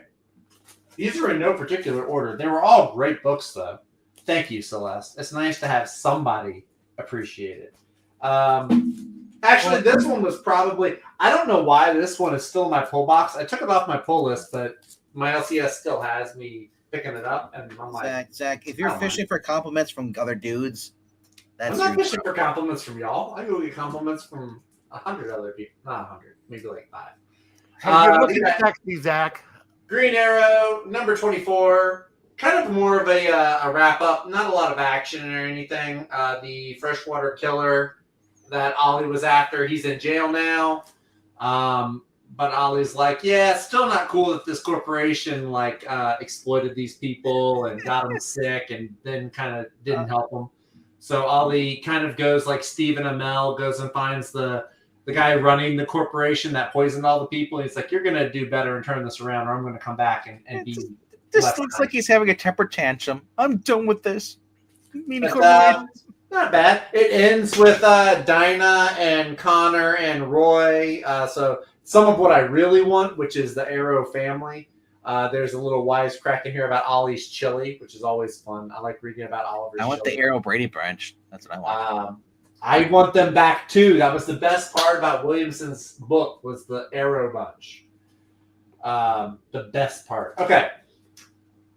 Speaker 4: These are in no particular order. They were all great books, though. Thank you, Celeste. It's nice to have somebody appreciate it. Actually, this one was probably... I don't know why this one is still in my pull box. I took it off my pull list, but my LCS still has me picking it up. And I'm like...
Speaker 1: Zach, if you're fishing for compliments from other dudes...
Speaker 4: I'm not fishing for compliments from y'all. I go get compliments from 100 other people. Not 100. Maybe like 5.
Speaker 3: Look at sexy, Zach.
Speaker 4: Green Arrow, number 24. Kind of more of a wrap-up. Not a lot of action or anything. The freshwater killer that Ollie was after, he's in jail now. But Ollie's like, yeah, it's still not cool that this corporation exploited these people and got them sick and then kind of didn't help them. So Ollie kind of goes like Stephen Amell, goes and finds the guy running the corporation that poisoned all the people. He's like, you're going to do better and turn this around, or I'm going to come back and be...
Speaker 1: This looks like he's having a temper tantrum. I'm done with this.
Speaker 4: Not bad. It ends with Dinah and Connor and Roy. So some of what I really want, which is the Arrow family. There's a little wisecrack in here about Ollie's chili, which is always fun. I like reading about Oliver's
Speaker 1: I want
Speaker 4: chili.
Speaker 1: the Arrow Brady branch. That's what I want.
Speaker 4: I want them back too. That was the best part about Williamson's book was the Arrow bunch. The best part. Okay.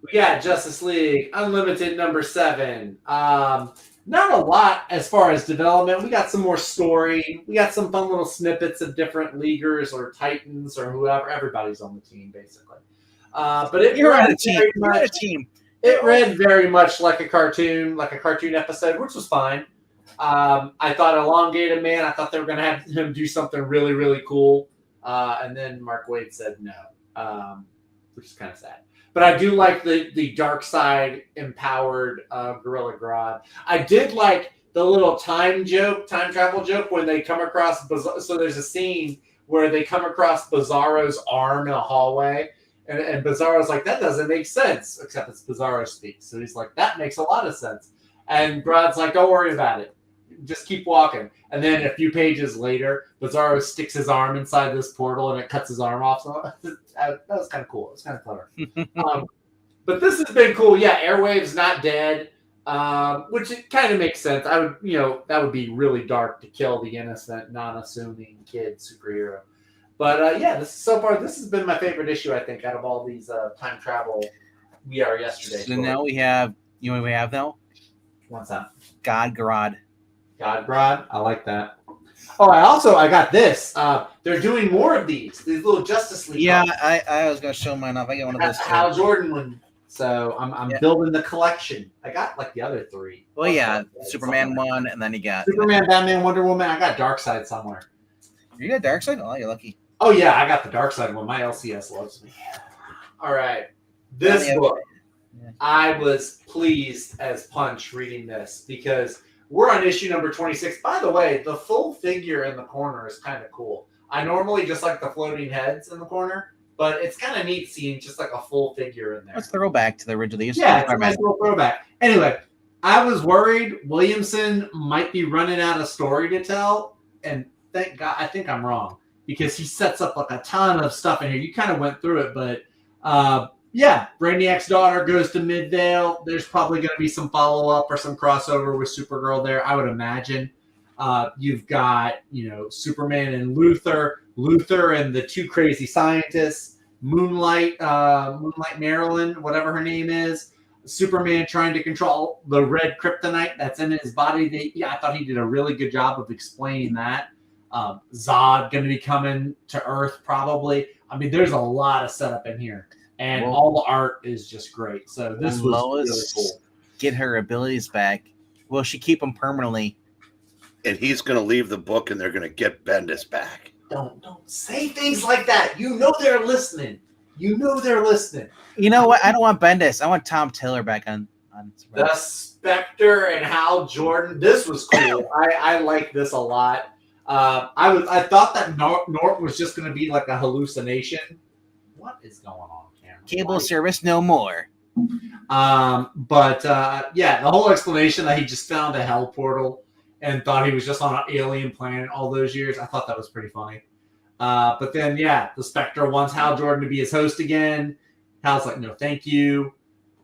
Speaker 4: We got Justice League Unlimited number 7. Not a lot as far as development. We got some more story. We got some fun little snippets of different leaguers or Titans or whoever. Everybody's on the team, basically. But
Speaker 1: You're on a team. You're on a team.
Speaker 4: It read very much like a cartoon episode, which was fine. I thought Elongated Man, I thought they were going to have him do something really, really cool. And then Mark Waid said no, which is kind of sad. But I do like the dark side empowered Gorilla Grodd. I did like the little time travel joke when they come across. So there's a scene where they come across Bizarro's arm in a hallway, and Bizarro's like, that doesn't make sense, except it's Bizarro speaks. So he's like, that makes a lot of sense. And Grodd's like, don't worry about it. Just keep walking. And then a few pages later, Bizarro sticks his arm inside this portal and it cuts his arm off. So that was kind of cool. It was kind of clever. But this has been cool. Yeah, Airwave's not dead, which it kind of makes sense. I would, that would be really dark to kill the innocent, non-assuming kid superhero. But yeah, this has been my favorite issue, I think, out of all these time travel We Are Yesterday.
Speaker 1: So now we have, you know what we have now?
Speaker 4: What's that?
Speaker 1: God Grodd.
Speaker 4: I like that. Oh, I got this. They're doing more of these little Justice League.
Speaker 1: Yeah, I was gonna show mine off. I got one of those.
Speaker 4: Hal Jordan one. So I'm building the collection. I got like the other three.
Speaker 1: Well, yeah, Superman one, and then you got
Speaker 4: Superman, Batman, Wonder Woman. I got Darkseid somewhere.
Speaker 1: You got Darkseid? Oh, you're lucky.
Speaker 4: Oh yeah, I got the Darkseid one. My LCS loves me. All right, this book. Yeah. I was pleased as punch reading this because we're on issue number 26. By the way, the full figure in the corner is kind of cool. I normally just like the floating heads in the corner, but it's kind of neat seeing just like a full figure in there.
Speaker 1: Let's throw back to the original.
Speaker 4: Yeah, it's a nice little throwback. Anyway, I was worried Williamson might be running out of story to tell, and thank God, I think I'm wrong because he sets up like a ton of stuff in here. You kind of went through it, but yeah, Brainiac's daughter goes to Midvale. There's probably going to be some follow-up or some crossover with Supergirl there, I would imagine. You've got, Superman and Luther and the two crazy scientists, Moonlight Marilyn, whatever her name is, Superman trying to control the red kryptonite that's in his body. I thought he did a really good job of explaining that. Zod going to be coming to Earth probably. I mean, there's a lot of setup in here. And all the art is just great. So this was
Speaker 1: Lois
Speaker 4: really cool.
Speaker 1: Get her abilities back. Will she keep them permanently?
Speaker 2: And he's going to leave the book, and they're going to get Bendis back.
Speaker 4: Don't say things like that. You know they're listening. You know
Speaker 1: what? I don't want Bendis. I want Tom Taylor back on.
Speaker 4: The Spectre and Hal Jordan. This was cool. I like this a lot. I thought that Nort was just going to be like a hallucination. What is going on?
Speaker 1: Cable service no more.
Speaker 4: But the whole explanation that he just found a hell portal and thought he was just on an alien planet all those years, I thought that was pretty funny. But then, the Spectre wants Hal Jordan to be his host again. Hal's like, no, thank you.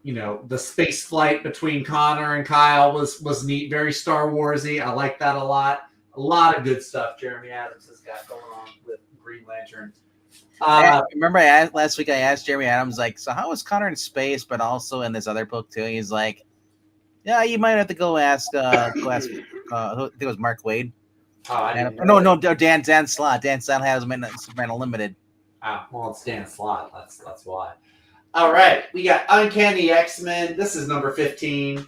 Speaker 4: The space flight between Connor and Kyle was neat, very Star Wars-y. I like that a lot. A lot of good stuff Jeremy Adams has got going on with Green Lantern.
Speaker 1: Remember last week I asked Jeremy Adams, like, so how was Connor in space, but also in this other book too? He's like, yeah, you might have to go ask I think it was Mark Waid. No, Dan Slott. Dan Slott has Superman Unlimited.
Speaker 4: Well, it's Dan Slott. That's why. All right, we got Uncanny X-Men. This is number 15.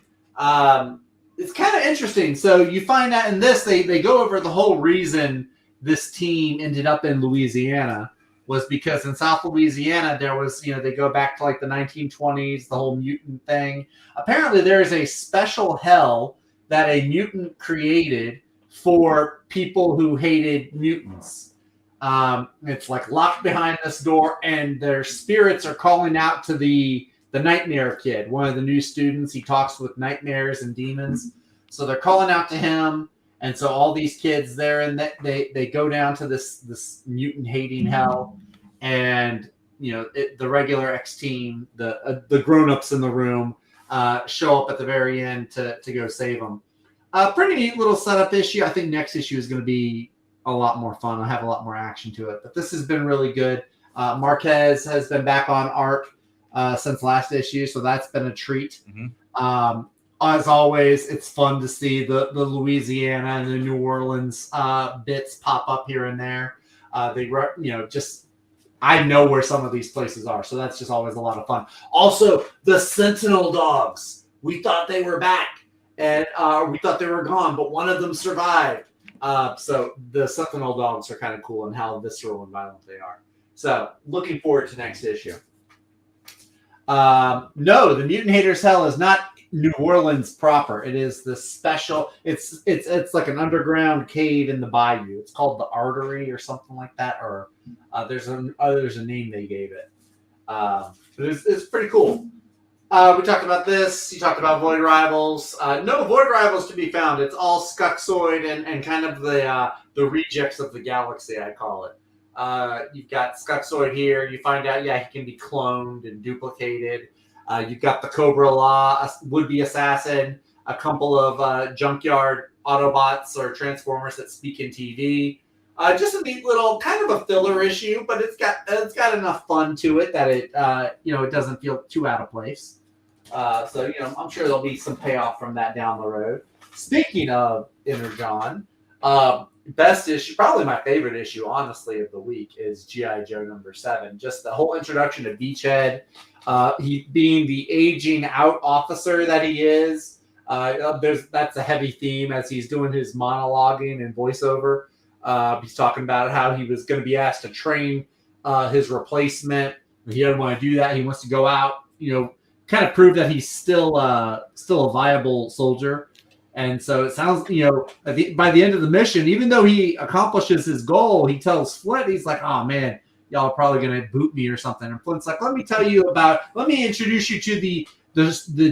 Speaker 4: It's kind of interesting. So you find out in this, they go over the whole reason this team ended up in Louisiana was because in South Louisiana, there was, they go back to like the 1920s, the whole mutant thing. Apparently there is a special hell that a mutant created for people who hated mutants. It's like locked behind this door and their spirits are calling out to the Nightmare Kid, one of the new students. He talks with nightmares and demons. So they're calling out to him. And so all these kids there, and they go down to this mutant hating hell, and the regular X team, the grown-ups in the room, show up at the very end to go save them. Pretty neat little setup issue. I think next issue is going to be a lot more fun. I'll have a lot more action to it. But this has been really good. Marquez has been back on art since last issue, so that's been a treat. Mm-hmm. As always, it's fun to see the Louisiana and the New Orleans bits pop up here and there. I know where some of these places are, so that's just always a lot of fun. Also, the Sentinel dogs. We thought they were back, and we thought they were gone, but one of them survived. So the Sentinel dogs are kind of cool and how visceral and violent they are. So looking forward to next issue. No, the Mutant Haters Hell is not New Orleans proper. It is the special. It's like an underground cave in the bayou. It's called the Artery or something like that. Or there's a name they gave it. But it's pretty cool. We talked about this. You talked about Void Rivals. No Void Rivals to be found. It's all Skuxoid and kind of the rejects of the galaxy, I call it. You've got Skuxoid here. You find out, he can be cloned and duplicated. You've got the Cobra Law, would-be assassin, a couple of junkyard Autobots or Transformers that speak in TV. Just a neat little kind of a filler issue, but it's got enough fun to it that it it doesn't feel too out of place. So I'm sure there'll be some payoff from that down the road. Speaking of Energon, best issue, probably my favorite issue, honestly, of the week is G.I. Joe #7. Just the whole introduction to Beachhead, he being the aging out officer that he is. That's a heavy theme as he's doing his monologuing and voiceover. He's talking about how he was going to be asked to train his replacement. He doesn't want to do that. He wants to go out, kind of prove that he's still a viable soldier. And so it sounds, by the end of the mission, even though he accomplishes his goal, he tells Flint, he's like, oh man, y'all are probably going to boot me or something. And Flint's like, let me introduce you to the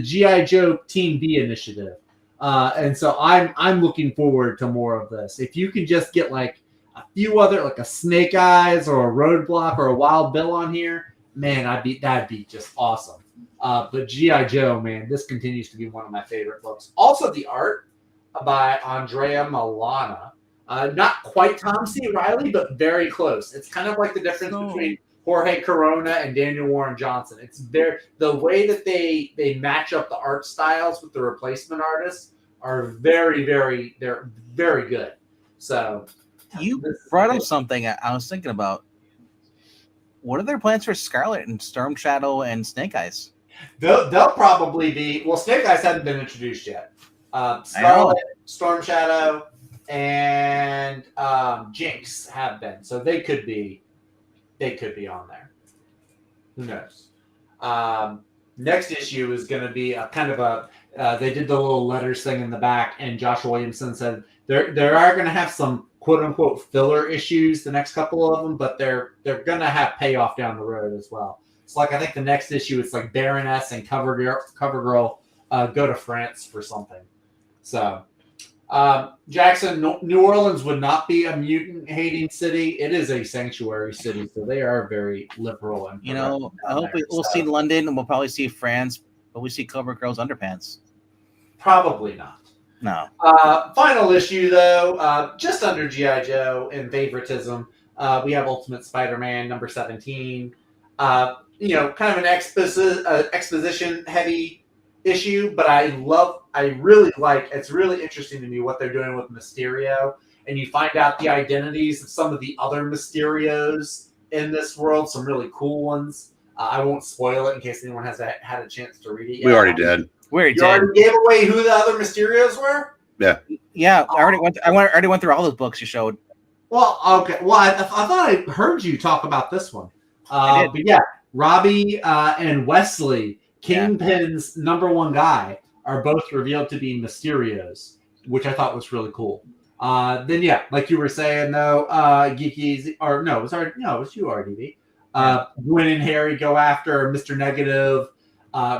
Speaker 4: G.I. Joe Team B initiative. And so I'm looking forward to more of this. If you can just get like a few other, like a Snake Eyes or a Roadblock or a Wild Bill on here, man, that'd be just awesome. But G.I. Joe, man, this continues to be one of my favorite books. Also, the art by Andrea Milana. Not quite Tom C. Reilly, but very close. It's kind of like the difference between Jorge Corona and Daniel Warren Johnson. It's the way that they match up the art styles with the replacement artists are very, very, they're very good. So
Speaker 1: you brought up something I was thinking about. What are their plans for Scarlet and Storm Shadow and Snake Eyes?
Speaker 4: They'll probably be. Well, Snake Eyes hadn't been introduced yet. Scarlet, Storm Shadow, and Jinx have been, so they could be on there. Who knows? Next issue is going to be a kind of a. They did the little letters thing in the back, and Josh Williamson said there are going to have some quote unquote filler issues, the next couple of them, but they're going to have payoff down the road as well. It's like, I think the next issue, it's like Baroness and CoverGirl go to France for something. So, Jackson, New Orleans would not be a mutant-hating city. It is a sanctuary city, so they are very liberal. And
Speaker 1: I hope we'll see London, and we'll probably see France, but we see CoverGirl's underpants.
Speaker 4: Probably not.
Speaker 1: No.
Speaker 4: Final issue, though, just under G.I. Joe in favoritism, we have Ultimate Spider-Man #17. Kind of an exposition-heavy issue, but it's really interesting to me what they're doing with Mysterio, and you find out the identities of some of the other Mysterios in this world, some really cool ones. I won't spoil it in case anyone has had a chance to read it yet.
Speaker 2: We already did.
Speaker 4: You already gave away who the other Mysterios were?
Speaker 2: Yeah.
Speaker 1: Yeah, I already went through all those books you showed.
Speaker 4: Well, okay. Well, I thought I heard you talk about this one. But yeah, Robbie and Wesley, Kingpin's #1 guy, are both revealed to be Mysterios, which I thought was really cool. Then yeah, like you were saying though, Geeky, or no, it was you, RDB. Gwen and Harry go after Mr. Negative.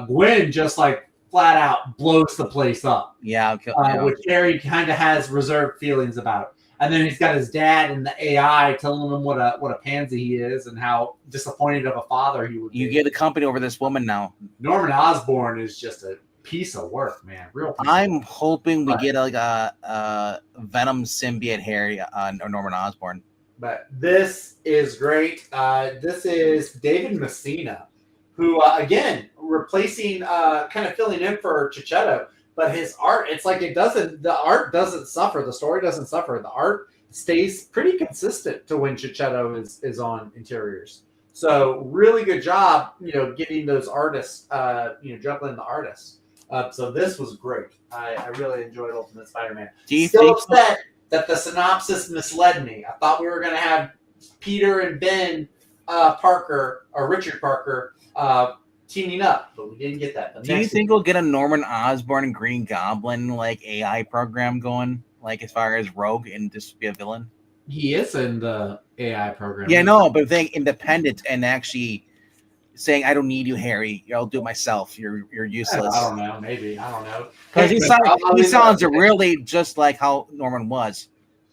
Speaker 4: Gwen just like flat out blows the place up.
Speaker 1: Yeah,
Speaker 4: which Harry kind of has reserved feelings about. And then he's got his dad and the AI telling him what a pansy he is and how disappointed of a father he would be.
Speaker 1: You get a company over this woman now.
Speaker 4: Norman Osborn is just a piece of work, man.
Speaker 1: I'm hoping we get like a Venom symbiote Harry or Norman Osborn.
Speaker 4: But this is great. This is David Messina, who again replacing, kind of filling in for Cicchetto. But his art, it's like the art doesn't suffer. The story doesn't suffer. The art stays pretty consistent to when Cicchetto is on interiors. So really good job, getting those artists, juggling the artists. So this was great. I really enjoyed Ultimate Spider-Man. Still upset that the synopsis misled me. I thought we were going to have Peter and Ben Parker, or Richard Parker, teaming up, but we didn't get that. But
Speaker 1: Do you think we'll get a Norman Osborn and Green Goblin like AI program going, like as far as Rogue and just be a villain?
Speaker 4: he is in the AI program?
Speaker 1: Yeah, no, but being independent and actually saying, "I don't need you, Harry. I'll do it myself. You're useless."
Speaker 4: I don't know. Maybe I don't know.
Speaker 1: Because he
Speaker 4: I'll
Speaker 1: sounds really just like how Norman was.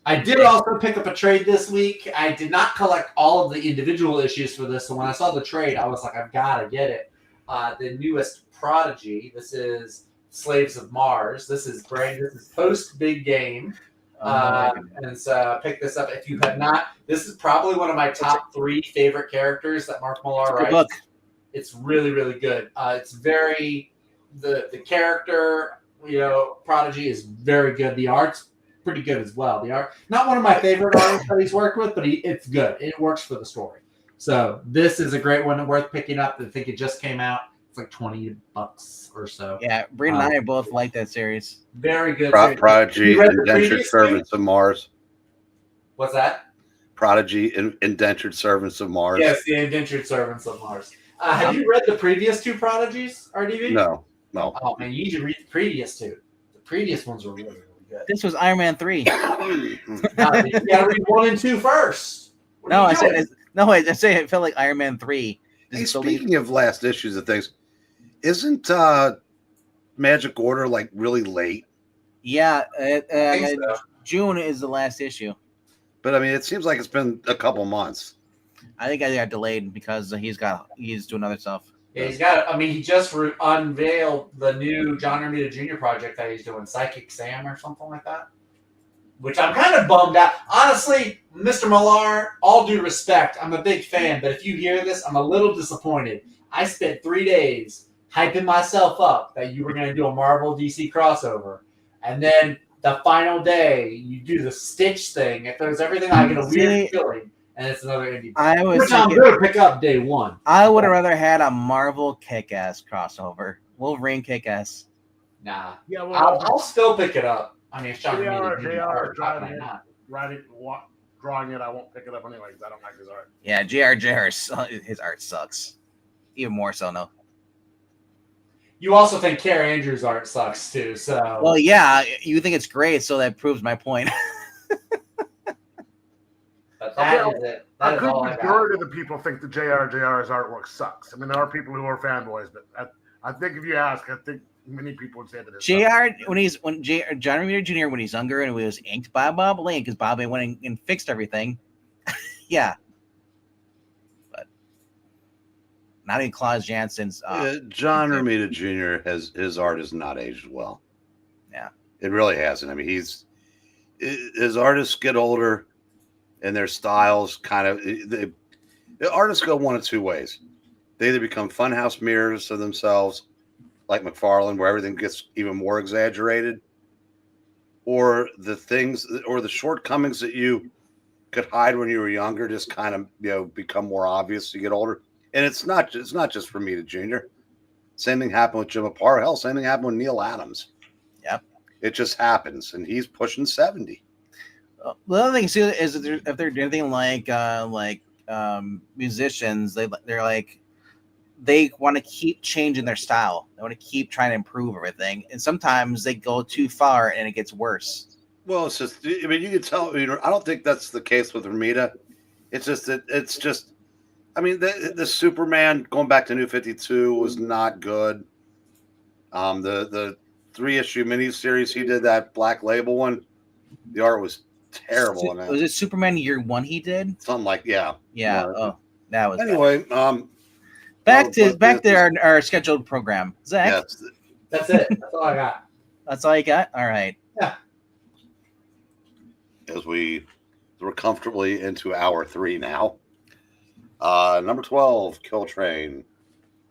Speaker 4: I did also pick up a trade this week. I did not collect all of the individual issues for this. So when I saw the trade, I was like, I've got to get it. The newest Prodigy. This is Slaves of Mars. This is post big game. And so pick this up. If you have not, this is probably one of my top 3 favorite characters that Mark Millar writes.
Speaker 1: Book.
Speaker 4: It's really, really good. It's very the character, Prodigy is very good. The art's pretty good as well. The art, not one of my favorite artists that he's worked with, but it's good. It works for the story. So this is a great one worth picking up. I think it just came out. It's like $20 or so.
Speaker 1: Yeah, Breen and I both like that series.
Speaker 4: Very good.
Speaker 2: Prodigy, Indentured Servants of Mars.
Speaker 4: What's that?
Speaker 2: Prodigy, Indentured Servants of Mars.
Speaker 4: Yes, the Indentured Servants of Mars. Have you read the previous 2 Prodigies, RDV?
Speaker 2: No.
Speaker 4: Oh, man, you need to read the previous 2. The previous ones were really, really good.
Speaker 1: This was Iron Man 3.
Speaker 4: You gotta read 1 and 2 first.
Speaker 1: I say it felt like Iron Man 3.
Speaker 2: Hey, speaking of last issues of things, isn't Magic Order like really late?
Speaker 1: Yeah,
Speaker 4: So.
Speaker 1: June is the last issue.
Speaker 2: But I mean, it seems like it's been a couple months.
Speaker 1: I think I got delayed because he's doing other stuff.
Speaker 4: Yeah, he just unveiled the new John Romita Jr. project that he's doing, Psychic Sam or something like that. Which I'm kind of bummed out. Honestly, Mr. Millar, all due respect, I'm a big fan, but if you hear this, I'm a little disappointed. I spent 3 days hyping myself up that you were going to do a Marvel DC crossover, and then the final day, you do the Stitch thing. It throws everything I get a weird feeling, and it's another indie. Which I'm going to pick up day 1.
Speaker 1: I would have rather had a Marvel Kick-Ass crossover. Wolverine Kick-Ass.
Speaker 4: Nah.
Speaker 3: Yeah, well,
Speaker 4: I'll still pick it up. I mean, if John
Speaker 3: JR drawing it, I won't pick it up anyways. I don't like his art.
Speaker 1: Yeah, JR, his art sucks. Even more so, no.
Speaker 4: You also think Kara Andrews' art sucks too, so.
Speaker 1: Well, yeah, you think it's great, so that proves my point.
Speaker 4: But that is it. That
Speaker 3: A
Speaker 4: is
Speaker 3: good
Speaker 4: all I got.
Speaker 3: majority of the people think the JR's artwork sucks. I mean, there are people who are fanboys, but I think if you ask, I think many people would say that it's
Speaker 1: John Romita Jr. when he's younger and he was inked by Bob Lane because Bob Lane went and fixed everything. Yeah, but not even Klaus Jansen's.
Speaker 2: John Romita Jr. his art has not aged well.
Speaker 1: Yeah,
Speaker 2: it really hasn't. I mean, his artists get older, and their styles the artists go one of 2 ways. They either become funhouse mirrors of themselves, like McFarlane, where everything gets even more exaggerated, or the shortcomings that you could hide when you were younger just kind of become more obvious as you get older. And it's not just Romita Jr. Same thing happened with Jim Aparo. Hell, same thing happened with Neil Adams.
Speaker 1: Yep,
Speaker 2: it just happens, and he's pushing 70.
Speaker 1: The other thing too is that if they're doing anything like musicians, they're like. They want to keep changing their style. They want to keep trying to improve everything. And sometimes they go too far and it gets worse.
Speaker 2: Well, it's just, I mean, you can tell, I don't think that's the case with Romita. It's just that the Superman going back to New 52 was not good. The 3-issue miniseries he did, that Black Label one, the art was terrible.
Speaker 1: Was it Superman Year 1 he did?
Speaker 2: Something like, yeah.
Speaker 1: Yeah. Oh, that was
Speaker 2: anyway.
Speaker 1: Bad. Back to our scheduled program. Zach?
Speaker 2: Yes.
Speaker 4: That's it. That's all I got.
Speaker 1: That's all you got? All right.
Speaker 4: Yeah.
Speaker 2: As we're comfortably into hour 3 now. Number 12, Kill Train.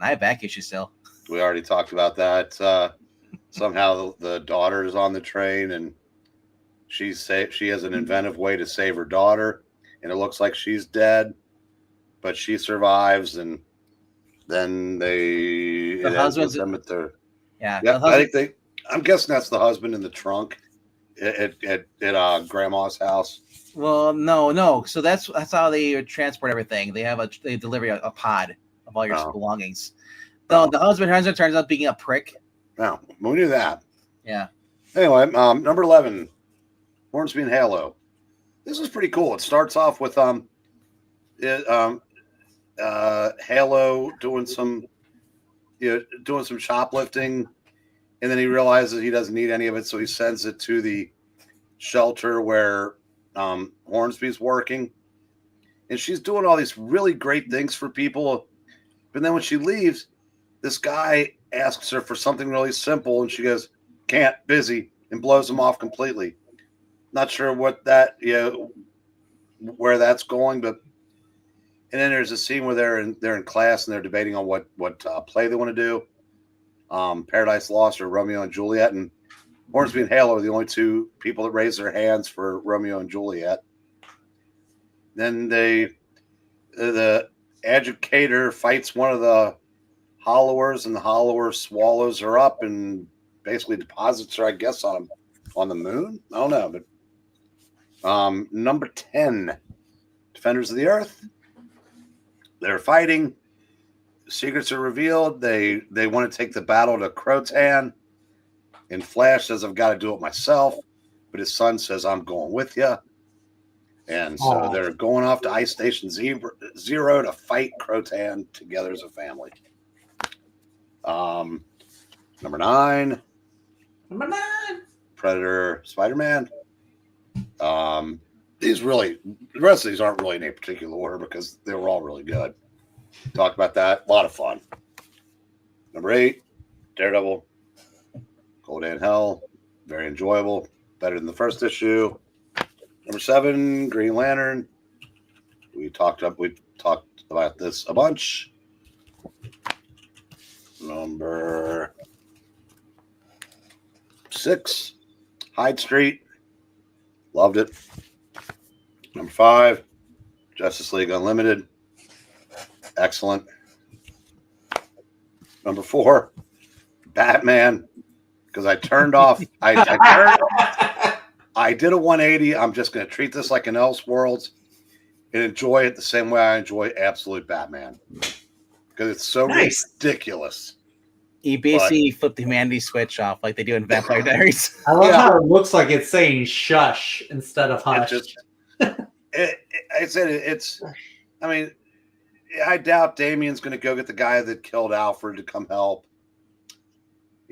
Speaker 1: I have back issue still.
Speaker 2: We already talked about that. Somehow the daughter is on the train, and she has an inventive way to save her daughter, and it looks like she's dead, but she survives, and then the
Speaker 1: husband's
Speaker 2: I'm guessing that's the husband in the trunk at grandma's house.
Speaker 1: Well, no. So that's how they transport everything. They deliver a pod of all your belongings. The husband turns out being a prick.
Speaker 2: No, we knew that.
Speaker 1: Yeah.
Speaker 2: Anyway, number 11, Hornsby and Halo. This is pretty cool. It starts off with Halo doing some shoplifting, and then he realizes he doesn't need any of it, so he sends it to the shelter where Hornsby's working, and she's doing all these really great things for people. But then when she leaves, this guy asks her for something really simple, and she goes, "Can't, busy," and blows him off completely. Not sure what that, where that's going, but and then there's a scene where they're in class and they're debating on what play they want to do, Paradise Lost or Romeo and Juliet, and Hornsby and Halo are the only two people that raise their hands for Romeo and Juliet. Then the educator fights one of the hollowers, and the hollower swallows her up and basically deposits her, I guess, on the moon. I don't know, but number 10, Defenders of the Earth. They're fighting. Secrets are revealed. They want to take the battle to Crotan. And Flash says, "I've got to do it myself," but his son says, "I'm going with you." And so they're going off to Ice Station Zero to fight Crotan together as a family. Number 9. Predator, Spider-Man. The rest of these aren't really in a particular order because they were all really good. Talk about that. A lot of fun. Number 8, Daredevil. Cold and Hell. Very enjoyable. Better than the first issue. Number 7, Green Lantern. We talked about this a bunch. Number 6, Hyde Street. Loved it. Number 5, Justice League Unlimited. Excellent. Number 4, Batman. Because I turned off. I did a 180. I'm just going to treat this like an Elseworlds and enjoy it the same way I enjoy Absolute Batman. Because it's so ridiculous.
Speaker 1: You basically flip the humanity switch off like they do in Vampire Diaries.
Speaker 4: I love how it looks like it's saying shush instead of hush.
Speaker 2: I doubt Damien's going to go get the guy that killed Alfred to come help.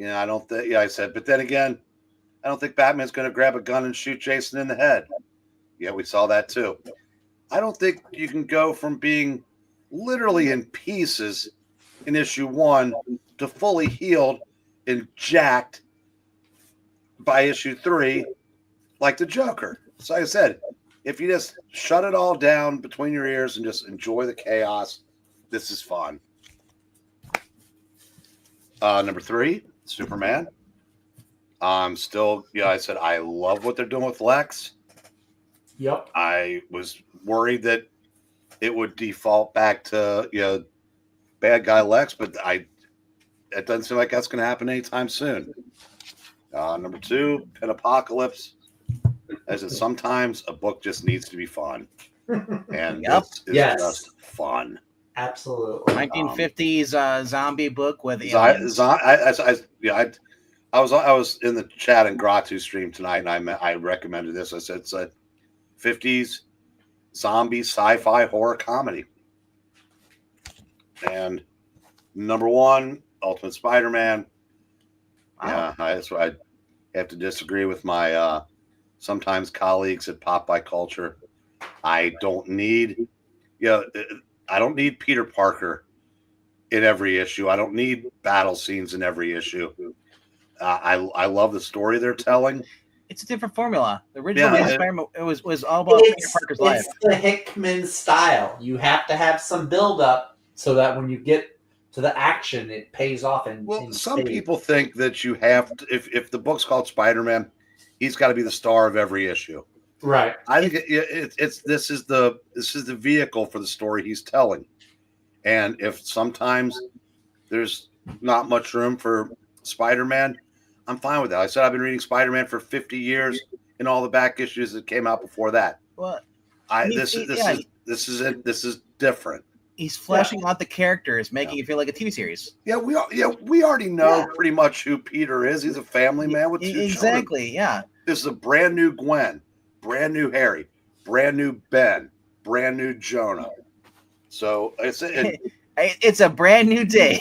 Speaker 2: I don't think, I said, but then again, I don't think Batman's going to grab a gun and shoot Jason in the head. Yeah, we saw that too. I don't think you can go from being literally in pieces in issue 1 to fully healed and jacked by issue 3 like the Joker. So like I said, if you just shut it all down between your ears and just enjoy the chaos, this is fun. Number 3, Superman. I said I love what they're doing with Lex.
Speaker 4: Yep.
Speaker 2: I was worried that it would default back to bad guy Lex, but it doesn't seem like that's going to happen anytime soon. Number 2, Apocalypse. As in, sometimes a book just needs to be fun, and this is just fun.
Speaker 4: Absolutely.
Speaker 1: 1950s zombie book with
Speaker 2: aliens. I was in the chat and Gratu stream tonight, and I recommended this. I said it's a 50s zombie sci-fi horror comedy. And number 1, Ultimate Spider-Man. Wow. Yeah, that's why I have to disagree with my sometimes colleagues at Pop by Culture. I don't need Peter Parker in every issue. I don't need battle scenes in every issue. I love the story they're telling.
Speaker 1: It's a different formula. The original Spider-Man was all about Peter Parker's life.
Speaker 4: It's the Hickman style. You have to have some build-up so that when you get to the action, it pays off.
Speaker 2: Some people think that you have to, if the book's called Spider-Man, he's got to be the star of every issue.
Speaker 4: Right.
Speaker 2: I think this is the vehicle for the story he's telling. And if sometimes there's not much room for Spider-Man, I'm fine with that. I said I've been reading Spider-Man for 50 years in all the back issues that came out before that.
Speaker 1: Well,
Speaker 2: this is different.
Speaker 1: he's fleshing out the characters, making it feel like a TV series.
Speaker 2: Yeah, we already know pretty much who Peter is. He's a family man with 2 children.
Speaker 1: Exactly, yeah.
Speaker 2: This is a brand new Gwen, brand new Harry, brand new Ben, brand new Jonah. So
Speaker 1: it's a brand new day.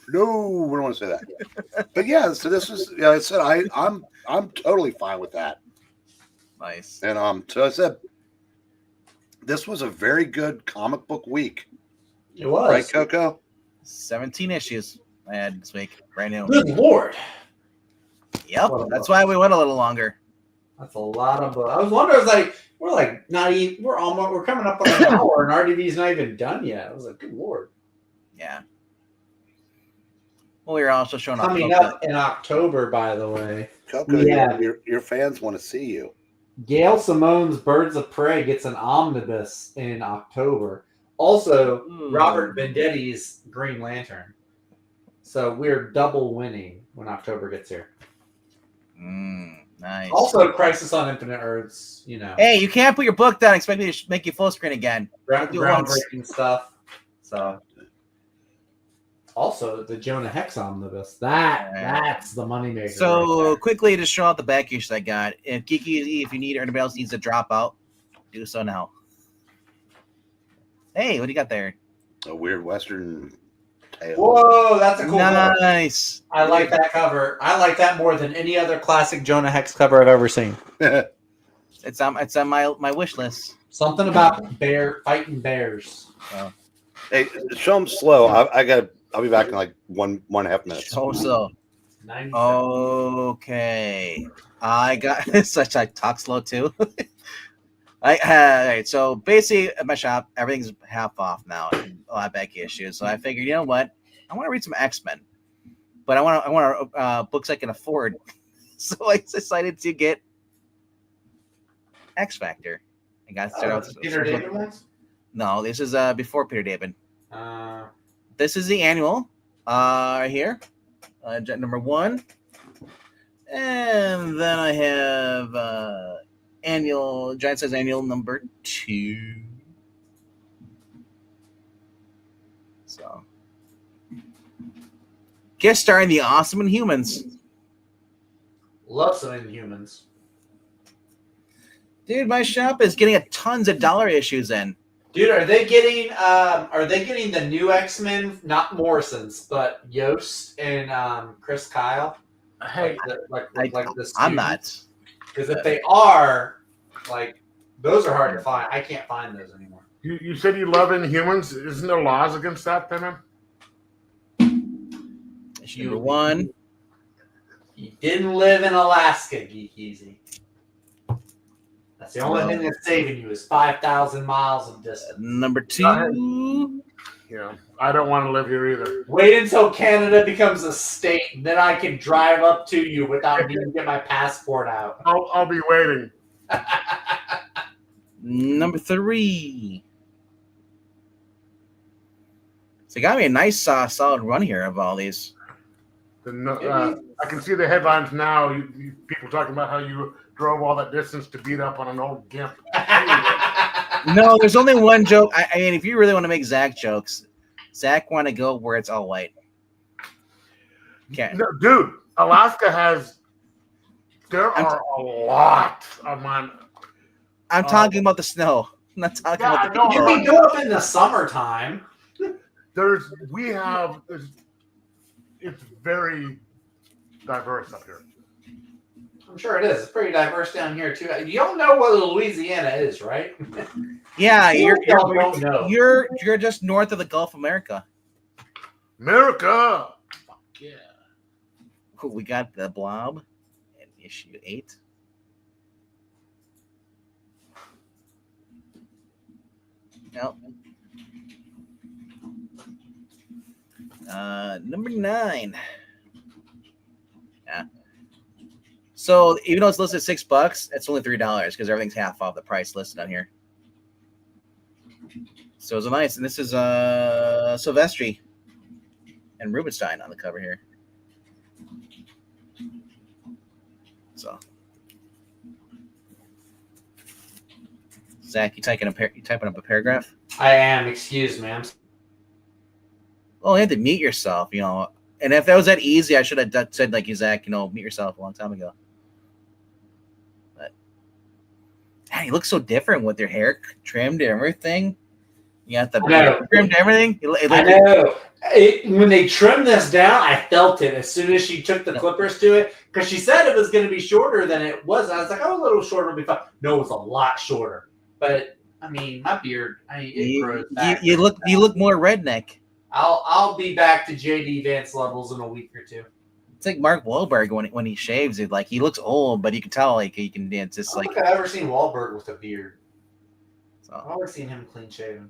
Speaker 2: No, we don't want to say that. But yeah, so this was. Yeah, I said I'm totally fine with that.
Speaker 1: Nice.
Speaker 2: And so I said, this was a very good comic book week.
Speaker 4: It was.
Speaker 2: Right, Coco?
Speaker 1: 17 issues I had this week. Brand new.
Speaker 4: Good Lord.
Speaker 1: Yep. That's why we went a little longer.
Speaker 4: That's a lot of books. I was wondering, we're coming up on an hour and RDV's not even done yet. I was like, good Lord.
Speaker 1: Yeah. Well, we were also showing
Speaker 4: coming up in October, by the way.
Speaker 2: Coco, your fans want to see you.
Speaker 4: Gail Simone's Birds of Prey gets an omnibus in October. Also, Robert Vendetti's Green Lantern. So we're double winning when October gets here.
Speaker 1: Nice.
Speaker 4: Also, Crisis on Infinite Earths,
Speaker 1: Hey, you can't put your book down and expect me to make you full screen again.
Speaker 4: Groundbreaking stuff. So, also the Jonah Hex omnibus. That's the moneymaker.
Speaker 1: So quickly to show out the back issues I got. If Geeky, if you need or anybody else needs to drop out, do so now. Hey, what do you got there?
Speaker 2: A weird Western tale.
Speaker 4: Whoa, that's a cool cover.
Speaker 1: Nice.
Speaker 4: I like that cover. I like that more than any other classic Jonah Hex cover I've ever seen.
Speaker 1: It's on my wish list.
Speaker 4: Something about fighting bears.
Speaker 2: Hey, show them slow. I'll be back in like 1.5 minutes.
Speaker 1: So slow. Okay. I got such I talk slow too. All right, so basically at my shop, everything's half off now. A lot of back issues. So I figured, you know what? I want to read some X-Men, but I want books I can afford. So I decided to get X Factor. I got to start out with
Speaker 4: Peter David ones?
Speaker 1: No, this is before Peter David. This is the annual right here, number 1, and then I have Giant Size annual number 2. So, guest starring the Awesome Inhumans.
Speaker 4: Love some Inhumans.
Speaker 1: Dude, my shop is getting tons of dollar issues in.
Speaker 4: Dude, are they getting the new X-Men, not Morrison's, but Yost and Chris Kyle?
Speaker 1: Hey,
Speaker 4: I'm
Speaker 1: not.
Speaker 4: Because if they are, those are hard to find. I can't find those anymore.
Speaker 3: You said you love Inhumans. Isn't there laws against that, then?
Speaker 1: Issue number 1.
Speaker 4: You didn't live in Alaska, Geekeasy. That's the only thing that's saving you is 5,000 miles of distance.
Speaker 1: Number 2.
Speaker 3: Yeah, I don't want to live here either.
Speaker 4: Wait until Canada becomes a state, and then I can drive up to you without needing to get my passport out.
Speaker 3: I'll be waiting.
Speaker 1: Number 3. So you got me a nice solid run here of all these.
Speaker 3: I can see the headlines now. People talking about how you drove all that distance to beat up on an old gimp.
Speaker 1: No, there's only one joke. I mean, if you really want to make Zach jokes, Zach want to go where it's all white. Okay.
Speaker 3: No, dude, Alaska has. There are a lot of mine.
Speaker 1: I'm talking about the snow. I'm not talking about the
Speaker 4: You can go up in the summertime.
Speaker 3: It's very diverse up here.
Speaker 4: I'm sure it is. It's pretty diverse down here too. You don't know what Louisiana is, right?
Speaker 1: Yeah,
Speaker 4: don't know.
Speaker 1: You're just north of the Gulf of America.
Speaker 3: America. Fuck yeah.
Speaker 1: Cool. We got the Blob in issue 8. Nope. Number 9. Yeah. So even though it's listed $6, it's only $3 because everything's half off the price listed on here. So it's nice, and this is Silvestri and Rubenstein on the cover here. So, Zach, you typing up a paragraph?
Speaker 4: I am. Excuse me.
Speaker 1: Oh, you have to mute yourself, you know. And if that was that easy, I should have said like Zach, you know, mute yourself a long time ago. But man, you look so different with your hair trimmed and everything. You got the beard trimmed and everything.
Speaker 4: I know. When they trimmed this down, I felt it as soon as she took the clippers to it, because she said it was going to be shorter than it was. I was like, oh, a little shorter will be fine. No, it was a lot shorter. But I mean, my beard, it grows back.
Speaker 1: You look more redneck.
Speaker 4: I'll be back to JD Vance levels in a week or two.
Speaker 1: It's like Mark Wahlberg when he shaves it. Like he looks old, but you can tell like he can dance. Just
Speaker 4: I don't
Speaker 1: like
Speaker 4: think I've ever seen Wahlberg with a beard.
Speaker 1: So,
Speaker 4: I've always seen him clean shaven.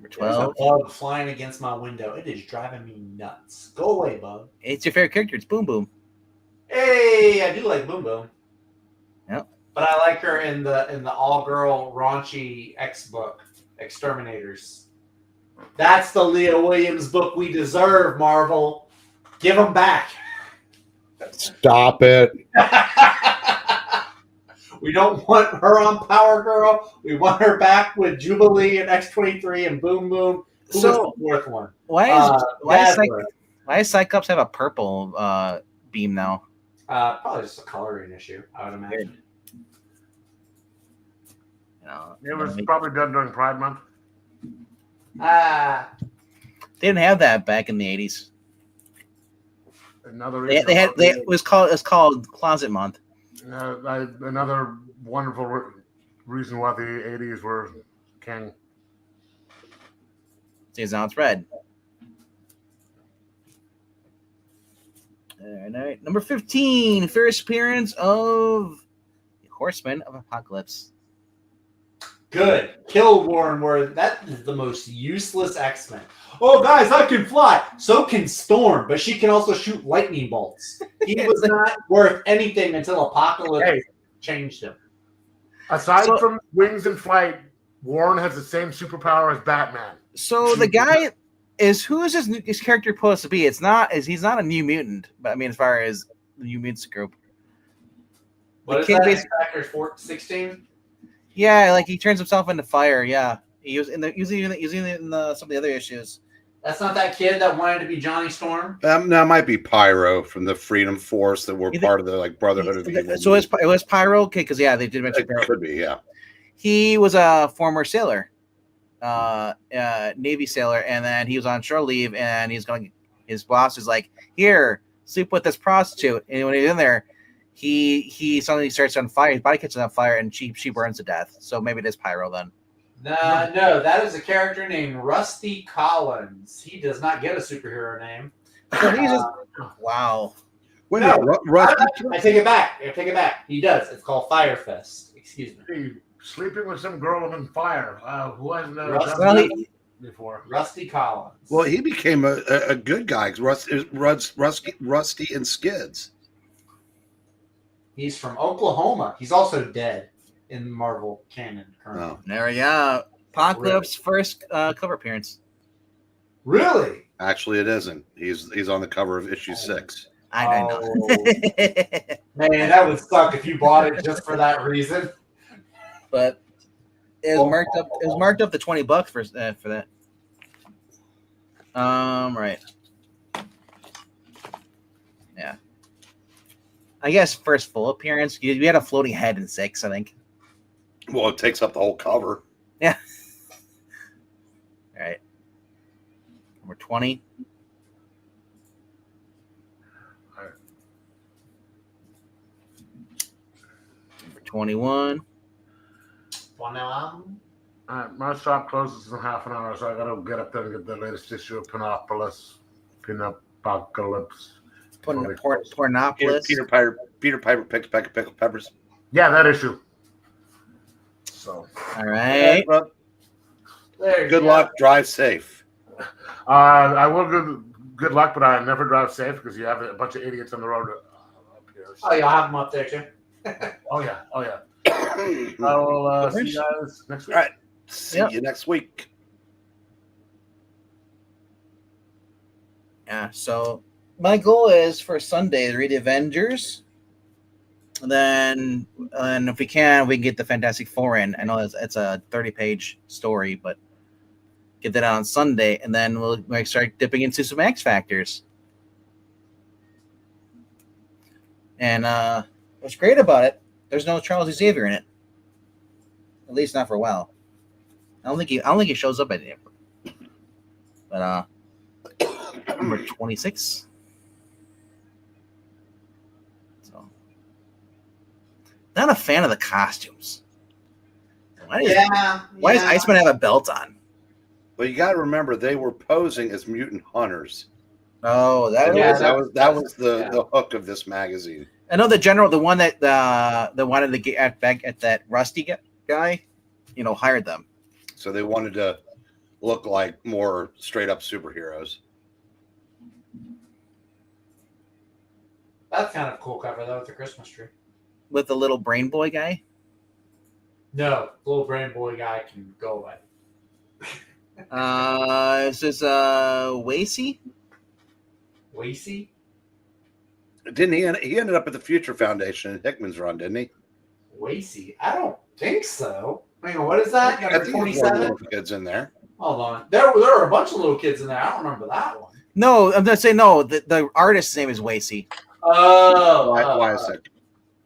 Speaker 1: number
Speaker 4: There's a
Speaker 1: 12.
Speaker 4: bug flying against my window. It is driving me nuts. Go away, bug.
Speaker 1: It's your favorite character. It's Boom Boom.
Speaker 4: Hey, I do like Boom Boom.
Speaker 1: Yep.
Speaker 4: But I like her in the all-girl raunchy X book, Exterminators. That's the Leah Williams book we deserve, Marvel. Give them back.
Speaker 2: Stop it.
Speaker 4: We don't want her on Power Girl. We want her back with Jubilee and X-23 and Boom Boom. Who was the fourth one?
Speaker 1: Why does Cyclops have a purple beam now?
Speaker 4: Probably just a coloring issue, I would imagine.
Speaker 1: You know,
Speaker 3: It was probably done during Pride Month.
Speaker 1: they didn't have that back in the 80s.
Speaker 3: Another
Speaker 1: It was called Closet Month.
Speaker 3: another wonderful reason why the 80s were king.
Speaker 1: See, now it's red. All right. Number 15, first appearance of the Horseman of Apocalypse.
Speaker 4: Good. Kill Warren Worth. That is the most useless X-Men. Oh, guys, I can fly. So can Storm, but she can also shoot lightning bolts. He was not worth anything until Apocalypse changed him.
Speaker 3: Aside from wings and flight, Warren has the same superpower as Batman.
Speaker 1: So the guy who is his character supposed to be? He's not a New Mutant, but I mean, as far as the New Mutants group.
Speaker 4: What is that? X-Factor 16?
Speaker 1: Yeah, like he turns himself into fire. Yeah, he was in some of the other issues.
Speaker 4: That's not that kid that wanted to be Johnny Storm.
Speaker 2: No, it might be Pyro from the Freedom Force that were part of the Brotherhood of Evil.
Speaker 1: So it was Pyro, okay? Because they did mention Pyro.
Speaker 2: It could be, yeah.
Speaker 1: He was a former sailor, Navy sailor, and then he was on shore leave, and his boss is like, "Here, sleep with this prostitute," and when he's in there. He suddenly starts on fire. His body catches on fire, and she burns to death. So maybe it is Pyro then.
Speaker 4: No, that is a character named Rusty Collins. He does not get a superhero name.
Speaker 1: So he's just wow.
Speaker 2: Wait,
Speaker 4: no,
Speaker 2: Rusty.
Speaker 4: I take it back. He does. It's called Firefest. Excuse me.
Speaker 3: Hey, sleeping with some girl on fire. Who hasn't done
Speaker 4: Rusty,
Speaker 3: before?
Speaker 4: Rusty Collins.
Speaker 2: Well, he became a good guy. Rusty and Skids.
Speaker 4: He's from Oklahoma. He's also dead in Marvel canon currently.
Speaker 2: Oh.
Speaker 1: There we go. Apocalypse first cover appearance.
Speaker 4: Really?
Speaker 2: Actually, it isn't. He's on the cover of issue 6.
Speaker 1: I know.
Speaker 4: Man, that would suck if you bought it just for that reason.
Speaker 1: But it was marked up. It was marked up to $20 for that. Right. Yeah. I guess first full appearance. We had a floating head in 6, I think.
Speaker 2: Well, it takes up the whole cover.
Speaker 1: Yeah. All right. Number 20.
Speaker 3: All right.
Speaker 1: Number 21.
Speaker 3: My shop closes in half an hour, so I gotta get up there and get the latest issue of Pinopolis.
Speaker 1: Pornopolis.
Speaker 2: Peter Piper picked a pack of pickled peppers.
Speaker 3: Yeah, that issue. So,
Speaker 1: all right.
Speaker 2: Good luck. Drive safe.
Speaker 3: I will good luck, but I never drive safe because you have a bunch of idiots on the road up here. So.
Speaker 4: Oh, you'll have them up there too.
Speaker 3: Oh yeah. I will see you guys next week.
Speaker 2: All right. See you next week.
Speaker 1: Yeah. So my goal is for Sunday to read the Avengers. And then if we can get the Fantastic Four in. I know it's a 30-page story, but get that out on Sunday, and then we'll start dipping into some X Factors. And what's great about it, there's no Charles Xavier in it. At least not for a while. I don't think he shows up at it. But number 26. So, not a fan of the costumes. Why does Iceman have a belt on?
Speaker 2: But you got to remember, they were posing as mutant hunters.
Speaker 1: Oh, that
Speaker 2: was the hook of this magazine.
Speaker 1: I know the one that the one at that Rusty guy, hired them.
Speaker 2: So they wanted to look like more straight up superheroes.
Speaker 4: That's kind of a cool cover though with the Christmas tree.
Speaker 1: With the little brain boy guy.
Speaker 4: No, little brain boy guy can go away.
Speaker 1: Is this Wasey?
Speaker 4: Wasey?
Speaker 2: Didn't he ended up at the Future Foundation in Hickman's run, didn't he?
Speaker 4: Wasey? I don't think so. Hang on, what is that?
Speaker 2: I think there's more little kids in there.
Speaker 4: Hold on. There are a bunch of little kids in there. I don't remember that one.
Speaker 1: No, I'm gonna say no. The artist's name is Wasey.
Speaker 4: Oh.
Speaker 2: Why is it?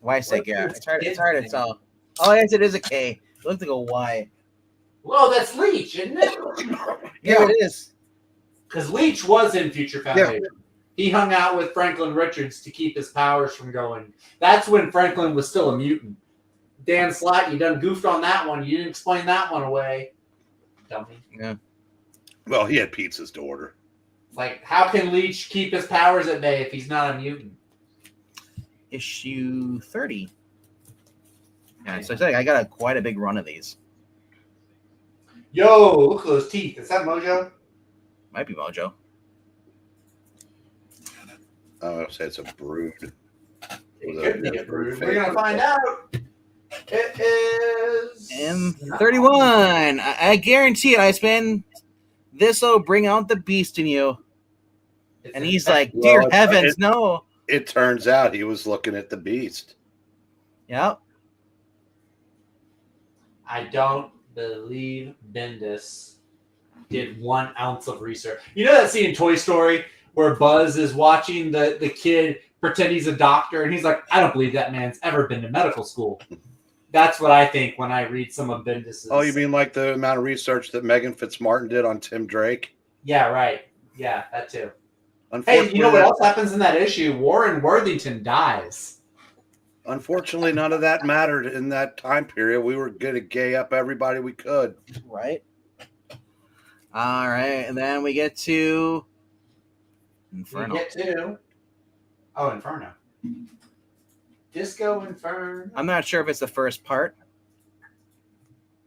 Speaker 1: Wysek, yeah. It's hard to tell. Oh, yes, it is a K. It looks like a Y.
Speaker 4: Well, that's Leech, isn't it?
Speaker 1: Yeah, it is.
Speaker 4: Because Leech was in Future Foundation. Yeah. He hung out with Franklin Richards to keep his powers from going. That's when Franklin was still a mutant. Dan Slott, you done goofed on that one. You didn't explain that one away. Dummy.
Speaker 1: Yeah.
Speaker 2: Well, he had pizzas to order.
Speaker 4: Like, how can Leech keep his powers at bay if he's not a mutant?
Speaker 1: Issue 30. Yeah, so I got quite a big run of these.
Speaker 4: Yo, look at those teeth. Is that Mojo?
Speaker 1: Might be Mojo.
Speaker 2: I'll say it's a brood.
Speaker 4: It could be a brood. We're going to find out. It is...
Speaker 1: M31. I guarantee it, Iceman. This will bring out the beast in you. And he's like, dear heavens, no.
Speaker 2: It turns out he was looking at the beast.
Speaker 1: Yep.
Speaker 4: I don't believe Bendis did 1 ounce of research. You know that scene in Toy Story where Buzz is watching the kid pretend he's a doctor, and he's like, I don't believe that man's ever been to medical school. That's what I think when I read some of Bendis's.
Speaker 2: Oh, you mean like the amount of research that Megan Fitzmartin did on Tim Drake?
Speaker 4: Yeah, right. Yeah, that too. Hey, you know what else happens in that issue? Warren Worthington dies.
Speaker 2: Unfortunately, none of that mattered in that time period. We were going to gay up everybody we could.
Speaker 1: Right. All right. And then we get to Inferno.
Speaker 4: Inferno. Disco Inferno.
Speaker 1: I'm not sure if it's the first part.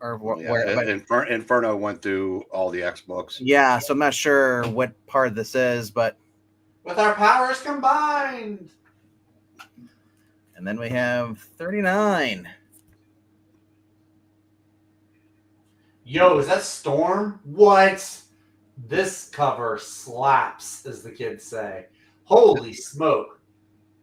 Speaker 1: Or where
Speaker 2: Inferno went through all the X books.
Speaker 1: Yeah, so I'm not sure what part this is, but
Speaker 4: with our powers combined.
Speaker 1: And then we have 39.
Speaker 4: Yo, is that Storm? What? This cover slaps, as the kids say. Holy smoke.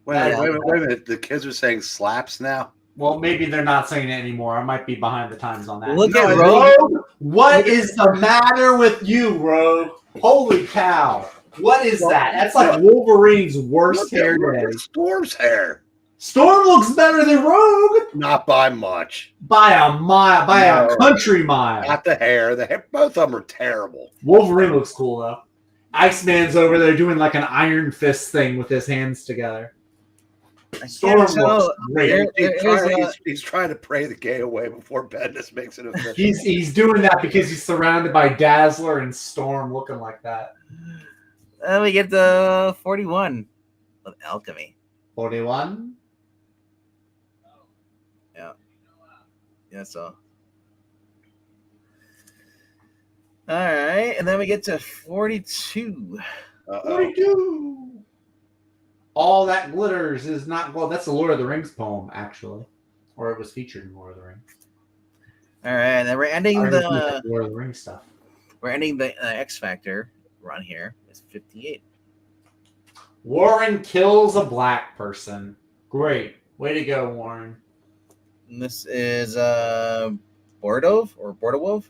Speaker 2: Wait a minute. The kids are saying slaps now?
Speaker 4: Well, maybe they're not saying it anymore. I might be behind the times on that.
Speaker 1: Look at Rogue.
Speaker 4: What is the matter with you, Rogue? Holy cow. What is that? That's like Wolverine's worst hair today.
Speaker 2: Storm's hair.
Speaker 4: Storm looks better than Rogue.
Speaker 2: Not by much.
Speaker 4: By a mile. By a country mile.
Speaker 2: Not the hair. The hair. Both of them are terrible.
Speaker 4: Wolverine looks cool, though. Iceman's over there doing like an iron fist thing with his hands together. Storm looks great.
Speaker 2: He's trying to pray the gay away before Bendis makes it official.
Speaker 4: He's doing that because he's surrounded by Dazzler and Storm looking like that.
Speaker 1: Then we get to 41 with Alchemy.
Speaker 4: 41?
Speaker 1: Yeah, so. All right, and then we get to 42.
Speaker 4: 42. All that glitters is not gold. That's the Lord of the Rings poem, actually, or it was featured in Lord of the Rings.
Speaker 1: All right, and then we're ending the
Speaker 4: Lord of the Rings stuff.
Speaker 1: We're ending the X Factor run here. It's 58.
Speaker 4: Warren kills a black person. Great, way to go, Warren.
Speaker 1: And this is Bordov or Bordowov.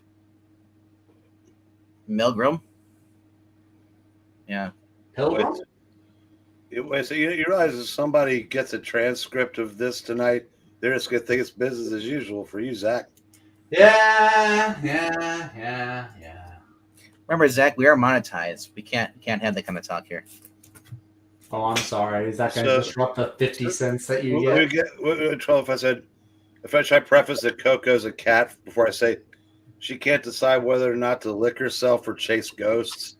Speaker 1: Milgram. Yeah.
Speaker 4: Pilgrim?
Speaker 2: So you realize if somebody gets a transcript of this tonight, they're just going to think it's business as usual for you, Zach.
Speaker 4: Yeah.
Speaker 1: Remember, Zach, we are monetized. We can't have that kind of talk here.
Speaker 4: Oh, I'm sorry. Is that going to disrupt the 50 cents that you get?
Speaker 2: If I try to preface that Coco's a cat before I say she can't decide whether or not to lick herself or chase ghosts.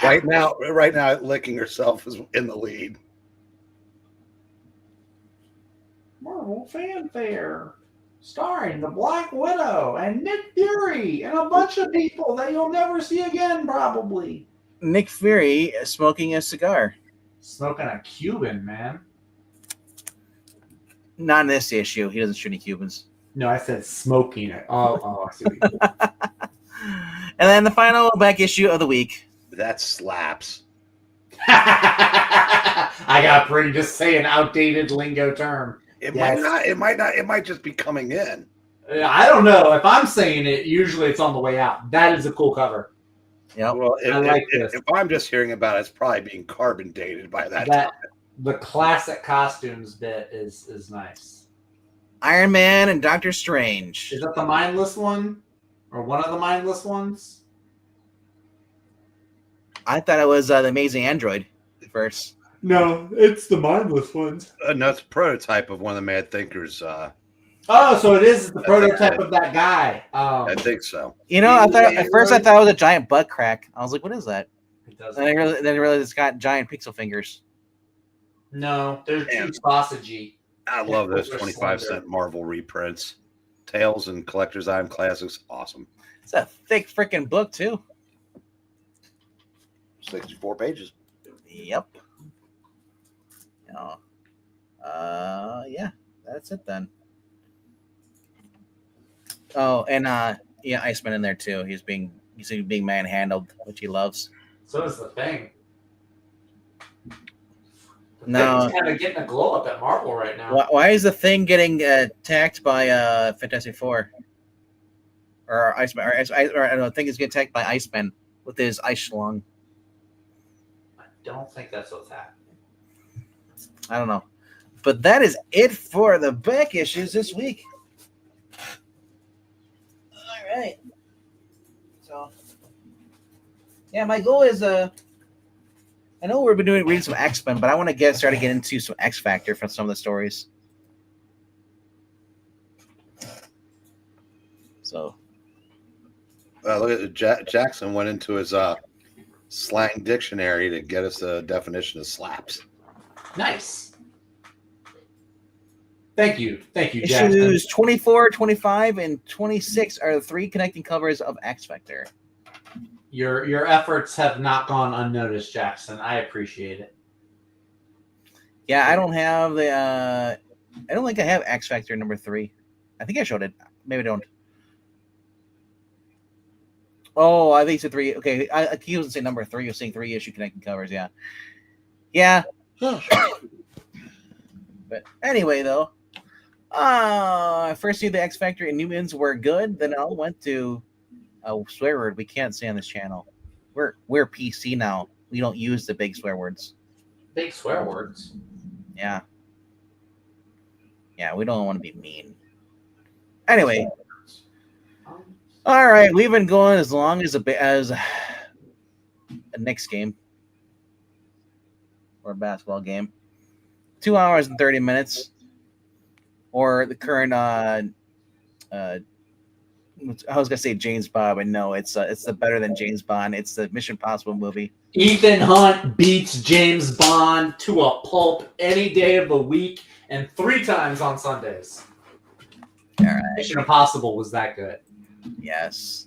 Speaker 2: Right now, licking herself is in the lead.
Speaker 4: Marvel Fanfare, starring the Black Widow and Nick Fury and a bunch of people that you'll never see again, probably.
Speaker 1: Nick Fury smoking a cigar.
Speaker 4: Smoking a Cuban, man.
Speaker 1: Not in this issue. He doesn't shoot any Cubans.
Speaker 4: No, I said smoking it. Oh, I see what you did.
Speaker 1: And then the final back issue of the week.
Speaker 2: That slaps.
Speaker 4: I got pretty just say an outdated lingo term.
Speaker 2: It might not. It might just be coming in.
Speaker 4: I don't know. If I'm saying it, usually it's on the way out. That is a cool cover.
Speaker 1: Yeah.
Speaker 2: Well,
Speaker 4: this.
Speaker 2: If I'm just hearing about it, it's probably being carbon dated by that time.
Speaker 4: The classic costumes bit is nice.
Speaker 1: Iron Man and Doctor Strange.
Speaker 4: Is that the mindless one? Or one of the mindless ones?
Speaker 1: I thought it was the Amazing Android first.
Speaker 4: No, it's the mindless ones.
Speaker 2: No, it's a prototype of one of the Mad Thinkers.
Speaker 4: So it is the prototype of that guy.
Speaker 2: I think so.
Speaker 1: You know, at first I thought it was a giant butt crack. I was like, what is that?
Speaker 4: It does.
Speaker 1: And then I realized it's got giant pixel fingers.
Speaker 4: No, they're too sausagey.
Speaker 2: I love those 25-cent Marvel reprints. Tales and Collector's Item Classics. Awesome.
Speaker 1: It's a thick freaking book, too.
Speaker 2: 64 pages.
Speaker 1: Yep. Yeah, that's it then. Oh, and Iceman in there too. He's being manhandled, which he loves.
Speaker 4: So is the Thing.
Speaker 1: No,
Speaker 4: Thing's kind of getting a glow up at Marvel right now.
Speaker 1: Why is the Thing getting attacked by Fantastic Four? Or Iceman? Or I don't know. Thing is getting attacked by Iceman with his ice schlong.
Speaker 4: I don't think that's what's happening.
Speaker 1: I don't know. But that is it for the back issues this week. All right. So, yeah, my goal is I know we've been reading some X-Men, but I want to start to get into some X Factor from some of the stories. So,
Speaker 2: look at Jackson went into his slang dictionary to get us a definition of slaps.
Speaker 4: Nice. Thank you, Jackson.
Speaker 1: Issues 24, 25, and 26 are the 3 connecting covers of X Factor.
Speaker 4: Your efforts have not gone unnoticed, Jackson. I appreciate it.
Speaker 1: Yeah, I don't have the. I don't think I have X Factor number 3. I think I showed it. Maybe I don't. Oh, I think it's a 3. Okay, he wasn't saying number 3. He was saying 3 issue connecting covers. Yeah. But anyway, though, first see the X Factor and Newmans were good. Then I went to a swear word we can't say on this channel. We're PC now. We don't use the big swear words.
Speaker 4: Big swear words.
Speaker 1: Yeah, we don't want to be mean. Anyway, all right, we've been going as long as a Knicks game or a basketball game. 2 hours and 30 minutes, or the current. I was gonna say James Bond, but no, it's the better than James Bond. It's the Mission Impossible movie.
Speaker 4: Ethan Hunt beats James Bond to a pulp any day of the week and 3 times on Sundays.
Speaker 1: All right.
Speaker 4: Mission Impossible was that good.
Speaker 1: Yes.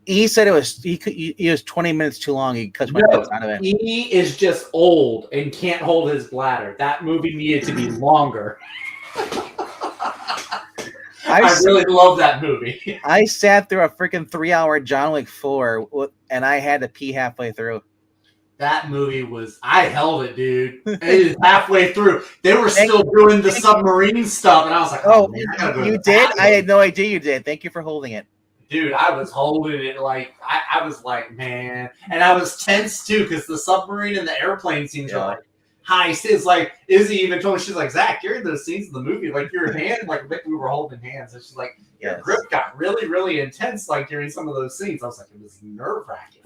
Speaker 1: He said it was he was 20 minutes too long. He cut 20 minutes out of it.
Speaker 4: He is just old and can't hold his bladder. That movie needed to be longer. I really love that movie.
Speaker 1: I sat through a freaking 3-hour John Wick 4 and I had to pee halfway through.
Speaker 4: That movie I held it, dude. It is halfway through. They were still doing the submarine stuff, and I was like,
Speaker 1: oh man, you did? I had no idea you did. Thank you for holding it.
Speaker 4: Dude, I was holding it like I was like, man, and I was tense too because the submarine and the airplane scenes are like high. It's like Izzy even told me, she's like, Zach, you're in those scenes in the movie, like your hand, like we were holding hands, and she's like, your grip got really, really intense, like during some of those scenes. I was like, it was nerve wracking.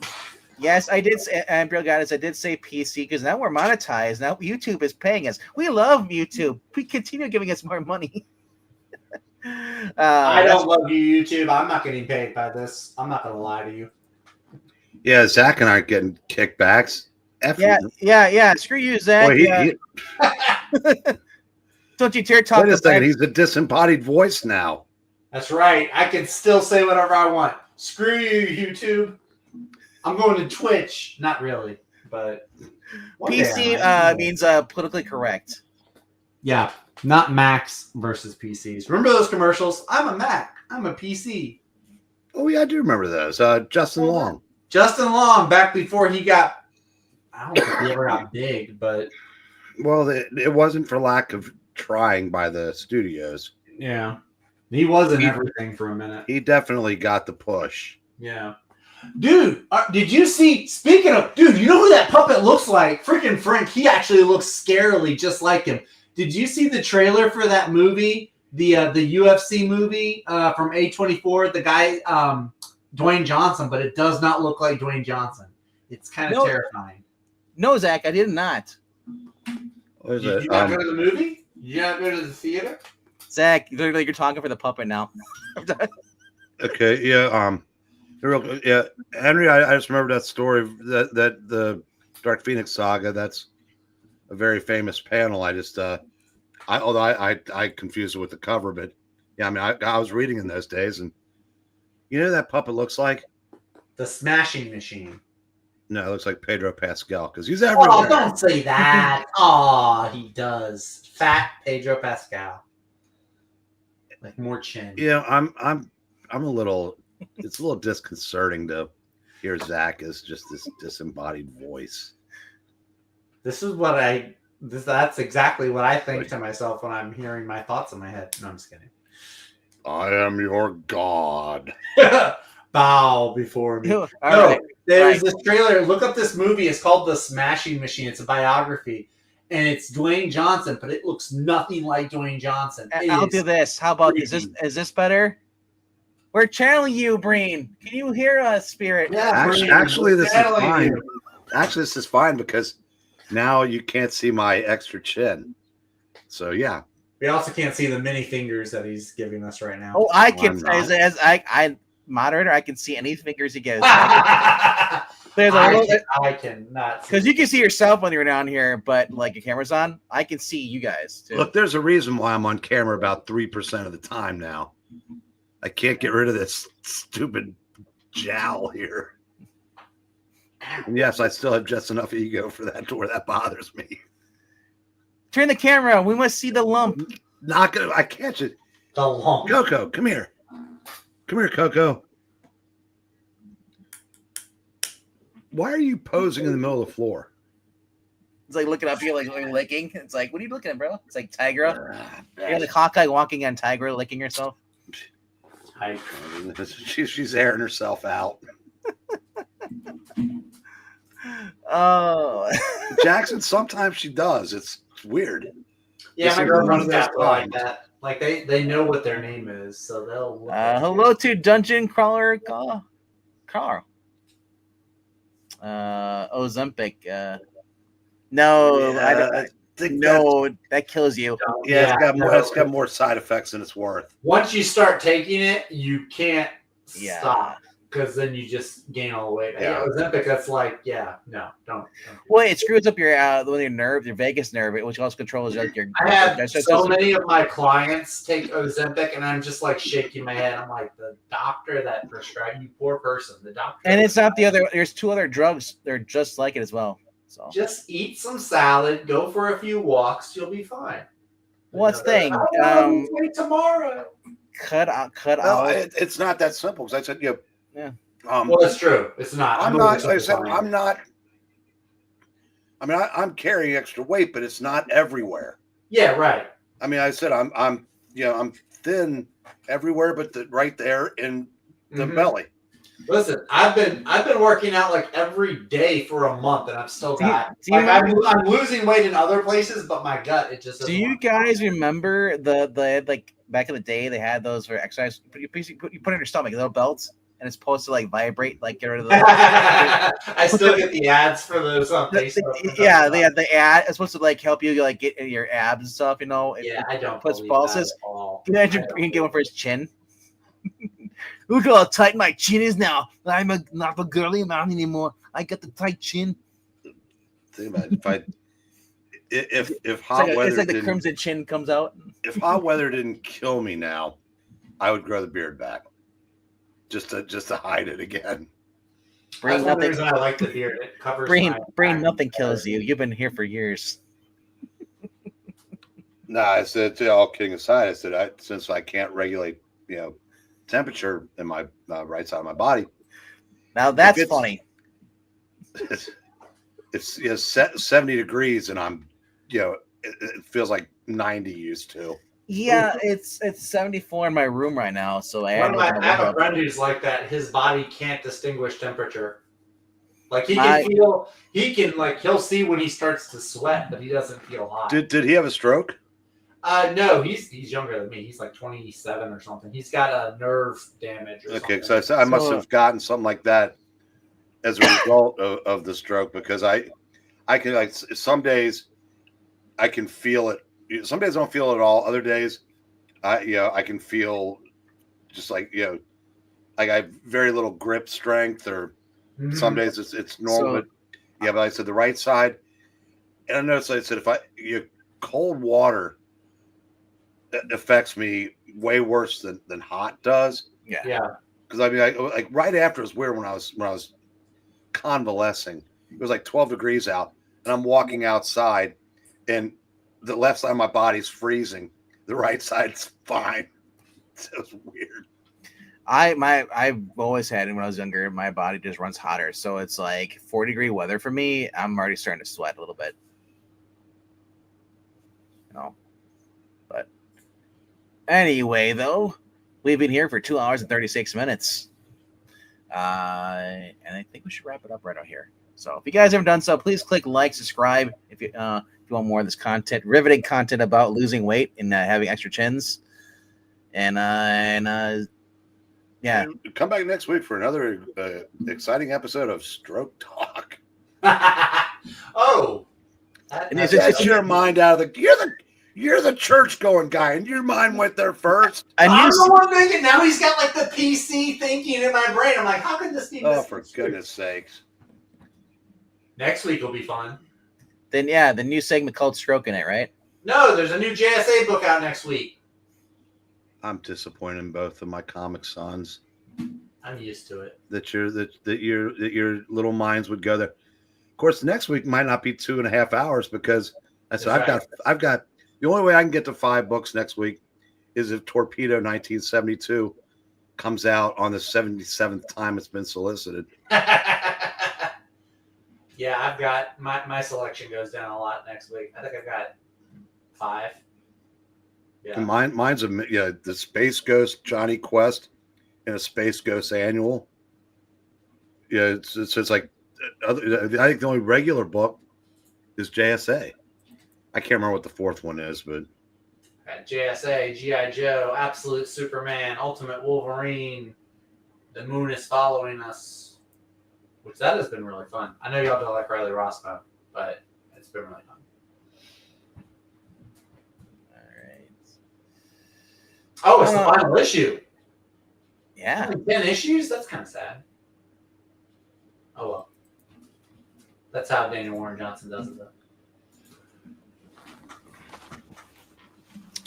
Speaker 1: Yes, I did say, and Bill got us. I did say PC because now we're monetized. Now YouTube is paying us. We love YouTube. We continue giving us more money.
Speaker 4: I don't love you, YouTube. I'm not getting paid by this. I'm not gonna lie to you.
Speaker 2: Yeah, Zach and I are getting kickbacks.
Speaker 1: Yeah. Screw you, Zach.
Speaker 2: Boy,
Speaker 1: Don't you dare talk.
Speaker 2: Wait a second. He's a disembodied voice now.
Speaker 4: That's right. I can still say whatever I want. Screw you, YouTube. I'm going to Twitch. Not really, but
Speaker 1: PC means politically correct.
Speaker 4: Yeah, not Macs versus PCs. Remember those commercials? I'm a Mac. I'm a PC.
Speaker 2: Oh yeah, I do remember those. Justin Long.
Speaker 4: Justin Long, back before he got. I don't think he ever got big, but
Speaker 2: well, it wasn't for lack of trying by the studios.
Speaker 4: Yeah, he wasn't everything for a minute.
Speaker 2: He definitely got the push.
Speaker 4: Yeah. Dude, did you see? Speaking of, dude, you know who that puppet looks like? Freaking Frank. He actually looks scarily just like him. Did you see the trailer for that movie, the UFC movie from A24? The guy, Dwayne Johnson, but it does not look like Dwayne Johnson. It's kind of terrifying.
Speaker 1: No, Zach, I did not.
Speaker 2: What is
Speaker 4: Did you not go to the movie? Did you not go to the theater?
Speaker 1: Zach, literally, you're talking for the puppet now.
Speaker 2: Okay, yeah. Yeah, Henry, I just remember that story that the Dark Phoenix saga. That's a very famous panel. I just although I confused it with the cover, but yeah, I mean I was reading in those days, and you know who that puppet looks like?
Speaker 4: The Smashing Machine.
Speaker 2: No, it looks like Pedro Pascal because he's everywhere.
Speaker 4: Oh, don't say that. Oh, he does. Fat Pedro Pascal. Like more chin.
Speaker 2: Yeah, I'm a little. It's a little disconcerting to hear Zach as just this disembodied voice.
Speaker 4: This is what that's exactly what I think to myself when I'm hearing my thoughts in my head. No, I'm just kidding.
Speaker 2: I am your god.
Speaker 4: Bow before me. There's this trailer. Look up this movie. It's called The Smashing Machine. It's a biography. And it's Dwayne Johnson, but it looks nothing like Dwayne Johnson.
Speaker 1: I'll do this. How about this? Is this better? We're channeling you, Breen. Can you hear us, Spirit?
Speaker 4: Yeah,
Speaker 2: actually, this is fine. Actually, this is fine because now you can't see my extra chin. So yeah.
Speaker 4: We also can't see the many fingers that he's giving us right now.
Speaker 1: Oh, I can as I moderator, I can see any fingers he gives. There's a little
Speaker 4: I cannot
Speaker 1: because you can see yourself when you're down here, but like your camera's on, I can see you guys too.
Speaker 2: Look, there's a reason why I'm on camera about 3% of the time now. I can't get rid of this stupid jowl here. And yes, I still have just enough ego for that to where that bothers me.
Speaker 1: Turn the camera. We must see the lump.
Speaker 2: Not gonna. I catch it.
Speaker 4: The lump.
Speaker 2: Coco, come here. Come here, Coco. Why are you posing in the middle of the floor?
Speaker 1: It's like looking up here, like licking. It's like, what are you looking at, bro? It's like Tigra. You're like Hawkeye walking on Tigra, licking herself.
Speaker 2: She's airing herself out.
Speaker 1: Oh,
Speaker 2: Jackson. Sometimes she does. It's weird.
Speaker 4: Yeah, my girlfriend's got like that. Like they know what their name is, so they'll.
Speaker 1: Hello to Dungeon Crawler Carl. Ozempic. No,
Speaker 2: yeah,
Speaker 1: I think no, that kills you.
Speaker 2: Yeah, it's got more side effects than it's worth.
Speaker 4: Once you start taking it, you can't stop because then you just gain all the weight. Yeah, Ozempic, that's like, no, don't.
Speaker 1: Well, it screws up your nerve, your vagus nerve, which also controls like your.
Speaker 4: I have so many of my clients take Ozempic, and I'm just like shaking my head. I'm like, the doctor that prescribed you, poor person. The doctor.
Speaker 1: And it's not the other. There's 2 other drugs. They're just like it as well. So
Speaker 4: just eat some salad, go for a few walks, you'll be fine.
Speaker 1: What's thing?
Speaker 4: Wait tomorrow.
Speaker 1: Cut out.
Speaker 2: It's not that simple. Because I said,
Speaker 1: yeah.
Speaker 4: Well, that's true. It's not.
Speaker 2: I'm not. Like I said, I'm not. I mean, I'm carrying extra weight, but it's not everywhere.
Speaker 4: Yeah, right.
Speaker 2: I mean, I said I'm thin everywhere, but right there in the belly.
Speaker 4: Listen, I've been working out like every day for a month, and I'm still got. I'm losing weight in other places, but my gut it just.
Speaker 1: Do you guys remember the like back in the day they had those for exercise? You put it in your stomach, little belts, and it's supposed to like vibrate, like get rid of the.
Speaker 4: I still get the ads for those on Facebook.
Speaker 1: Yeah, they had the ad. It's supposed to like help you like get in your abs and stuff. You know.
Speaker 4: I don't
Speaker 1: puts
Speaker 4: believe
Speaker 1: pulses.
Speaker 4: that at all.
Speaker 1: Can you imagine you can get one for his chin? Look how tight my chin is now. I'm not a girly man anymore. I got the tight chin.
Speaker 2: Think about it. If hot weather,
Speaker 1: it's like the crimson chin comes out.
Speaker 2: If hot weather didn't kill me now, I would grow the beard back, just to hide it again.
Speaker 4: That's one reason I like the beard. It covers.
Speaker 1: Brain, nothing kills you. You've been here for years.
Speaker 2: I said, all kidding aside, I said, since I can't regulate, temperature in my right side of my body.
Speaker 1: Now that's funny.
Speaker 2: It's 70 degrees, and I'm, it feels like 90 used to.
Speaker 1: Yeah, it's 74 in my room right now. So I have
Speaker 4: a friend who's like that. His body can't distinguish temperature. Like he can feel, he'll see when he starts to sweat, but he doesn't feel hot.
Speaker 2: Did he have a stroke?
Speaker 4: No, he's younger than me. He's like 27 or something. He's got a nerve damage. Or
Speaker 2: okay,
Speaker 4: something.
Speaker 2: so I must have gotten something like that as a result of the stroke, because I can, like, some days I can feel it. Some days I don't feel it at all. Other days, I can feel just like like I have very little grip strength, or some days it's normal. But I said the right side, and I noticed I said if cold water affects me way worse than hot does.
Speaker 4: Yeah.
Speaker 2: Because I mean, like right after it was weird when I was convalescing. It was like 12 degrees out, and I'm walking outside, and the left side of my body's freezing. The right side's fine. It was weird.
Speaker 1: I've always had, when I was younger, my body just runs hotter. So it's like 40-degree weather for me. I'm already starting to sweat a little bit. But anyway, though, we've been here for 2 hours and 36 minutes. And I think we should wrap it up right out here. So if you guys haven't done so, please click like, subscribe if you want more of this content, riveting content about losing weight and having extra chins. And yeah.
Speaker 2: Come back next week for another exciting episode of Stroke Talk.
Speaker 4: Oh.
Speaker 2: Get your mind out of you're the church going guy, and your mind went there first.
Speaker 4: I'm the one thinking. Now he's got like the PC thinking in my brain. I'm like, how can this be?
Speaker 2: Oh, for goodness sakes!
Speaker 4: Next week will be fun.
Speaker 1: Then the new segment called "Stroking It," right?
Speaker 4: No, there's a new JSA book out next week.
Speaker 2: I'm disappointed in both of my comic sons.
Speaker 4: I'm used to it.
Speaker 2: That your little minds would go there. Of course, next week might not be 2.5 hours, because I said I've got. The only way I can get to 5 books next week is if Torpedo 1972 comes out on the 77th time it's been solicited.
Speaker 4: Yeah, I've got my selection goes down a lot next week. I think I've got 5. Yeah.
Speaker 2: Mine's the Space Ghost Johnny Quest and a Space Ghost annual. Yeah, it's like I think the only regular book is JSA. I can't remember what the 4th one is, but
Speaker 4: JSA, G.I. Joe, Absolute Superman, Ultimate Wolverine, The Moon is Following Us, which that has been really fun. I know y'all don't like Riley Rossmo, but it's been really fun.
Speaker 1: All right.
Speaker 4: Oh, it's the final issue.
Speaker 1: Yeah.
Speaker 4: Only 10 issues? That's kind of sad. Oh, well. That's how Daniel Warren Johnson does it, though.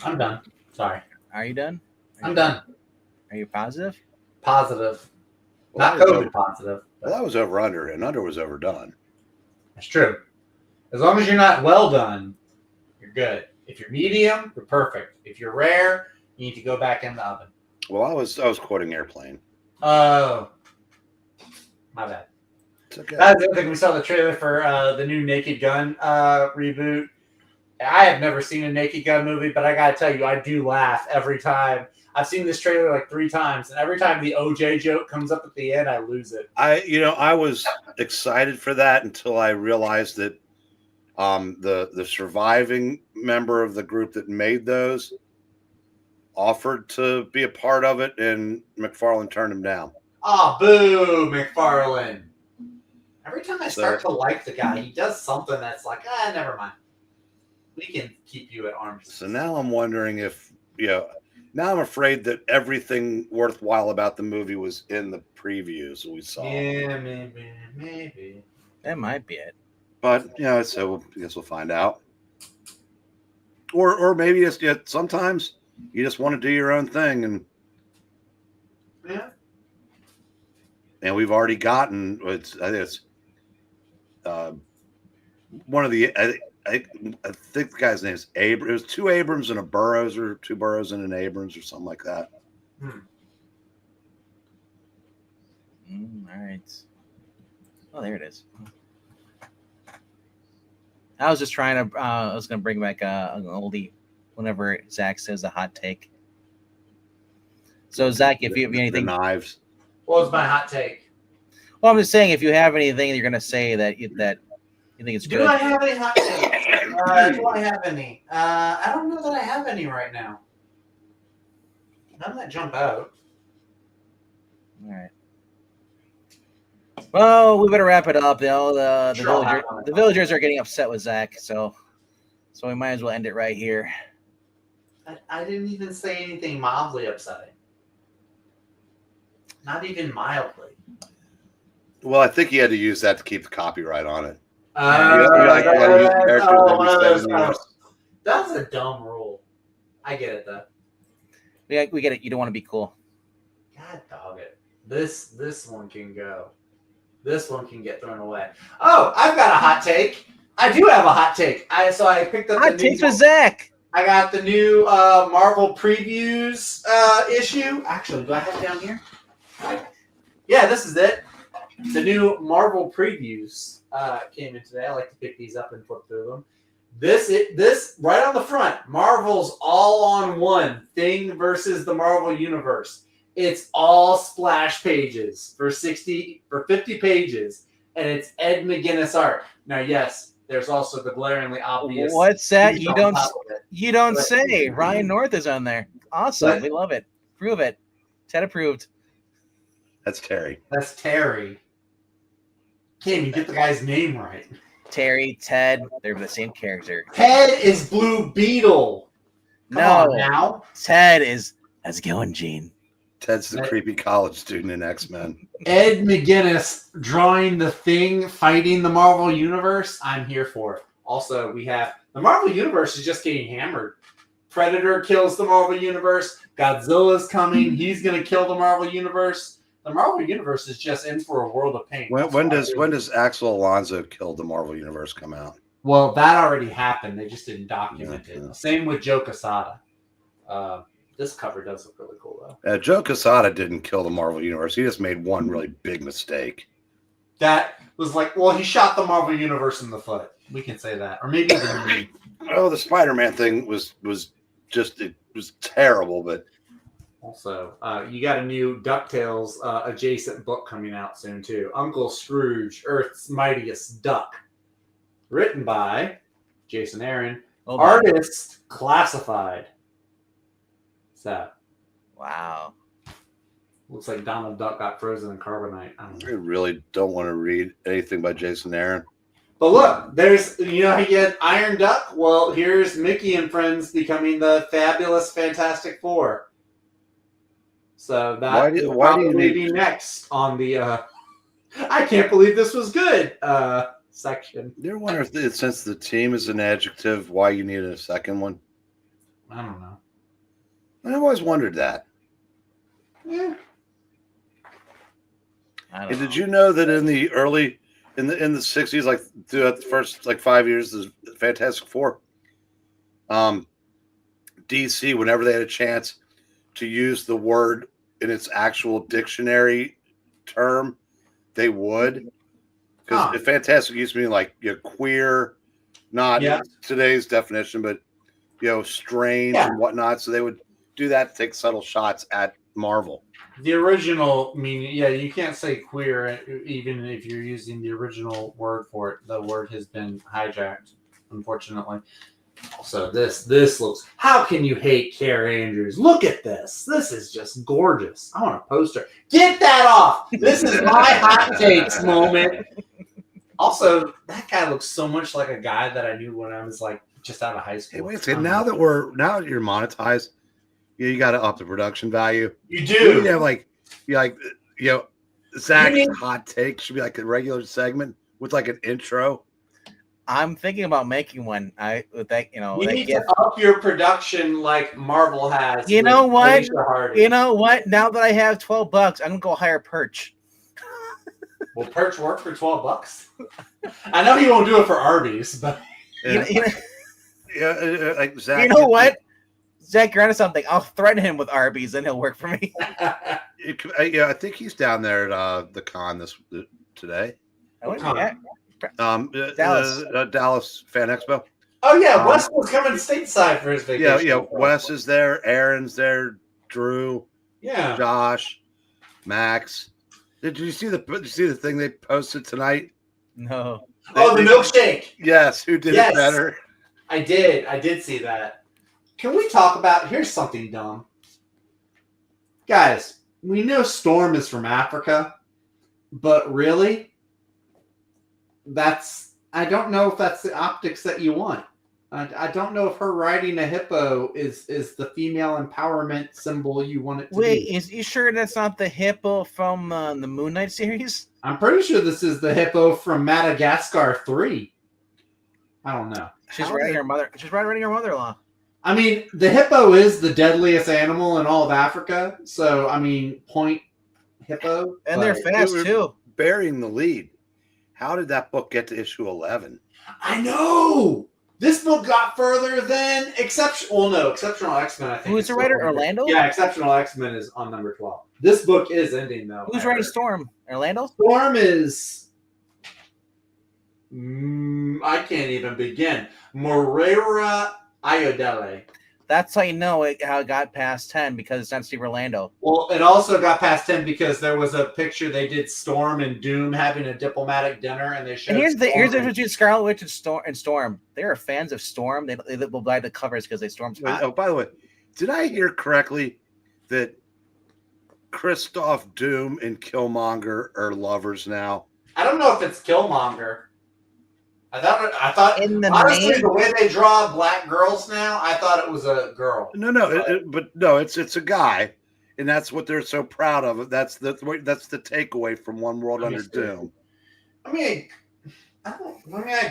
Speaker 4: I'm done. Sorry.
Speaker 1: Are you done?
Speaker 4: I'm done.
Speaker 1: Are you positive?
Speaker 4: Positive.
Speaker 2: Well,
Speaker 4: Not COVID positive.
Speaker 2: Well, that was over under, and under was overdone.
Speaker 4: That's true. As long as you're not well done, you're good. If you're medium, you're perfect. If you're rare, you need to go back in the oven.
Speaker 2: Well, I was quoting Airplane.
Speaker 4: Oh. My bad.
Speaker 2: It's okay.
Speaker 4: That's the other thing. We saw the trailer for the new Naked Gun reboot. I have never seen a Naked Gun movie, but I gotta tell you, I do laugh every time. I've seen this trailer like 3 times, and every time the OJ joke comes up at the end, I lose it.
Speaker 2: I was excited for that until I realized that the surviving member of the group that made those offered to be a part of it, and McFarlane turned him down.
Speaker 4: Oh, boo, McFarlane. Every time I start to like the guy, he does something that's like, never mind. We can keep you at arm's length.
Speaker 2: So now I'm wondering if, now I'm afraid that everything worthwhile about the movie was in the previews we saw.
Speaker 4: Yeah, maybe.
Speaker 1: That might be it.
Speaker 2: But, so I guess we'll find out. Or maybe it's sometimes you just want to do your own thing. And we've already gotten, I think it's one of the, I think the guy's name is Abrams. It was 2 Abrams and a Burroughs, or 2 Burroughs and an Abrams, or something like that.
Speaker 1: All right. Oh, there it is. I was just trying to. I was going to bring back an oldie whenever Zach says a hot take. So Zach, if you have anything,
Speaker 2: the knives.
Speaker 4: What was my hot take?
Speaker 1: Well, I'm just saying, if you have anything you're going to say that you think it's good.
Speaker 4: Do I have any hot takes? Do I have any? I don't know that I have any right now. None that jump out.
Speaker 1: All right. Well, we better wrap it up. The villagers are getting upset with Zach, so we might as well end it right here.
Speaker 4: I didn't even say anything mildly upsetting. Not even mildly.
Speaker 2: Well, I think he had to use that to keep the copyright on it.
Speaker 4: That's a dumb rule. I get it though.
Speaker 1: We get it. You don't want to be cool.
Speaker 4: God dog it. This one can go. This one can get thrown away. Oh, I've got a hot take. I do have a hot take. I picked up
Speaker 1: hot takes with Zach.
Speaker 4: I got the new Marvel previews issue. Actually, do I have it down here? Yeah, this is it. The new Marvel previews came in today. I like to pick these up and flip through them. This right on the front. Marvel's all-on-one Thing versus the Marvel Universe. It's all splash pages for 50 pages, and it's Ed McGuinness art. Now, yes, there's also the glaringly obvious.
Speaker 1: What's that? You don't say. Ryan North is on there. Awesome. We love it. Prove it. Ted approved.
Speaker 2: That's Terry.
Speaker 4: Can't even get the guy's name right.
Speaker 1: Terry, Ted, they're the same character.
Speaker 4: Ted is Blue Beetle. Come on now.
Speaker 1: Ted is, how's it going, Gene?
Speaker 2: Ted's the creepy college student in X-Men.
Speaker 4: Ed McGuinness drawing the Thing fighting the Marvel Universe. I'm here for it. Also, we have the Marvel Universe is just getting hammered. Predator kills the Marvel Universe. Godzilla's coming. He's going to kill the Marvel Universe. The Marvel Universe is just in for a world of pain.
Speaker 2: When does Axel Alonso kill the Marvel Universe come out?
Speaker 4: Well, that already happened. They just didn't document it. Same with Joe Quesada. This cover does look really cool, though.
Speaker 2: Joe Quesada didn't kill the Marvel Universe. He just made one really big mistake.
Speaker 4: That was he shot the Marvel Universe in the foot. We can say that. Or maybe the knee.
Speaker 2: Oh, the Spider-Man thing was terrible, but...
Speaker 4: Also, you got a new DuckTales adjacent book coming out soon, too. Uncle Scrooge, Earth's Mightiest Duck. Written by Jason Aaron. Artist Classified. So,
Speaker 1: wow.
Speaker 4: Looks like Donald Duck got frozen in carbonite. I don't know.
Speaker 2: I really don't want to read anything by Jason Aaron.
Speaker 4: But look, there's, how you get Iron Duck? Well, here's Mickey and friends becoming the fabulous Fantastic Four. So that will probably be next on the I can't believe this was good section.
Speaker 2: You ever wonder if since the team is an adjective, why you needed a second one?
Speaker 4: I don't know.
Speaker 2: I've always wondered that.
Speaker 4: Yeah.
Speaker 2: And did you know that in the early in the 60s, like throughout the first 5 years of the Fantastic Four, DC, whenever they had a chance to use the word in its actual dictionary term, they would. Because Fantastic used to mean queer, not
Speaker 4: Yeah.
Speaker 2: today's definition, but strange
Speaker 4: Yeah.
Speaker 2: and whatnot. So they would do that to take subtle shots at Marvel.
Speaker 4: The original meaning, yeah, you can't say queer even if you're using the original word for it. The word has been hijacked, unfortunately. So this looks. How can you hate Carrie Andrews? Look at this. This is just gorgeous. I want a poster. Get that off. This is my hot takes moment. Also, that guy looks so much like a guy that I knew when I was like just out of high school.
Speaker 2: Hey, wait a second. Now that you're monetized, you got to up the production value.
Speaker 4: You do.
Speaker 2: You have Zach's hot take should be like a regular segment with like an intro.
Speaker 1: I'm thinking about making one.
Speaker 4: You need to up your production like Marvel has.
Speaker 1: You know what? You know what? Now that I have $12, I'm gonna go hire Perch.
Speaker 4: Will Perch work for $12? I know he won't do it for Arby's, but
Speaker 2: like Zach.
Speaker 1: You know what? Zach, you're onto something. I'll threaten him with Arby's, and he'll work for me.
Speaker 2: I think he's down there at the con today.
Speaker 1: Dallas.
Speaker 2: Dallas Fan Expo.
Speaker 4: Oh yeah, Wes was coming stateside for his vacation.
Speaker 2: Yeah. Wes is there. Aaron's there. Drew.
Speaker 4: Yeah.
Speaker 2: Josh. Max. Did you see the thing they posted tonight?
Speaker 1: No.
Speaker 4: The milkshake.
Speaker 2: Yes. Who did it better?
Speaker 4: I did. I did see that. Can we talk about? Here's something dumb, guys. We know Storm is from Africa, but really. I don't know if that's the optics that you want. I don't know if her riding a hippo is the female empowerment symbol you want it to be.
Speaker 1: Wait, is you sure that's not the hippo from the Moon Knight series?
Speaker 4: I'm pretty sure this is the hippo from Madagascar 3. I don't know.
Speaker 1: She's riding her mother-in-law.
Speaker 4: I mean, the hippo is the deadliest animal in all of Africa. So, I mean, point hippo.
Speaker 1: And they're fast, too.
Speaker 2: Burying the lead. How did that book get to issue 11?
Speaker 4: I know. This book got further than Exceptional X-Men, I think.
Speaker 1: Who's the writer? Orlando?
Speaker 4: Yeah, Exceptional X-Men is on number 12. This book is ending, though.
Speaker 1: Who's writing Storm? Orlando?
Speaker 4: Storm is... I can't even begin. Moreira Ayodele.
Speaker 1: That's how you know how it got past 10, because it's not Steve Orlando.
Speaker 4: Well, it also got past 10 because there was a picture they did Storm and Doom having a diplomatic dinner, and they showed.
Speaker 1: And here's the difference between Scarlet Witch and Storm. They are fans of Storm. They will buy the covers because they Storm's hot.
Speaker 2: Oh, by the way, did I hear correctly that Christoph Doom and Killmonger are lovers now?
Speaker 4: I don't know if it's Killmonger. I thought honestly,
Speaker 1: name?
Speaker 4: the way they draw black girls now, I thought it was a girl.
Speaker 2: It's a guy, and that's what they're so proud of. That's the takeaway from One World Under Doom.
Speaker 4: I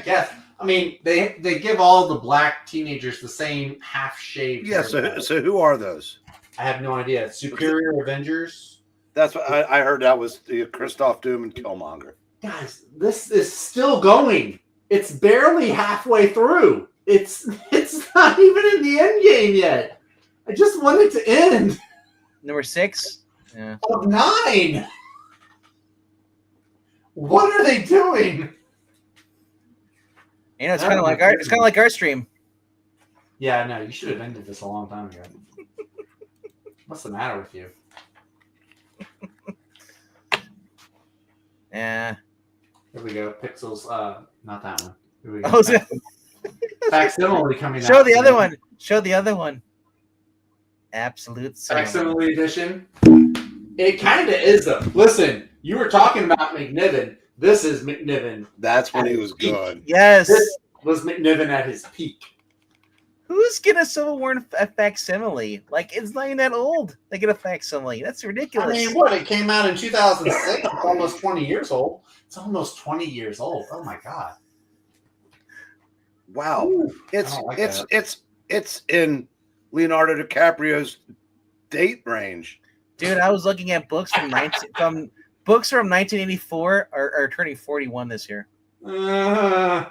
Speaker 4: guess. I mean, they give all the black teenagers the same half shaved.
Speaker 2: Yeah. So who are those?
Speaker 4: I have no idea. Superior Avengers.
Speaker 2: That's what I heard. That was Christoph Doom and Killmonger.
Speaker 4: Guys, this is still going. It's barely halfway through. It's not even in the end game yet. I just want it to end.
Speaker 1: Number 6? Yeah.
Speaker 4: Of 9. What are they doing?
Speaker 1: You know, it's kind of like our stream.
Speaker 4: Yeah, no, you should have ended this a long time ago. What's the matter with you?
Speaker 1: Yeah.
Speaker 4: Here we go. Pixels. Not that one. Here we go.
Speaker 1: Oh, so
Speaker 4: Facsimile coming out.
Speaker 1: Show the other one. Show the other one. Absolute
Speaker 4: Facsimile edition. It kind of is though. Listen, you were talking about McNiven. This is McNiven.
Speaker 2: That's when he was good.
Speaker 1: Yes.
Speaker 4: This was McNiven at his peak.
Speaker 1: Who's getting a Civil War facsimile? Like, it's not even that old. They get a facsimile. That's ridiculous.
Speaker 4: I mean, what? It came out in 2006. It's almost 20 years old. It's almost 20 years old. Oh my god!
Speaker 2: Wow,
Speaker 4: Ooh,
Speaker 2: it's in Leonardo DiCaprio's date range.
Speaker 1: Dude, I was looking at books from 1984 are turning 41 this year.
Speaker 4: I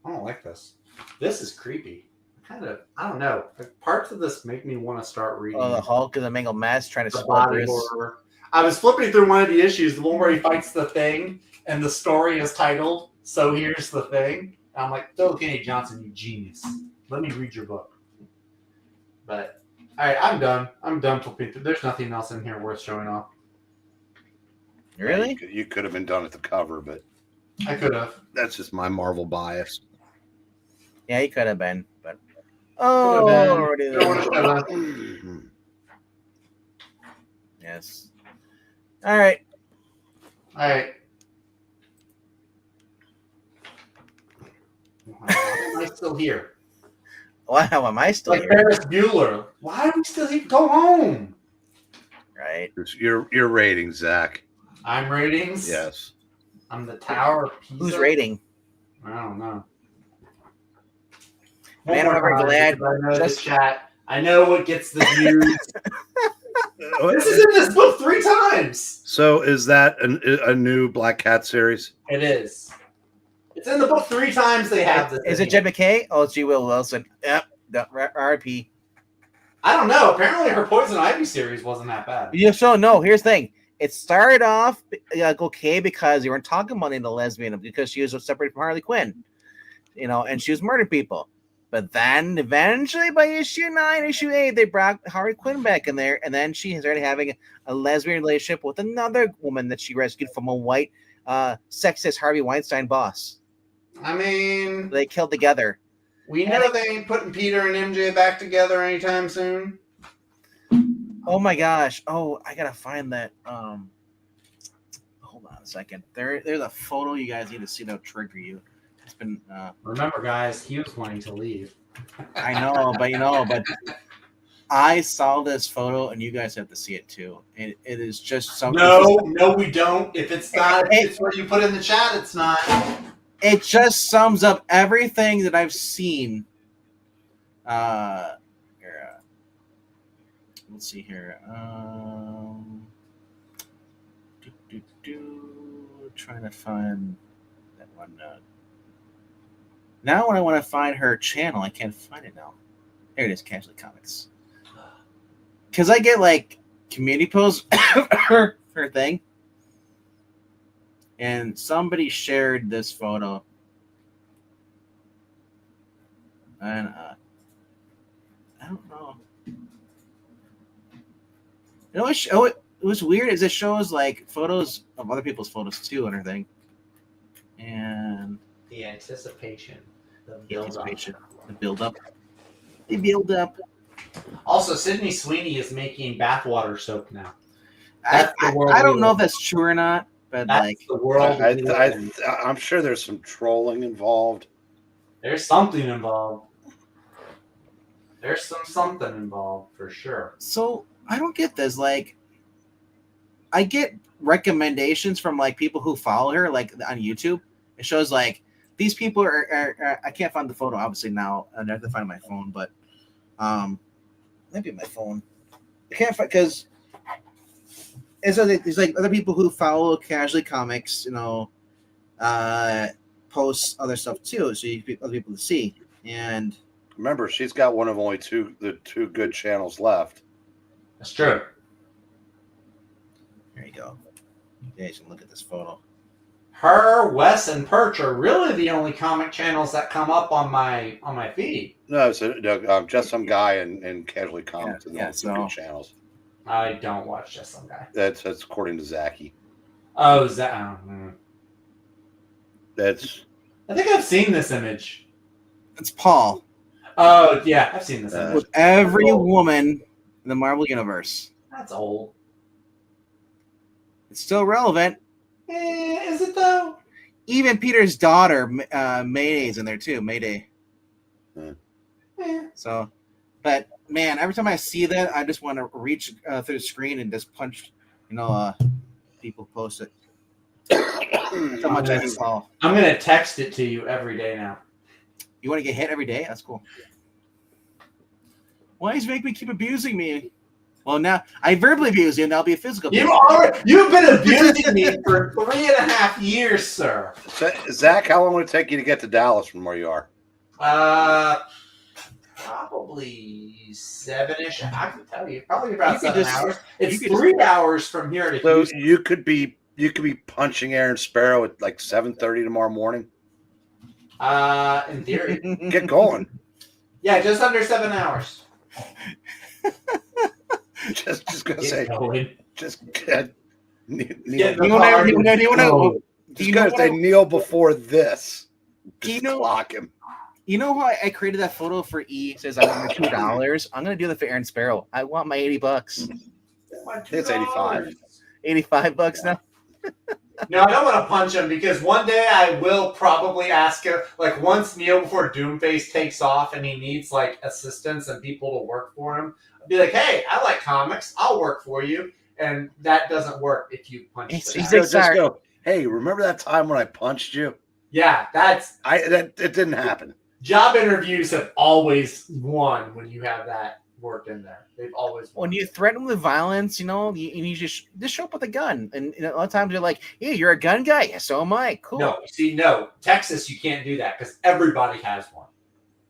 Speaker 4: don't like this. This is creepy. I don't know. Parts of this make me want to start reading.
Speaker 1: Oh, the Hulk and the mangled mask trying to
Speaker 4: the
Speaker 1: swap
Speaker 4: body horror. I was flipping through one of the issues, the one where he fights the Thing, and the story is titled "So Here's the Thing." And I'm like, Phil Kennedy Johnson, you genius. Let me read your book. But all right, I'm done. I'm done flipping through. There's nothing else in here worth showing off.
Speaker 1: Really?
Speaker 2: Yeah, you could have been done at the cover, but
Speaker 4: I could have.
Speaker 2: that's just my Marvel bias.
Speaker 1: Yeah, he could have been, but
Speaker 4: Could've been.
Speaker 1: already yes. All right.
Speaker 4: All right. Why am I still here?
Speaker 1: Wow, am I still
Speaker 4: Like
Speaker 1: here?
Speaker 4: Ferris Bueller. Why are we still here? Go home.
Speaker 1: Right.
Speaker 2: It's your ratings, Zach.
Speaker 4: I'm ratings.
Speaker 2: Yes.
Speaker 4: I'm the Tower of Pisa.
Speaker 1: Who's rating?
Speaker 4: I don't know.
Speaker 1: Man,
Speaker 4: One
Speaker 1: I'm
Speaker 4: more
Speaker 1: ever
Speaker 4: time,
Speaker 1: glad.
Speaker 4: because I know
Speaker 1: Just-
Speaker 4: the chat. I know what gets the views. This is in this book 3 times.
Speaker 2: So is that a new Black Cat series?
Speaker 4: It is. It's in the book 3 times. They have this.
Speaker 1: Is it Jed McKay? Oh, it's G. Will Wilson. Yep. R.I.P.
Speaker 4: I don't know. Apparently, her Poison Ivy series wasn't that bad.
Speaker 1: Yeah, so no, here's the thing. It started off okay because they weren't talking about the lesbian because she was separated from Harley Quinn, and she was murdering people. But then eventually by issue 9, issue 8, they brought Harley Quinn back in there, and then she started having a lesbian relationship with another woman that she rescued from a white sexist Harvey Weinstein boss.
Speaker 4: I mean,
Speaker 1: They killed together.
Speaker 4: we know they ain't putting Peter and MJ back together anytime soon.
Speaker 1: Oh my gosh. Oh, I gotta find that. Hold on a second. There's a photo you guys need to see that'll trigger you. It's been
Speaker 4: Remember, guys, he was wanting to leave.
Speaker 1: I know, but I saw this photo and you guys have to see it too. It is just something.
Speaker 4: No, we don't. If it's not, if it's what you put in the chat, it's not.
Speaker 1: It just sums up everything that I've seen. Here, let's see here. Trying to find that one. Now when I want to find her channel, I can't find it now. There it is, Casually Comics. Because I get like community posts for her thing. And somebody shared this photo. And I don't know. It was weird is it shows like photos of other people's photos too and everything. And
Speaker 4: The anticipation. The
Speaker 1: build up. The build up.
Speaker 4: Also, Sydney Sweeney is making bathwater soap now.
Speaker 1: I
Speaker 4: That's the world
Speaker 1: don't
Speaker 4: we
Speaker 1: know
Speaker 4: live
Speaker 1: if that's true or not, but
Speaker 4: That's
Speaker 1: like
Speaker 4: the world. we live in.
Speaker 2: I'm sure there's some trolling involved.
Speaker 4: There's something involved. There's something involved for sure.
Speaker 1: so I don't get this. Like I get recommendations from like people who follow her like on YouTube. It shows like these people are I can't find the photo obviously now. I have to find my phone, but maybe my phone. I can't find because it's like other people who follow Casually Comics, post other stuff too, so you get other people to see. And
Speaker 2: Remember, she's got one of only the two good channels left.
Speaker 4: That's true.
Speaker 1: there you go. You guys can look at this photo.
Speaker 4: Her, Wes, and Perch are really the only comic channels that come up on my feed.
Speaker 2: No, it's just some guy in Casually Comics and those two good channels.
Speaker 4: I don't watch Just Some Guy.
Speaker 2: That's according to Zachy.
Speaker 4: Oh, is that?
Speaker 2: That's
Speaker 4: I think I've seen this image.
Speaker 1: It's Paul
Speaker 4: Oh, yeah, I've seen this image.
Speaker 1: with every woman in the Marvel Universe.
Speaker 4: That's old.
Speaker 1: It's still relevant.
Speaker 4: Is it though?
Speaker 1: Even Peter's daughter, Mayday's in there too. Mayday.
Speaker 4: Eh.
Speaker 1: So, but man, every time I see that, I just want to reach through the screen and just punch, people post it. So much I hate Paul.
Speaker 4: I'm gonna text it to you every day now.
Speaker 1: You want to get hit every day? That's cool. Why does make me keep abusing me? Well, now I verbally abuse you, and I'll be a physical.
Speaker 4: You've been abusing me for 3.5 years, sir.
Speaker 2: Zach, how long would it take you to get to Dallas from where you are?
Speaker 4: Probably 7-ish. I can tell you, probably about
Speaker 1: You could
Speaker 4: 7
Speaker 1: just-
Speaker 4: hours. It's
Speaker 1: you could
Speaker 4: 3 hours from here to
Speaker 2: So
Speaker 4: Houston.
Speaker 2: you could be punching Aaron Sparrow at like 7:30 tomorrow morning.
Speaker 4: In theory.
Speaker 2: Get going.
Speaker 4: Yeah, just under 7 hours.
Speaker 2: Just gonna
Speaker 4: Get
Speaker 2: say,
Speaker 4: going.
Speaker 2: just
Speaker 4: Get
Speaker 2: kneel.
Speaker 4: the car.
Speaker 2: Just gonna say, kneel before this.
Speaker 1: Do you
Speaker 2: Just
Speaker 1: know-
Speaker 2: clock him.
Speaker 1: You know how I created that photo for E? It says I want my $2. I'm gonna do that for Aaron Sparrow. I want my $80.
Speaker 2: It's 85.
Speaker 1: $85 now.
Speaker 4: No, I don't want to punch him because one day I will probably ask him, like once Neil before Doomface takes off and he needs like assistance and people to work for him, I'll be like, hey, I like comics. I'll work for you. And that doesn't work if you punch
Speaker 1: He's
Speaker 4: the
Speaker 1: like,
Speaker 4: guy.
Speaker 2: Just
Speaker 1: sorry.
Speaker 2: go, hey, remember that time when I punched you?
Speaker 4: Yeah,
Speaker 2: It didn't happen.
Speaker 4: job interviews have always won when you have that worked in there. They've always won.
Speaker 1: When you threaten with violence, you just show up with a gun. And a lot of times you're like, hey, you're a gun guy? Yeah, so am I. Cool.
Speaker 4: No, Texas, you can't do that because everybody has one.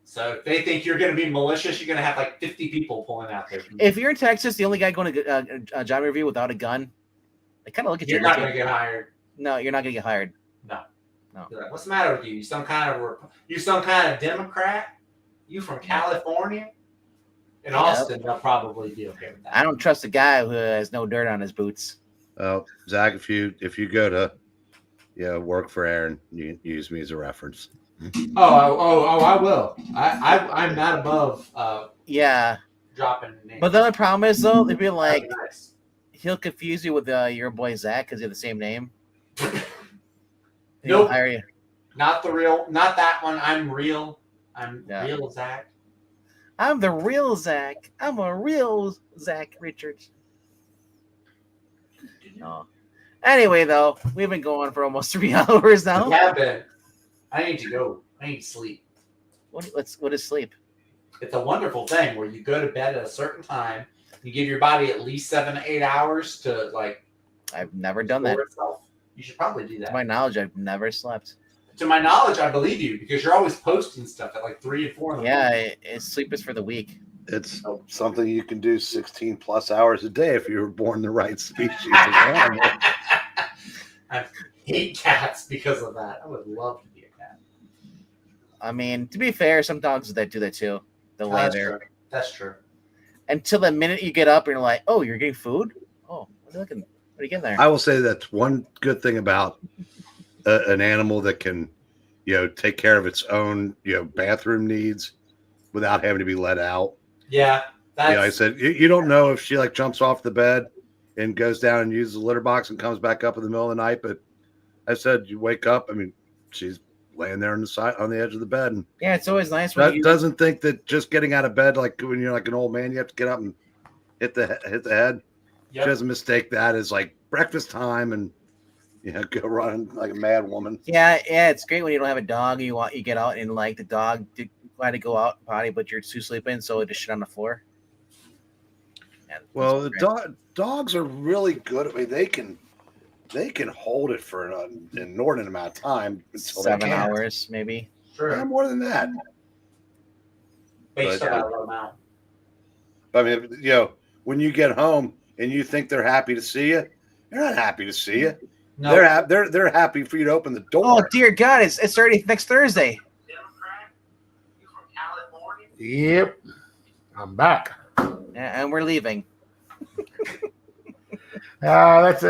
Speaker 4: So if they think you're going to be malicious, you're going to have like 50 people pulling out there.
Speaker 1: If you're in Texas, the only guy going to a job interview without a gun, they kind of look at you.
Speaker 4: You're not going to get hired.
Speaker 1: No, you're not going to get hired.
Speaker 4: No.
Speaker 1: No.
Speaker 4: Like, what's the matter with you? You some kind of Democrat? You from California? In Austin, they'll probably be okay with that.
Speaker 1: I don't trust a guy who has no dirt on his boots.
Speaker 2: Well, Zach, if you go to work for Aaron, you use me as a reference.
Speaker 4: Oh, I will. I'm not above
Speaker 1: Yeah.
Speaker 4: dropping names.
Speaker 1: But the other problem is, though, they'd be like,
Speaker 4: Nice.
Speaker 1: he'll confuse you with your boy Zach because you have the same name.
Speaker 4: Nope.
Speaker 1: He'll hire you.
Speaker 4: Not that one. I'm real. I'm real Zach.
Speaker 1: I'm the real Zach. I'm a real Zach Richards. No. Anyway, though, we've been going for almost 3 hours now.
Speaker 4: We have been. I need to go. I need to sleep.
Speaker 1: What is sleep?
Speaker 4: It's a wonderful thing where you go to bed at a certain time. You give your body at least 7 to 8 hours to like.
Speaker 1: I've never done that.
Speaker 4: Itself. You should probably do that.
Speaker 1: To my knowledge, I've never slept.
Speaker 4: To my knowledge, I believe you because you're always posting stuff at like 3 and 4 in the morning.
Speaker 1: Yeah, sleep is for the weak.
Speaker 2: It's something you can do 16 plus hours a day if you were born the right species of animal.
Speaker 4: I hate cats because of that. I would love to be a cat.
Speaker 1: I mean, to be fair, some dogs that do that too. They'll lay there.
Speaker 4: True. That's true.
Speaker 1: Until the minute you get up and you're like, oh, you're getting food? Oh, what are you getting there?
Speaker 2: I will say that's one good thing about an animal that can, take care of its own, bathroom needs without having to be let out.
Speaker 4: Yeah.
Speaker 2: I said, you don't know if she like jumps off the bed and goes down and uses the litter box and comes back up in the middle of the night. But I said, you wake up. I mean, she's laying there on the edge of the bed. And
Speaker 1: yeah, it's always nice when you
Speaker 2: doesn't think that just getting out of bed, like when you're like an old man, you have to get up and hit the head.
Speaker 4: Yep.
Speaker 2: She doesn't mistake that as like breakfast time and go running like a mad woman.
Speaker 1: Yeah, it's great when you don't have a dog. You get out and like the dog had to go out potty, but you're too sleeping, so it just shit on the floor. Yeah,
Speaker 2: well, the dogs are really good. I mean, they can hold it for an inordinate amount of time.
Speaker 1: 7 hours, maybe.
Speaker 4: Sure.
Speaker 2: Yeah, more than that.
Speaker 4: But you
Speaker 2: But,
Speaker 4: still gotta let them out.
Speaker 2: I mean, when you get home and you think they're happy to see you, they're not happy to see you.
Speaker 4: No.
Speaker 2: They're happy for you to open the door.
Speaker 1: Oh dear God! It's already next Thursday.
Speaker 3: Yep. I'm back.
Speaker 1: And we're leaving.
Speaker 3: That's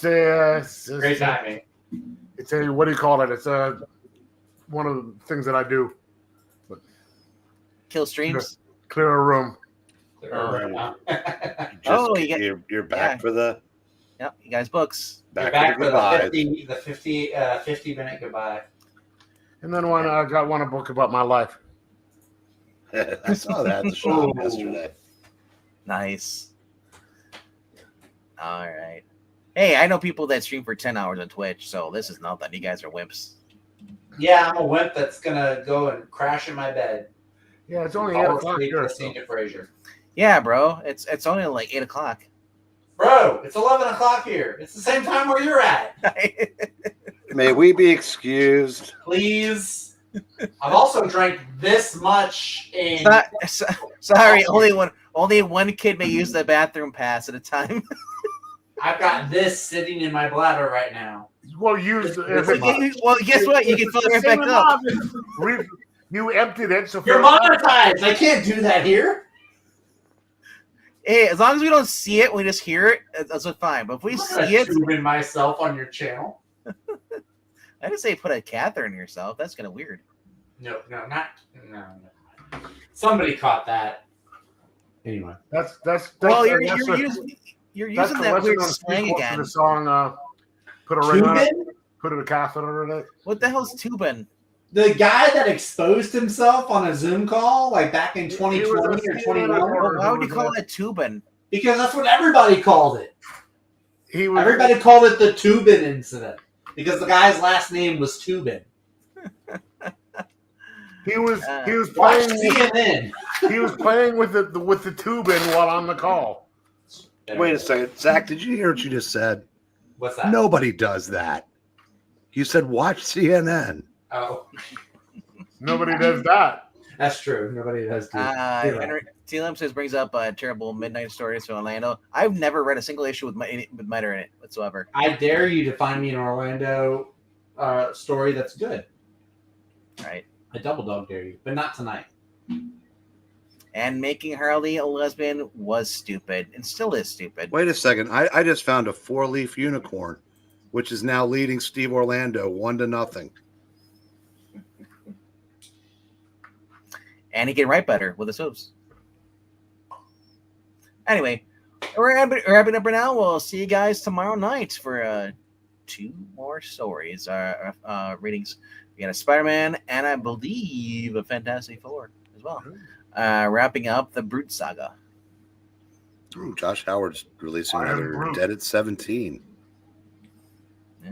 Speaker 4: Great timing.
Speaker 3: It's a, what do you call it? It's one of the things that I do.
Speaker 1: Kill streams.
Speaker 3: Clear a room.
Speaker 2: You're back for the
Speaker 1: Yep, you guys books.
Speaker 4: Back
Speaker 2: for
Speaker 4: for
Speaker 2: the
Speaker 4: the 50-minute goodbye.
Speaker 3: And then I got one book about my life.
Speaker 2: I saw that at the shop yesterday.
Speaker 1: Nice. All right. Hey, I know people that stream for 10 hours on Twitch, so this is nothing. You guys are wimps.
Speaker 4: Yeah, I'm a wimp that's gonna go and crash in my bed.
Speaker 3: Yeah, it's only 8
Speaker 4: Fall
Speaker 3: o'clock
Speaker 4: asleep
Speaker 3: here.
Speaker 4: listening to Frasier.
Speaker 1: Yeah, bro. It's only like 8 o'clock.
Speaker 4: Bro, it's 11 o'clock here. It's the same time where you're at.
Speaker 2: May we be excused?
Speaker 4: Please. I've also drank this much in.
Speaker 1: Sorry, only one kid may use the bathroom pass at a time.
Speaker 4: I've got this sitting in my bladder right now.
Speaker 3: Well, use
Speaker 1: Well, guess what? You can fill it right back up.
Speaker 3: You emptied it, so
Speaker 4: You're monetized. I can't do that here.
Speaker 1: Hey, as long as we don't see it, we just hear it. That's fine. But if we
Speaker 4: I'm
Speaker 1: see
Speaker 4: not
Speaker 1: it,
Speaker 4: tubing myself on your channel.
Speaker 1: I didn't say put a catheter in yourself. That's kind of weird.
Speaker 4: No. Somebody caught that. Anyway,
Speaker 3: that's
Speaker 1: Well,
Speaker 3: you're
Speaker 1: you're using that weird slang again.
Speaker 3: The song, put a ring on it, put a catheter in it.
Speaker 1: What the hell's tubing?
Speaker 4: the guy that exposed himself on a Zoom call, like back in 2020 or 21.
Speaker 1: Well, why would you call it tubing?
Speaker 4: Because that's what everybody called it. Everybody called it the Tubin incident because the guy's last name was Tubin.
Speaker 3: He was
Speaker 4: Watch
Speaker 3: playing
Speaker 4: CNN.
Speaker 3: He was playing with the tubin while on the call.
Speaker 2: Wait a second, Zach. Did you hear what you just said?
Speaker 4: What's that?
Speaker 2: Nobody does that. You said watch CNN.
Speaker 4: Oh,
Speaker 3: Nobody does that.
Speaker 4: that's true. Nobody does.
Speaker 1: Henry T. Lim says brings up terrible midnight stories from Orlando. I've never read a single issue with Miter in it whatsoever.
Speaker 4: I dare you to find me an Orlando story that's good.
Speaker 1: All right.
Speaker 4: I double dog dare you, but not tonight.
Speaker 1: And making Harley a lesbian was stupid and still is stupid.
Speaker 2: Wait a second. I just found a 4-leaf unicorn, which is now leading Steve Orlando 1-0.
Speaker 1: And he can write better with his hooves. Anyway, we're wrapping up right now. We'll see you guys tomorrow night for 2 more stories, readings. We got a Spider-Man and I believe a Fantastic Four as well. Wrapping up the Brute Saga.
Speaker 2: Ooh, Josh Howard's releasing another Dead at 17.
Speaker 1: Yeah.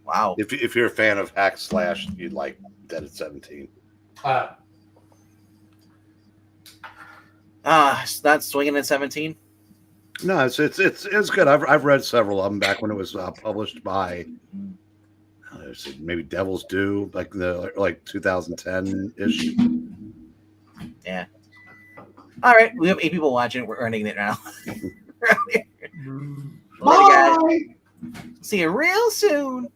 Speaker 1: Wow.
Speaker 2: If you're a fan of hack slash, you'd like Dead at 17.
Speaker 1: Not Swinging at 17.
Speaker 2: No, it's good. I've read several of them back when it was published by maybe Devil's Due, like 2010 ish.
Speaker 1: Yeah. All right, we have 8 people watching. We're earning it now.
Speaker 4: Bye.
Speaker 1: See you real soon.